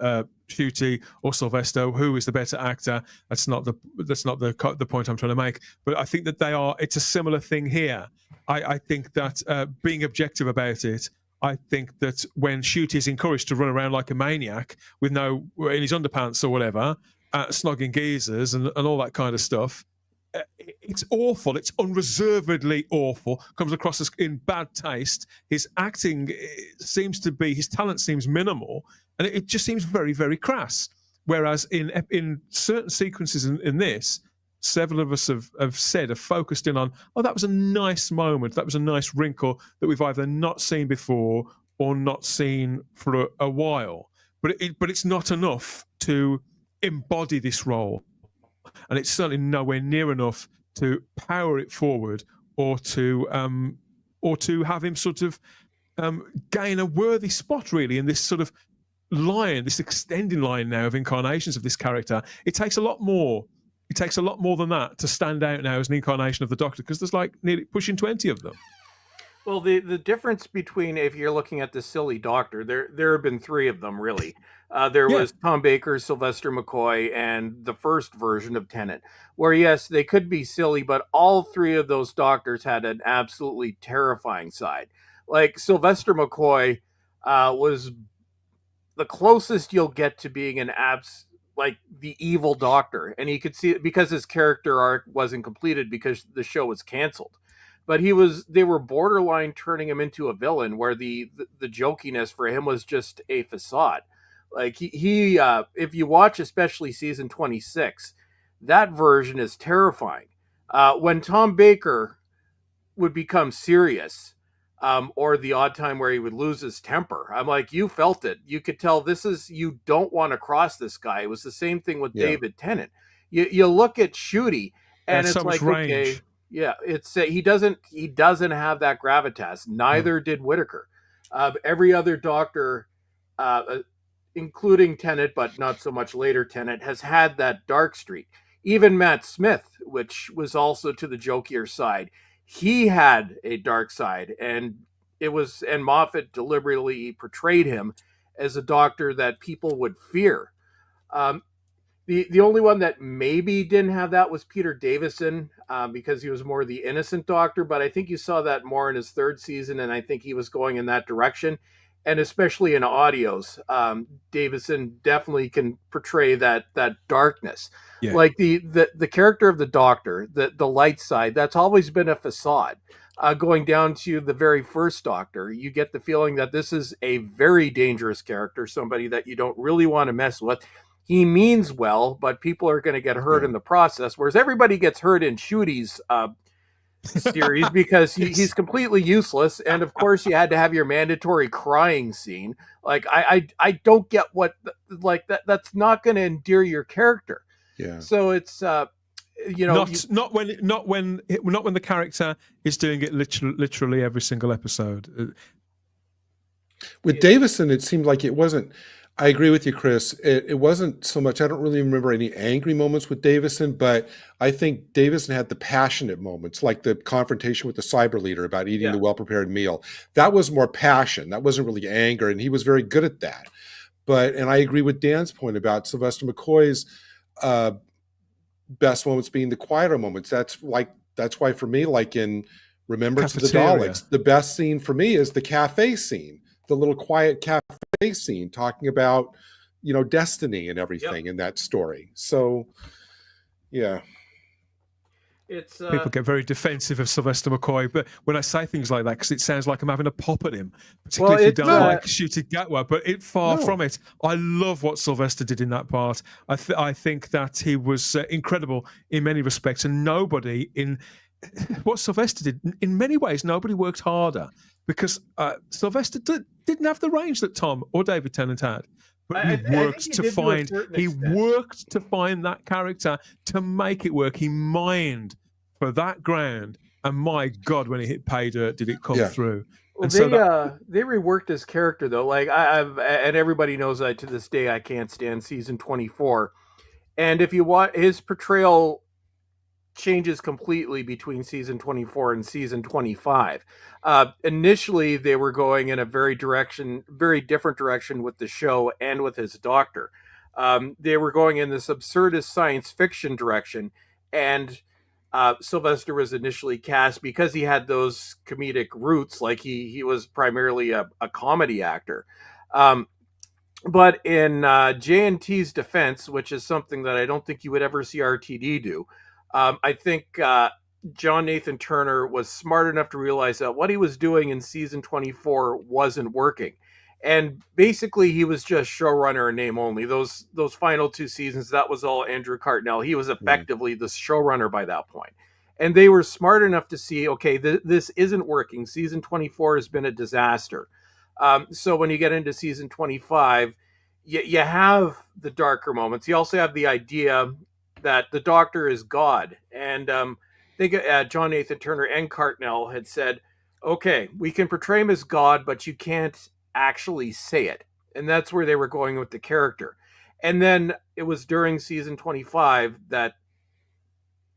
Ncuti or Sylvester, who is the better actor. That's not the point I'm trying to make. But I think that it's a similar thing here. I think that being objective about it, I think that when Ncuti is encouraged to run around like a maniac with in his underpants or whatever, snogging geezers and all that kind of stuff, it's awful. It's unreservedly awful. Comes across as in bad taste. His acting his talent seems minimal, and it just seems very, very crass. Whereas in certain sequences in this, several of us have focused in on, that was a nice moment. That was a nice wrinkle that we've either not seen before or not seen for a while. But it's not enough to embody this role. And it's certainly nowhere near enough to power it forward or to have him sort of gain a worthy spot, really, in this sort of this extending line now of incarnations of this character. It takes a lot more. It takes a lot more than that to stand out now as an incarnation of the Doctor, because there's like nearly pushing 20 of them. Well, the difference between, if you're looking at the silly Doctor, there have been 3 of them, really. There was Tom Baker, Sylvester McCoy, and the first version of Tennant, where, yes, they could be silly, but all 3 of those Doctors had an absolutely terrifying side. Like, Sylvester McCoy was the closest you'll get to being like the evil Doctor, and you could see it because his character arc wasn't completed because the show was canceled. But they were borderline turning him into a villain, where the jokiness for him was just a facade. Like, he if you watch especially season 26, that version is terrifying. When Tom Baker would become serious, or the odd time where he would lose his temper, I'm like, you felt it. You could tell you don't want to cross this guy. It was the same thing with David Tennant. You look at Ncuti, and it's like, range. Okay. Yeah, it's he doesn't have that gravitas. Neither did Whittaker. Every other Doctor, including Tennant, but not so much later Tennant, has had that dark streak. Even Matt Smith, which was also to the jokier side, he had a dark side, and Moffat deliberately portrayed him as a Doctor that people would fear. The only one that maybe didn't have that was Peter Davison, because he was more the innocent doctor, but I think you saw that more in his third season, and I think he was going in that direction. And especially in audios, Davison definitely can portray that darkness. Yeah. Like the character of the doctor, the light side, that's always been a facade. Going down to the very first Doctor, you get the feeling that this is a very dangerous character, somebody that you don't really want to mess with. He means well, but people are going to get hurt in the process, whereas everybody gets hurt in Shudi's series because he's completely useless. And of course, you had to have your mandatory crying scene. Like, I don't get what, like, that's not going to endear your character. Yeah. So it's, you know, not when the character is doing it literally every single episode. With Davison, it seemed like it wasn't. I agree with you, Chris. It wasn't so much. I don't really remember any angry moments with Davison, but I think Davison had the passionate moments, like the confrontation with the cyber leader about eating the well-prepared meal. That was more passion. That wasn't really anger, and he was very good at that. And I agree with Dan's point about Sylvester McCoy's best moments being the quieter moments. That's why for me, like in Remembrance of the Daleks, the best scene for me is the cafe scene, the little quiet cafe scene talking about, destiny and everything in that story. So, yeah. It's people get very defensive of Sylvester McCoy, but when I say things like that, because it sounds like I'm having a pop at him, particularly if you don't like Ncuti Gatwa, but far from it. I love what Sylvester did in that part. I think that he was incredible in many respects, and nobody in what Sylvester did, in many ways, nobody worked harder, because Sylvester didn't have the range that Tom or David Tennant had. But he worked to find that character, to make it work. He mined for that ground, and my God, when it hit pay dirt, did it come through? Well, they reworked his character though. Like and everybody knows that to this day I can't stand season 24. And if you watch, his portrayal changes completely between season 24 and season 25. Initially, they were going in a very different direction with the show and with his doctor. They were going in this absurdist science fiction direction, and Sylvester was initially cast because he had those comedic roots. Like he was primarily a comedy actor. But in J&T's defense, which is something that I don't think you would ever see RTD do, I think John Nathan Turner was smart enough to realize that what he was doing in season 24 wasn't working. And basically, he was just showrunner in name only. Those final 2 seasons, that was all Andrew Cartnell. He was effectively the showrunner by that point. And they were smart enough to see, okay, this isn't working. Season 24 has been a disaster. So when you get into season 25, you have the darker moments. You also have the idea that the Doctor is God. And I think John Nathan Turner and Cartnell had said, okay, we can portray him as God, but you can't actually say it. And that's where they were going with the character. And then it was during season 25 that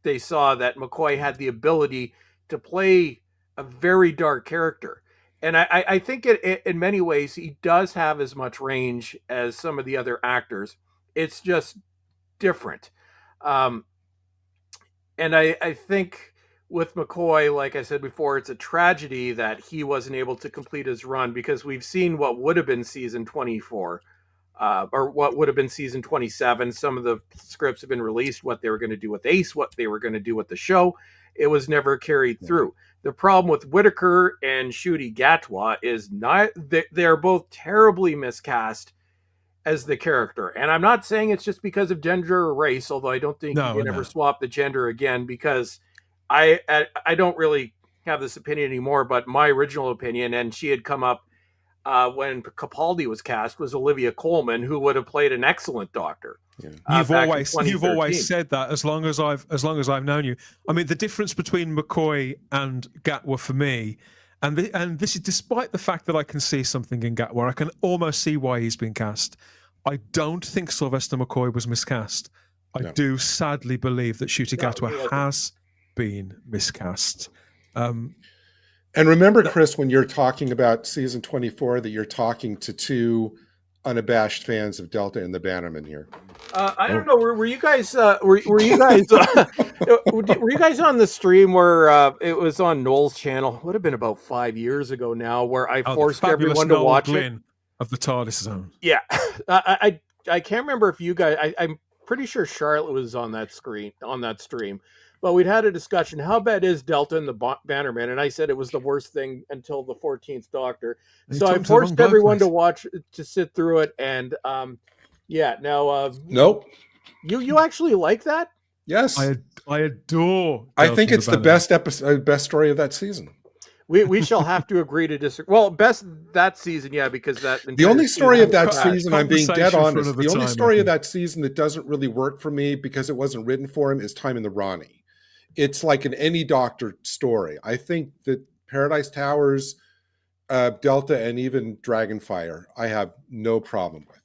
they saw that McCoy had the ability to play a very dark character. And I think in many ways, he does have as much range as some of the other actors. It's just different. And I think with McCoy, like I said before, it's a tragedy that he wasn't able to complete his run, because we've seen what would have been season 24, or what would have been season 27. Some of the scripts have been released, what they were going to do with Ace, what they were going to do with the show. It was never carried through. The problem with Whitaker and Ncuti Gatwa is they're both terribly miscast as the character. And I'm not saying it's just because of gender or race, although I don't think you can ever swap the gender again, because I don't really have this opinion anymore, but my original opinion, and she had come up when Capaldi was cast, was Olivia Colman, who would have played an excellent Doctor. Yeah. You've always said that as long as I've known you. I mean, the difference between McCoy and Gatwa for me, and this is despite the fact that I can see something in Gatwa, I can almost see why he's been cast. I don't think Sylvester McCoy was miscast. I do sadly believe that Ncuti Gatwa has been miscast. And remember, Chris, when you're talking about season 24, that you're talking to 2 unabashed fans of Delta and the Bannerman here. I don't know. Were you guys? Were you guys? Were you guys on the stream where it was on Noel's channel? Would have been about 5 years ago now, where I forced everyone to watch it. Of the TARDIS zone. Yeah, I can't remember if you guys. I'm pretty sure Charlotte was on that stream, but we'd had a discussion. How bad is Delta and the Bannerman? And I said it was the worst thing until the 14th Doctor. So I forced everyone to sit through it, and yeah. Now, nope. You actually like that? Yes, I adore. I think it's the best episode, best story of that season. We shall have to agree to disagree. Well, best that season, yeah, because the only story of that season, I'm being dead honest, the only story of that season that doesn't really work for me because it wasn't written for him is Time in the Ronnie. It's like an any Doctor story. I think that Paradise Towers, Delta, and even Dragonfire, I have no problem with.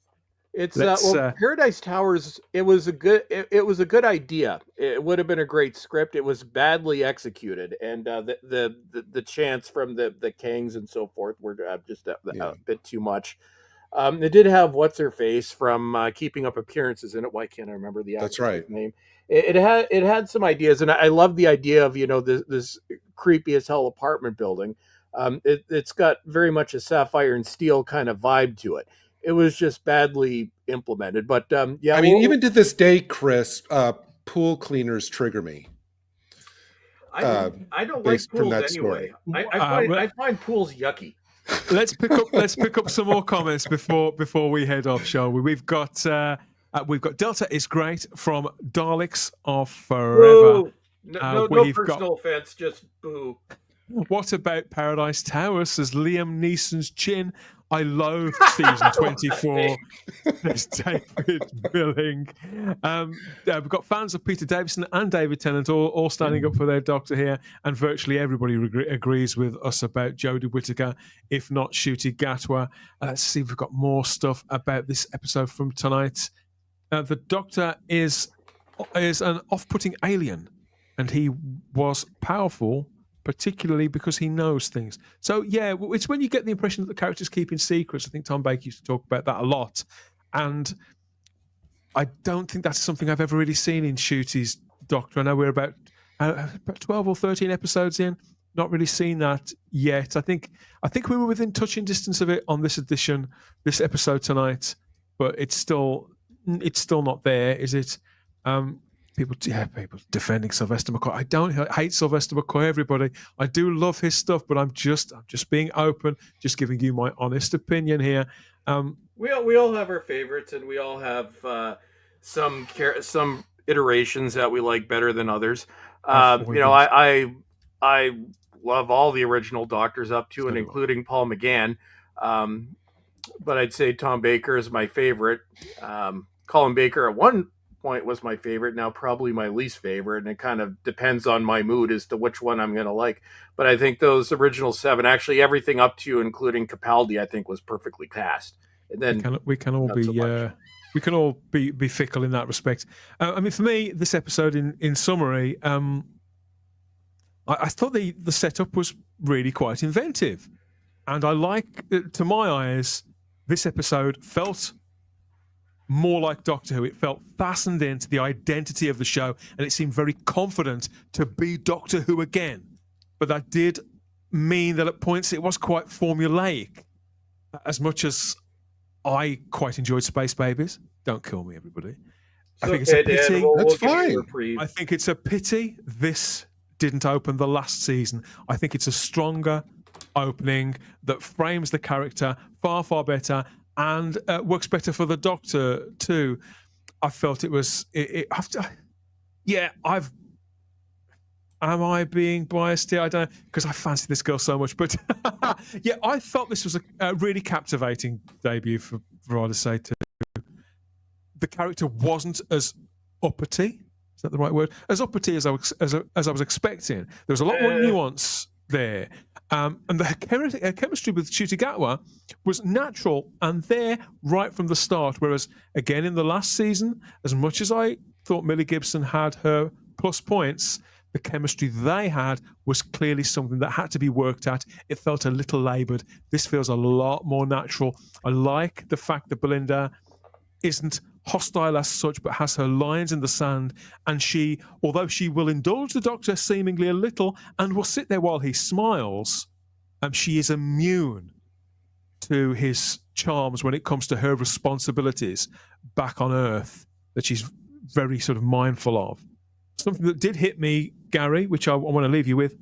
It's Paradise Towers. It was a good idea. It would have been a great script. It was badly executed, and the chants from the Kangs and so forth were just a bit too much. It did have what's her face from Keeping Up Appearances in it. Why can't I remember the actress' name? It had some ideas, and I love the idea of this creepy as hell apartment building. It's got very much a Sapphire and Steel kind of vibe to it. It was just badly implemented, but yeah. I mean, even to this day, Chris, pool cleaners trigger me. I don't like pools anyway. I find pools yucky. Let's pick up some more comments before we head off, shall we? We've got Delta is great from Daleks of Forever. No personal offense, just boo. What about Paradise Towers? Says Liam Neeson's chin. I loathe season 24. There's David Billing. We've got fans of Peter Davison and David Tennant all standing up for their Doctor here, and virtually everybody agrees with us about Jodie Whittaker, if not Ncuti Gatwa. Let's see if we've got more stuff about this episode from tonight. The Doctor is an off-putting alien, and he was powerful, particularly because he knows things. So, yeah, it's when you get the impression that the character's keeping secrets. I think Tom Baker used to talk about that a lot. And I don't think that's something I've ever really seen in Ncuti's Doctor. I know we're about 12 or 13 episodes in. Not really seen that yet. I think we were within touching distance of it on this episode tonight, but it's still not there, is it? People defending Sylvester McCoy. I don't hate Sylvester McCoy, everybody. I do love his stuff, but I'm just being open, just giving you my honest opinion here. We all have our favorites, and we all have some iterations that we like better than others. I love all the original Doctors up to and including Paul McGann, but I'd say Tom Baker is my favorite. Colin Baker at one point was my favorite, now probably my least favorite, and it kind of depends on my mood as to which one I'm going to like. But I think those original 7, actually everything up to including Capaldi, I think was perfectly cast. And then we can all be fickle in that respect. I mean, for me, this episode, in summary, I thought the setup was really quite inventive, and I like, to my eyes, this episode felt more like Doctor Who. It felt fastened into the identity of the show, and it seemed very confident to be Doctor Who again. But that did mean that at points it was quite formulaic. As much as I quite enjoyed Space Babies, don't kill me, everybody. I think it's a pity. That's fine. I think it's a pity this didn't open the last season. I think it's a stronger opening that frames the character far, far better, and works better for the Doctor too. I felt it was. Am I being biased here? I don't know, because I fancy this girl so much. But yeah, I felt this was a really captivating debut for Audred say too. The character wasn't as uppity. Is that the right word? As uppity as I was expecting. There was a lot more nuance there. And the chemistry with Ncuti Gatwa was natural and there right from the start. Whereas, again, in the last season, as much as I thought Millie Gibson had her plus points, the chemistry they had was clearly something that had to be worked at. It felt a little laboured. This feels a lot more natural. I like the fact that Belinda isn't hostile as such, but has her lines in the sand. And she, although she will indulge the Doctor seemingly a little and will sit there while he smiles, she is immune to his charms when it comes to her responsibilities back on Earth that she's very sort of mindful of. Something that did hit me, Gary, which I want to leave you with,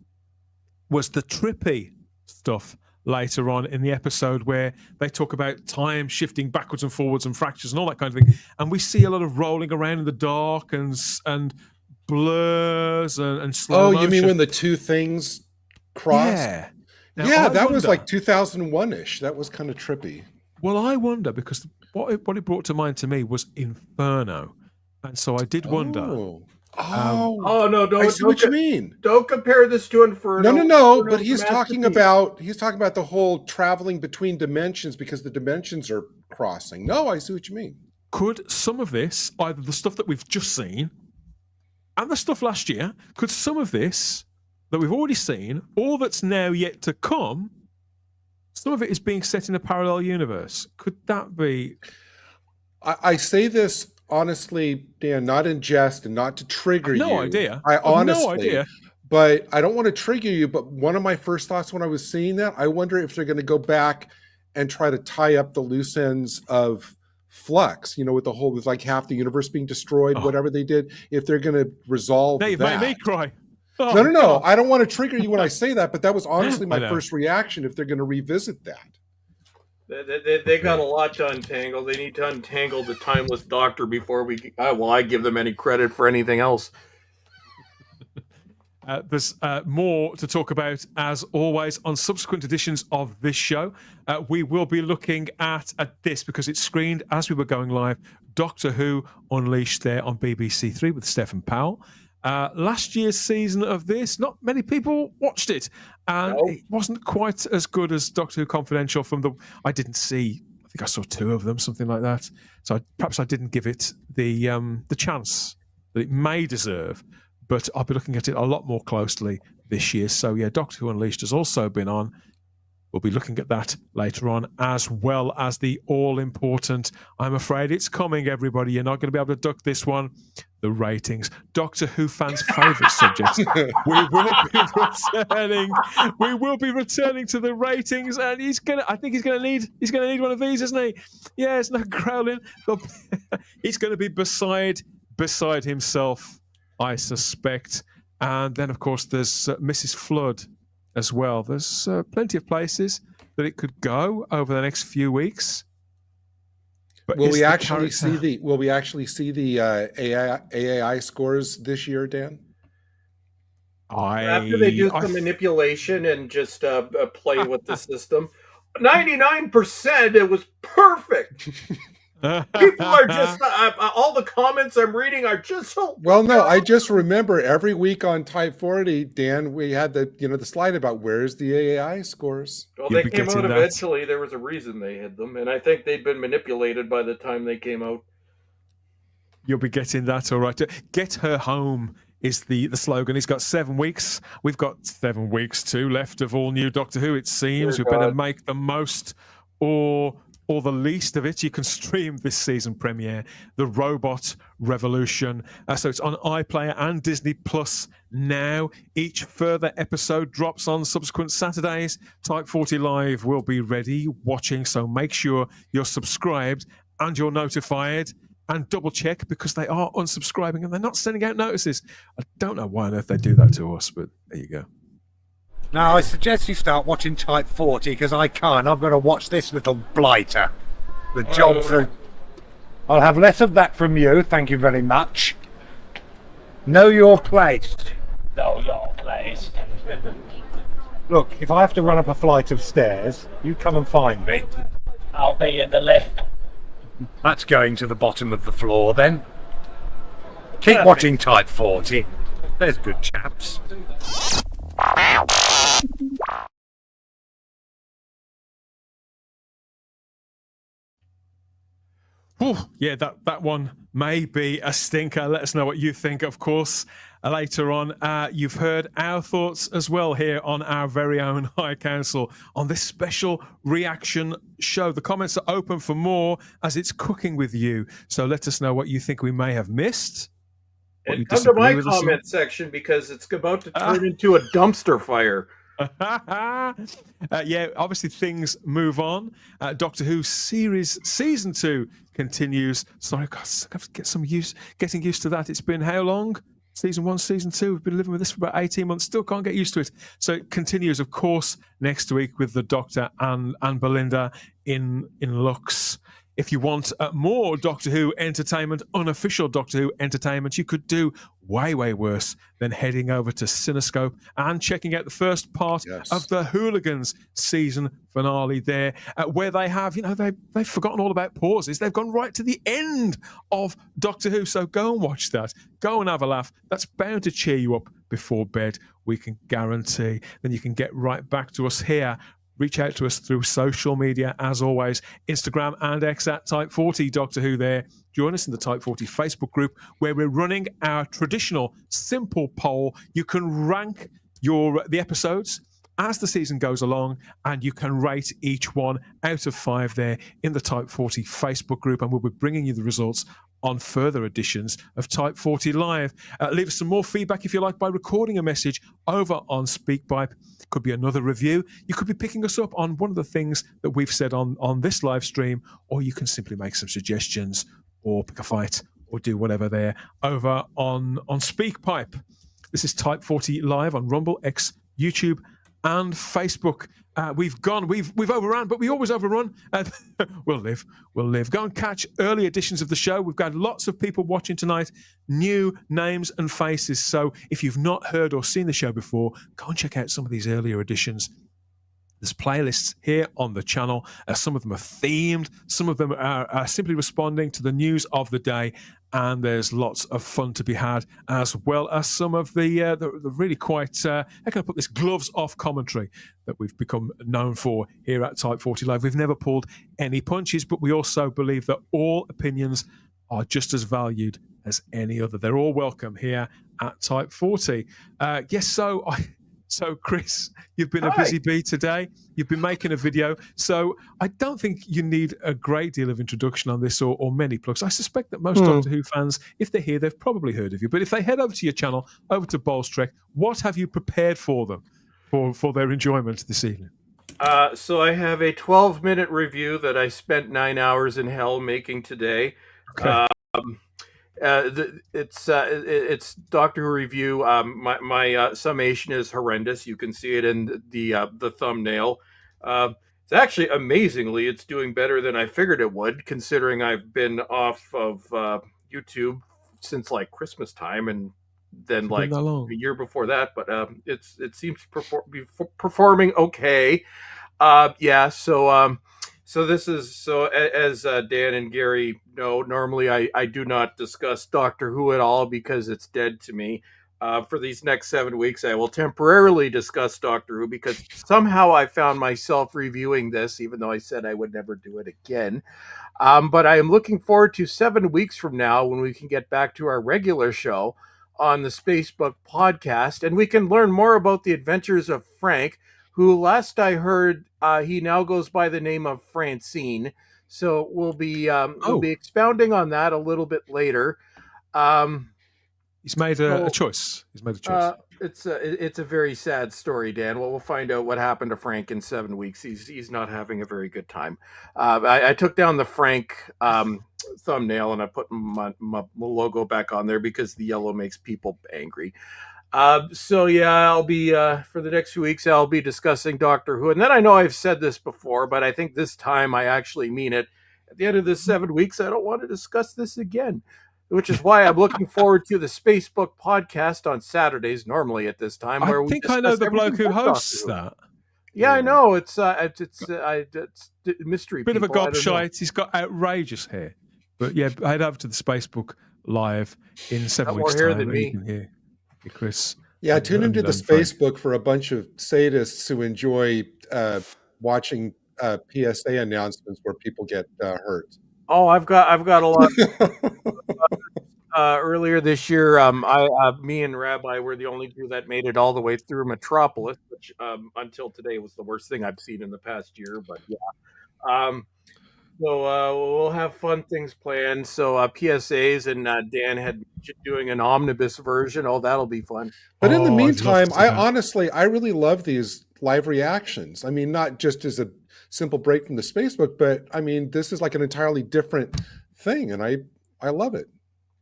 was the trippy stuff later on in the episode where they talk about time shifting backwards and forwards and fractures and all that kind of thing. And we see a lot of rolling around in the dark and blurs and slow motion. You mean when the two things cross? Yeah. Now, yeah, I that was wonder- like 2001-ish. That was kind of trippy. Well, I wonder, because what it brought to mind to me was Inferno. And so I did wonder. Oh no! I see what you mean. Don't compare this to Inferno. No. Inferno's But he's talking masterpiece. about the whole traveling between dimensions because the dimensions are crossing. No, I see what you mean. Could some of this, either the stuff that we've just seen and the stuff last year, could some of this that we've already seen, all that's now yet to come, some of it is being set in a parallel universe? Could that be? I say this honestly, Dan, not in jest and not to trigger you. No idea. I I've honestly, no idea. But I don't want to trigger you. But one of my first thoughts when I was seeing that, I wonder if they're going to go back and try to tie up the loose ends of Flux, with the whole, with like half the universe being destroyed, whatever they did, if they're going to resolve They've that. made me cry. Oh, No. God. I don't want to trigger you when I say that, but that was honestly my I know. first reaction if they're going to revisit that. They got a lot to untangle. They need to untangle the Timeless Doctor before I give them any credit for anything else. There's more to talk about, as always, on subsequent editions of this show. We will be looking at this because it's screened as we were going live. Doctor Who Unleashed there on BBC Three with Stephen Powell. Last year's season of this, not many people watched it, and it wasn't quite as good as Doctor Who Confidential. I didn't see. I think I saw 2 of them, something like that. So perhaps I didn't give it the chance that it may deserve. But I'll be looking at it a lot more closely this year. So yeah, Doctor Who Unleashed has also been on. We'll be looking at that later on, as well as the all-important, I'm afraid it's coming, everybody. You're not going to be able to duck this one. The ratings. Doctor Who fans' favourite subject. We will be returning to the ratings, and I think he's gonna need one of these, isn't he? Yeah, it's no growling. He's gonna be beside himself, I suspect. And then, of course, there's Mrs. Flood as well. There's plenty of places that it could go over the next few weeks. But Will we actually see the AAI scores this year, Dan? After they do some manipulation and just play with the system, 99%, it was perfect. People are just all the comments I'm reading are just so. Well, no, I just remember every week on Type 40, Dan, we had the slide about where's the AAI scores. Well, they came out eventually. There was a reason they hid them, and I think they'd been manipulated by the time they came out. You'll be getting that, all right. Get her home is the slogan. He's got 7 weeks. We've got 7 weeks too left of all new Doctor Who. It seems we better make the most or the least of it. You can stream this season premiere, The Robot Revolution. So it's on iPlayer and Disney Plus now. Each further episode drops on subsequent Saturdays. Type 40 Live will be ready watching, so make sure you're subscribed and you're notified. And double check, because they are unsubscribing and they're not sending out notices. I don't know why on earth they do that to us, but there you go. Now, I suggest you start watching Type 40, because I can't. I've got to watch this little blighter. The job for... I'll have less of that from you, thank you very much. Know your place. Know your place. Look, if I have to run up a flight of stairs, you come and find me. I'll be in the lift. That's going to the bottom of the floor, then. Keep watching Type 40. There's good chaps. Whew, yeah, that one may be a stinker. Let us know what you think, of course. Later on, you've heard our thoughts as well here on our very own High Council on this special reaction show. The comments are open for more as it's cooking with you. So let us know what you think we may have missed. And come to my comment section because it's about to turn into a dumpster fire. Yeah, obviously things move on. Doctor Who series season 2 continues. Sorry, I have to get getting used to that. It's been how long? Season 1, season 2. We've been living with this for about 18 months. Still can't get used to it. So it continues, of course, next week with the Doctor and Belinda in Lux. If you want more Doctor Who entertainment, unofficial Doctor Who entertainment, you could do way, way worse than heading over to Cinescope and checking out the first part of the Hooligans season finale there, where they have, they've forgotten all about pauses. They've gone right to the end of Doctor Who. So go and watch that. Go and have a laugh. That's bound to cheer you up before bed, we can guarantee. Then you can get right back to us here. Reach out to us through social media, as always, Instagram and X at Type40 Doctor Who there. Join us in the Type40 Facebook group where we're running our traditional simple poll. You can rank the episodes as the season goes along, and you can rate each one out of 5 there in the Type40 Facebook group, and we'll be bringing you the results on further editions of Type 40 Live. Leave us some more feedback if you like by recording a message over on SpeakPipe. Could be another review. You could be picking us up on one of the things that we've said on this live stream, or you can simply make some suggestions or pick a fight or do whatever there over on SpeakPipe. This is Type 40 Live on Rumble, X, YouTube, and Facebook. We've overrun, but we always overrun. We'll live. Go and catch early editions of the show. We've got lots of people watching tonight, new names and faces. So if you've not heard or seen the show before, go and check out some of these earlier editions. There's playlists here on the channel. Some of them are themed. Some of them are simply responding to the news of the day. And there's lots of fun to be had, as well as some of the really quite, how can I put this, gloves off commentary that we've become known for here at Type 40 Live. We've never pulled any punches, but we also believe that all opinions are just as valued as any other. They're all welcome here at Type 40. So, Chris, you've been a busy bee today. You've been making a video. So I don't think you need a great deal of introduction on this or many plugs. I suspect that most Doctor Who fans, if they're here, they've probably heard of you. But if they head over to your channel, over to Bowles Trek, what have you prepared for them for their enjoyment this evening? So I have a 12-minute review that I spent 9 hours in hell making today. Okay. It's Doctor Who review. My summation is horrendous. You can see it in the thumbnail. It's actually amazingly, it's doing better than I figured it would, considering I've been off of YouTube since like Christmas time, and then like a year before that. But it seems to be performing okay. So this is as Dan and Gary know, normally I do not discuss Doctor Who at all because it's dead to me. For these next 7 weeks, I will temporarily discuss Doctor Who because somehow I found myself reviewing this, even though I said I would never do it again. But I am looking forward to 7 weeks from now when we can get back to our regular show on the Spacebook podcast, and we can learn more about the adventures of Frank, who last I heard, he now goes by the name of Francine. So we'll be expounding on that a little bit later. He's made a choice. It's a very sad story, Dan. Well, we'll find out what happened to Frank in 7 weeks. He's not having a very good time. I took down the Frank thumbnail and I put my logo back on there because the yellow makes people angry. I'll be for the next few weeks I'll be discussing Doctor Who, and then I know I've said this before, but I think this time I actually mean it. At the end of this 7 weeks, I don't want to discuss this again, which is why I'm looking forward to the Spacebook podcast on Saturdays, normally at this time. Where I know the bloke who hosts that. Yeah, I know it's mystery. Bit of a gobshite. He's got outrageous hair, but yeah, head over to the Spacebook Live in 7 weeks' more hair time. than me. You can hear Chris. Yeah, tune into the Spacebook for a bunch of sadists who enjoy watching PSA announcements where people get hurt. Oh, I've got a lot. Earlier this year, me and Rabbi were the only two that made it all the way through Metropolis, which until today was the worst thing I've seen in the past year. But yeah, so we'll have fun things planned. So PSAs, and Dan had mentioned doing an omnibus version. Oh, that'll be fun. But in the Oh, I'd love meantime, to see I that. honestly, I really love these live reactions. I mean, not just as a simple break from the Spacebook, but I mean, this is like an entirely different thing, and I love it.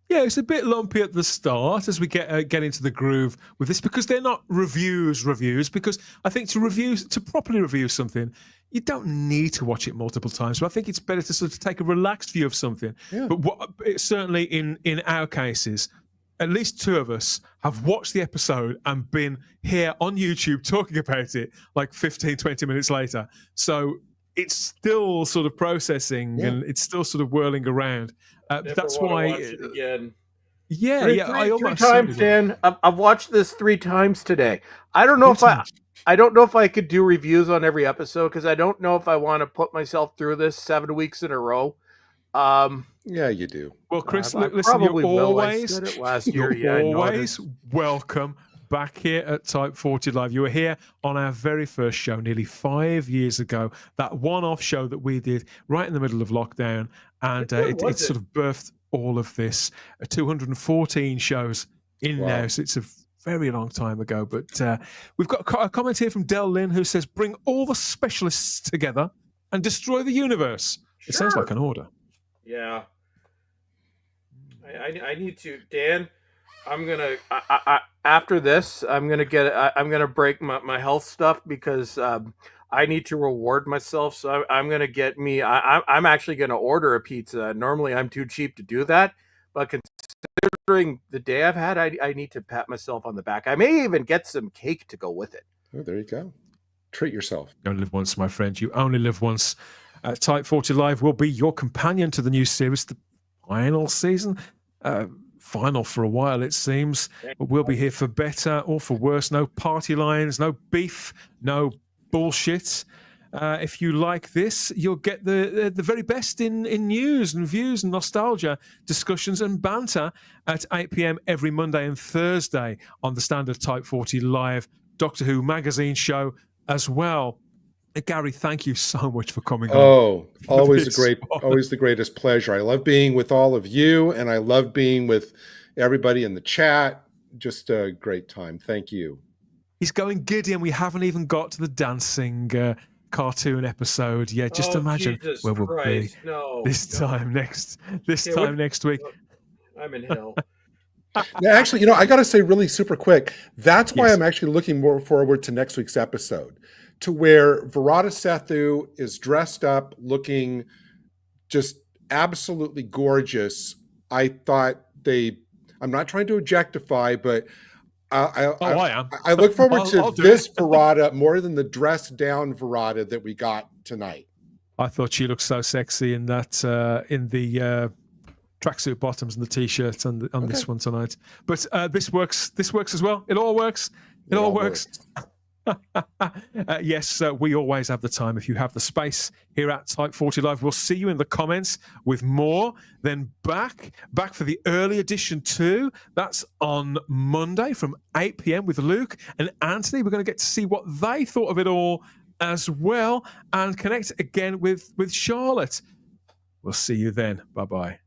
Yeah, it's a bit lumpy at the start as we get into the groove with this, because they're not reviews. Because I think to properly review something, you don't need to watch it multiple times. So I think it's better to sort of take a relaxed view of something. Yeah. But certainly in our cases, at least two of us have watched the episode and been here on YouTube talking about it like 15, 20 minutes later. So it's still sort of processing, and it's still sort of whirling around. That's why. Watch it again. Yeah, Three I almost times, Dan. I've watched this 3 times today. I don't know I don't know if I could do reviews on every episode, because I don't know if I want to put myself through this 7 weeks in a row. Yeah, you do. Well, Chris, I listen, probably you're will. always, I said it last year. you're Yeah, always welcome back here at Type 40 Live. You were here on our very first show nearly 5 years ago, that one-off show that we did right in the middle of lockdown, and it sort of birthed all of this. 214 shows in now, so it's a very long time ago. But we've got a comment here from Del Lynn, who says, bring all the specialists together and destroy the universe. It sounds like an order. Yeah. I need to, Dan. I'm gonna after this. I'm gonna break my health stuff, because I need to reward myself. So I'm gonna get me. I'm actually gonna order a pizza. Normally I'm too cheap to do that, but considering the day I've had, I need to pat myself on the back. I may even get some cake to go with it. Oh, there you go. Treat yourself. You only live once, my friend. You only live once. Type 40 Live will be your companion to the new series, the final season. Final for a while, it seems. But we'll be here for better or for worse. No party lines, no beef, no bullshit. If you like this, you'll get the very best in news and views and nostalgia, discussions and banter at 8 p.m. every Monday and Thursday on the standard Type 40 Live Doctor Who magazine show as well. Gary, thank you so much for coming on. Oh, always the greatest pleasure. I love being with all of you, and I love being with everybody in the chat. Just a great time. Thank you. He's going giddy, and we haven't even got to the dancing cartoon episode yet. Just imagine where we'll be this time next week. I'm in hell. Yeah, actually, I got to say really super quick, that's why I'm actually looking more forward to next week's episode, to where Virata Sethu is dressed up looking just absolutely gorgeous. I thought I'm not trying to objectify, but I am. I look forward to this Virata more than the dressed down Virata that we got tonight. I thought she looked so sexy in that, in the tracksuit bottoms and the t-shirts on this one tonight. But this works as well. It all works. It all works. Yes, we always have the time. If you have the space here at Type 40 Live, we'll see you in the comments with more. Then back for the early edition 2. That's on Monday from 8 p.m. with Luke and Anthony. We're going to get to see what they thought of it all as well, and connect again with Charlotte. We'll see you then. Bye-bye.